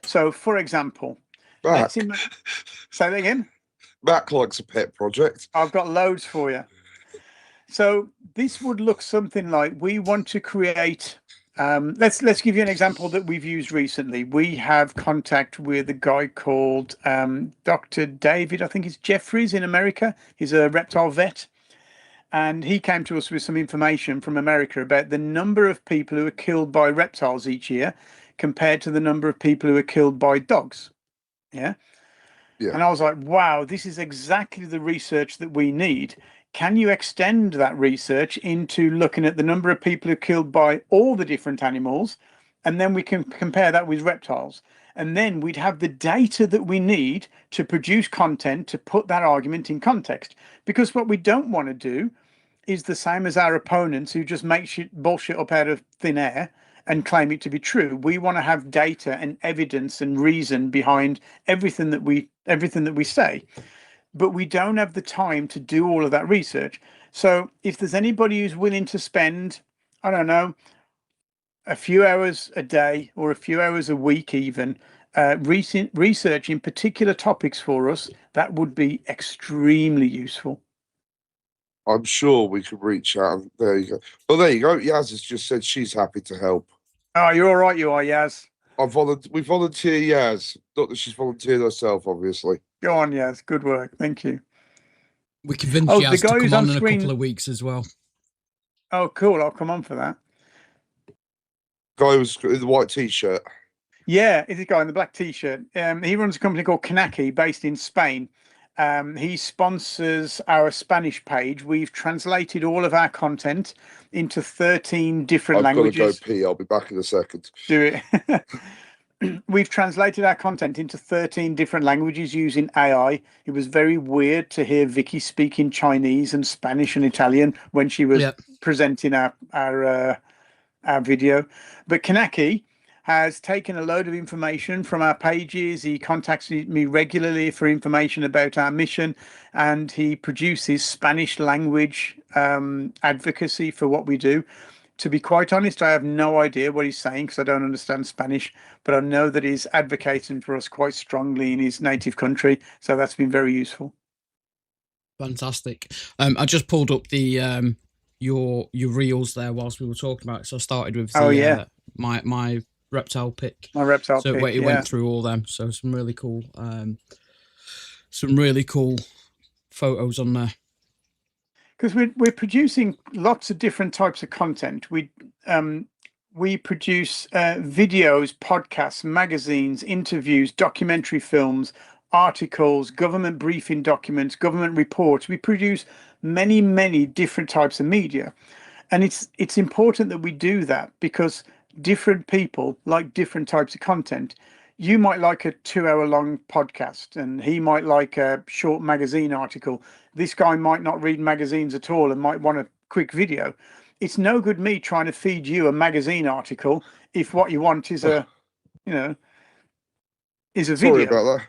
So, for example, Mac. say that again. Mac likes a pet project. I've got loads for you. So this would look something like, we want to create. Let's give you an example that we've used recently. We have contact with a guy called Dr. David, I think it's Jeffries in America. He's a reptile vet. And he came to us with some information from America about the number of people who are killed by reptiles each year compared to the number of people who are killed by dogs. Yeah. Yeah. And I was like, wow, this is exactly the research that we need. Can you extend that research into looking at the number of people who are killed by all the different animals? And then we can compare that with reptiles. And then we'd have the data that we need to produce content to put that argument in context. Because what we don't want to do is the same as our opponents, who just make bullshit up out of thin air and claim it to be true. We want to have data and evidence and reason behind everything that we say. But we don't have the time to do all of that research. So if there's anybody who's willing to spend, I don't know, a few hours a day or a few hours a week even, researching particular topics for us, that would be extremely useful. I'm sure we could reach out. There you go. Well, there you go. Yaz has just said she's happy to help. Oh, you're all right, you are, Yaz. We volunteer Yaz. Not that she's volunteered herself, obviously. Go on, Yaz. Good work. Thank you. We convinced the Yaz guy to who's come on on in a screen. couple of weeks as well. Oh, cool. I'll come on for that. Guy was in the white t-shirt. Yeah, it's a guy in the black t-shirt. He runs a company called Kanaki based in Spain. He sponsors our Spanish page. We've translated all of our content into 13 different languages. I've got to go pee. I'll be back in a second. Do it. We've translated our content into 13 different languages using AI. It was very weird to hear Vicky speak in Chinese and Spanish and Italian when she was presenting our video. But Kanaki has taken a load of information from our pages. He contacts me regularly for information about our mission, and he produces Spanish language advocacy for what we do. To be quite honest, I have no idea what he's saying because I don't understand Spanish, but I know that he's advocating for us quite strongly in his native country. So that's been very useful. Fantastic. I just pulled up the your reels there whilst we were talking about it. So I started with my reptile pick. My reptile pick. So it went through all them. So some really cool photos on there. Because we're producing lots of different types of content. We produce videos, podcasts, magazines, interviews, documentary films, articles, government briefing documents, government reports. We produce many, many different types of media. And it's important that we do that because different people like different types of content. you might like a 2 hour long podcast and he might like a short magazine article. This guy might not read magazines at all and might want a quick video. It's no good me trying to feed you a magazine article if what you want is a, you know, is a Sorry video. about that.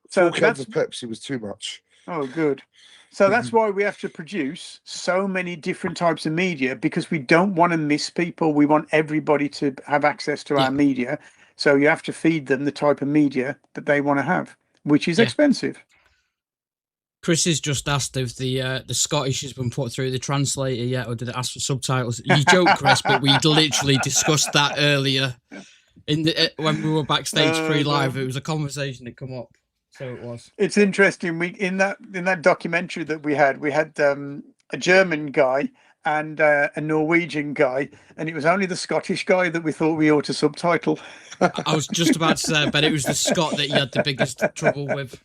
So 4 cans of Pepsi was too much. Oh, good. So that's why we have to produce so many different types of media, because we don't want to miss people. We want everybody to have access to our media. So you have to feed them the type of media that they want to have, which is expensive. Chris has just asked if the Scottish has been put through the translator yet, or did it ask for subtitles? You joke, Chris, but we literally discussed that earlier when we were backstage pre-live. It was a conversation that come up. So it was. It's interesting. In that documentary that we had a German guy and a Norwegian guy, and it was only the Scottish guy that we thought we ought to subtitle. I was just about to say, but it was the Scot that you had the biggest trouble with.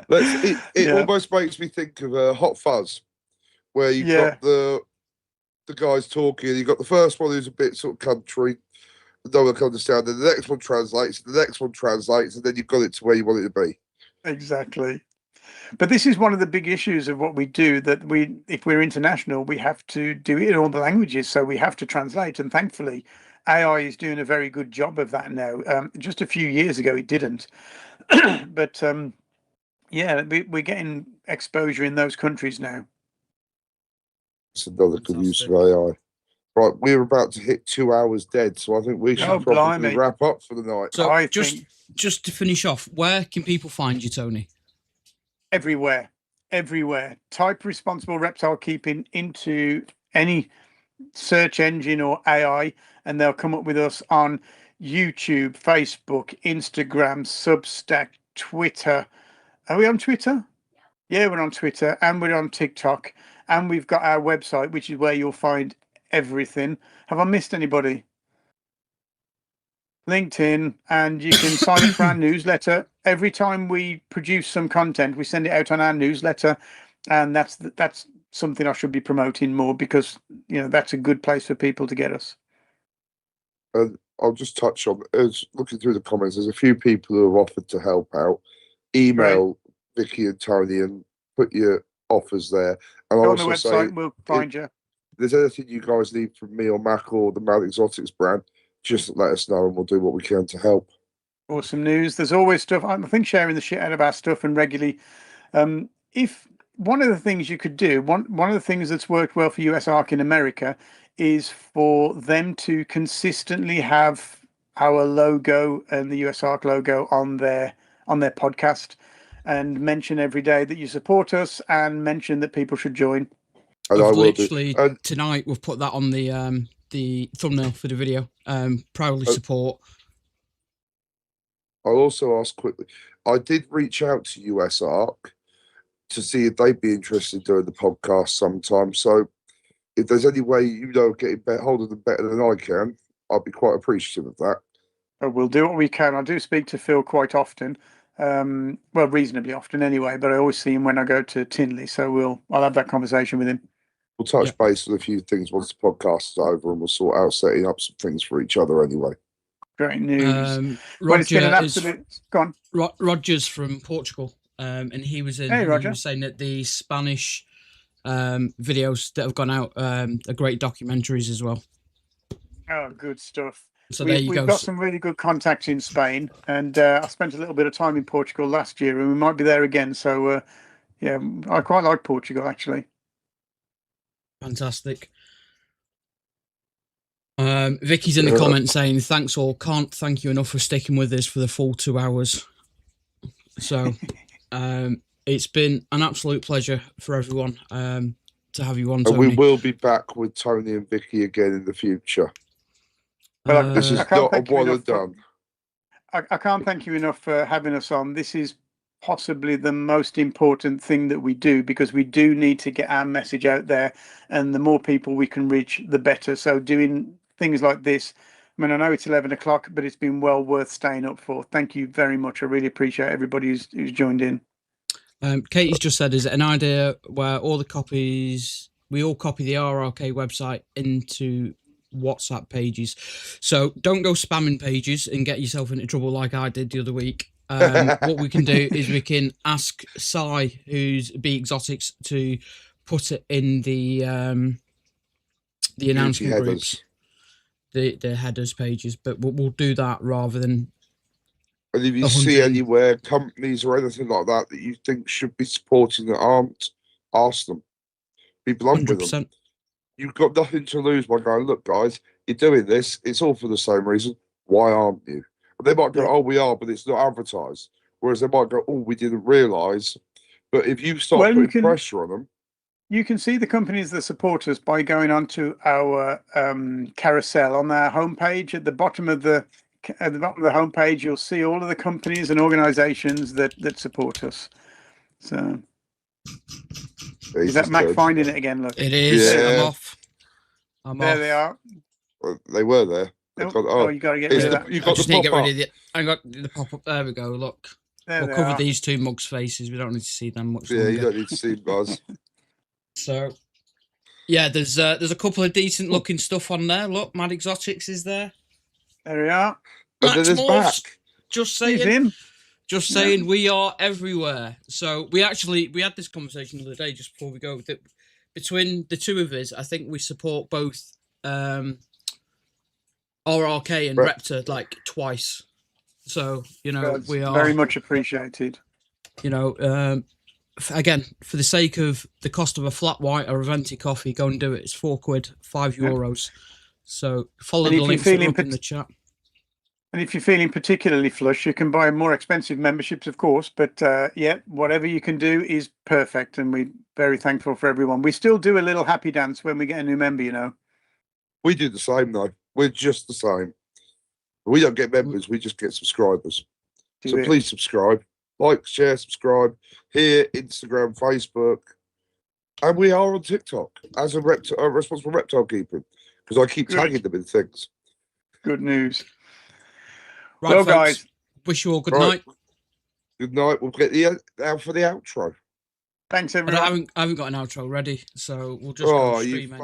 It almost makes me think of Hot Fuzz, where you've got the guys talking. You've got the first one who's a bit sort of country, no one can understand. Then the next one translates, the next one translates, and then you've got it to where you want it to be. Exactly. But this is one of the big issues of what we do, that if we're international, we have to do it in all the languages. So we have to translate. And thankfully, AI is doing a very good job of that now. Just a few years ago, it didn't. But we're getting exposure in those countries now. It's another good use of AI. Right, we're about to hit 2 hours dead, so I think we should probably wrap up for the night. So just to finish off, where can people find you, Tony? Everywhere. Type Responsible Reptile Keeping into any search engine or AI, and they'll come up with us on YouTube, Facebook, Instagram, Substack, Twitter. Are we on Twitter? Yeah, we're on Twitter, and we're on TikTok, and we've got our website, which is where you'll find everything. Have I missed anybody? LinkedIn, and you can sign up for our newsletter. Every time we produce some content, we send it out on our newsletter, and that's something I should be promoting more, because that's a good place for people to get us. And I'll just touch on, looking through the comments, there's a few people who have offered to help out. Email Vicky and Tony and put your offers there. And go on the website, we'll find you. If there's anything you guys need from me or Mac or the M.A.D Exotics brand, just let us know and we'll do what we can to help. Awesome news. There's always stuff. I think sharing the shit out of our stuff and regularly. If one of the things you could do, one of the things that's worked well for US Ark in America is for them to consistently have our logo and the US Ark logo on their podcast, and mention every day that you support us, and mention that people should join. Literally tonight we've put that on the thumbnail for the video. Proudly support. I'll also ask quickly, I did reach out to US Ark to see if they'd be interested in doing the podcast sometime. So if there's any way getting hold of them better than I can, I'd be quite appreciative of that. We'll do what we can. I do speak to Phil quite often. Well, reasonably often anyway, but I always see him when I go to Tinley. So I'll have that conversation with him. We'll touch base with a few things once the podcast is over, and we'll sort out setting up some things for each other anyway. Great news. Roger's from Portugal, and he was in. He was saying that the Spanish videos that have gone out are great documentaries as well. Oh, good stuff. So we've got some really good contacts in Spain, and I spent a little bit of time in Portugal last year, and we might be there again. So, I quite like Portugal, actually. Fantastic. Vicky's in the comments saying, thanks all, can't thank you enough for sticking with us for the full 2 hours. So it's been an absolute pleasure for everyone to have you on, Tony. And we will be back with Tony and Vicky again in the future. But this is not a one and done. I can't thank you enough for having us on. This is possibly the most important thing that we do, because we do need to get our message out there, and the more people we can reach, the better. So doing things like this, I mean, I know it's 11 o'clock, but it's been well worth staying up for. Thank you very much. I really appreciate everybody who's joined in. Katie's just said, is it an idea where we all copy the RRK website into WhatsApp pages. So don't go spamming pages and get yourself into trouble like I did the other week. What we can do is we can ask Si, who's B Exotics, to put it in the announcement groups, the headers pages. But we'll do that rather than. And if you see anywhere companies or anything like that that you think should be supporting that aren't, ask them. Be blunt with them. You've got nothing to lose by going, look, guys, you're doing this. It's all for the same reason. Why aren't you? And they might go, oh, we are, but it's not advertised. Whereas they might go, oh, we didn't realise. But if you start putting pressure on them. You can see the companies that support us by going onto our carousel on our homepage. At the bottom of the homepage, you'll see all of the companies and organisations that support us. So. Is that Mac finding it again? Look, it is. Yeah. I'm there off. They are. Well, they were there. You got to get rid of that. You got to get rid of it. I got the pop up. There we go. Look, we'll cover these two mugs' faces. We don't need to see them much. Yeah, you don't need to see them, guys. So, yeah, there's a couple of decent looking stuff on there. Look, M.A.D Exotics is there. There we are. And then back. Just saying. Just saying, we are everywhere. So we had this conversation the other day just before we go. That between the two of us, I think we support both RRK and Repta like twice. So we are very much appreciated. Again, for the sake of the cost of a flat white or a venti coffee, go and do it. It's £4, €5. So follow the links in the chat. And if you're feeling particularly flush, you can buy more expensive memberships, of course. But whatever you can do is perfect. And we're very thankful for everyone. We still do a little happy dance when we get a new member, We do the same, though. We're just the same. We don't get members. We just get subscribers. So please subscribe. Like, share, subscribe. Here, Instagram, Facebook. And we are on TikTok as a Responsible Reptile Keeping. Because I keep tagging them in things. Good news. Right, well, folks, guys, wish you all good night. Good night. We'll get out for the outro. Thanks, everyone. I haven't got an outro ready, so we'll just go stream.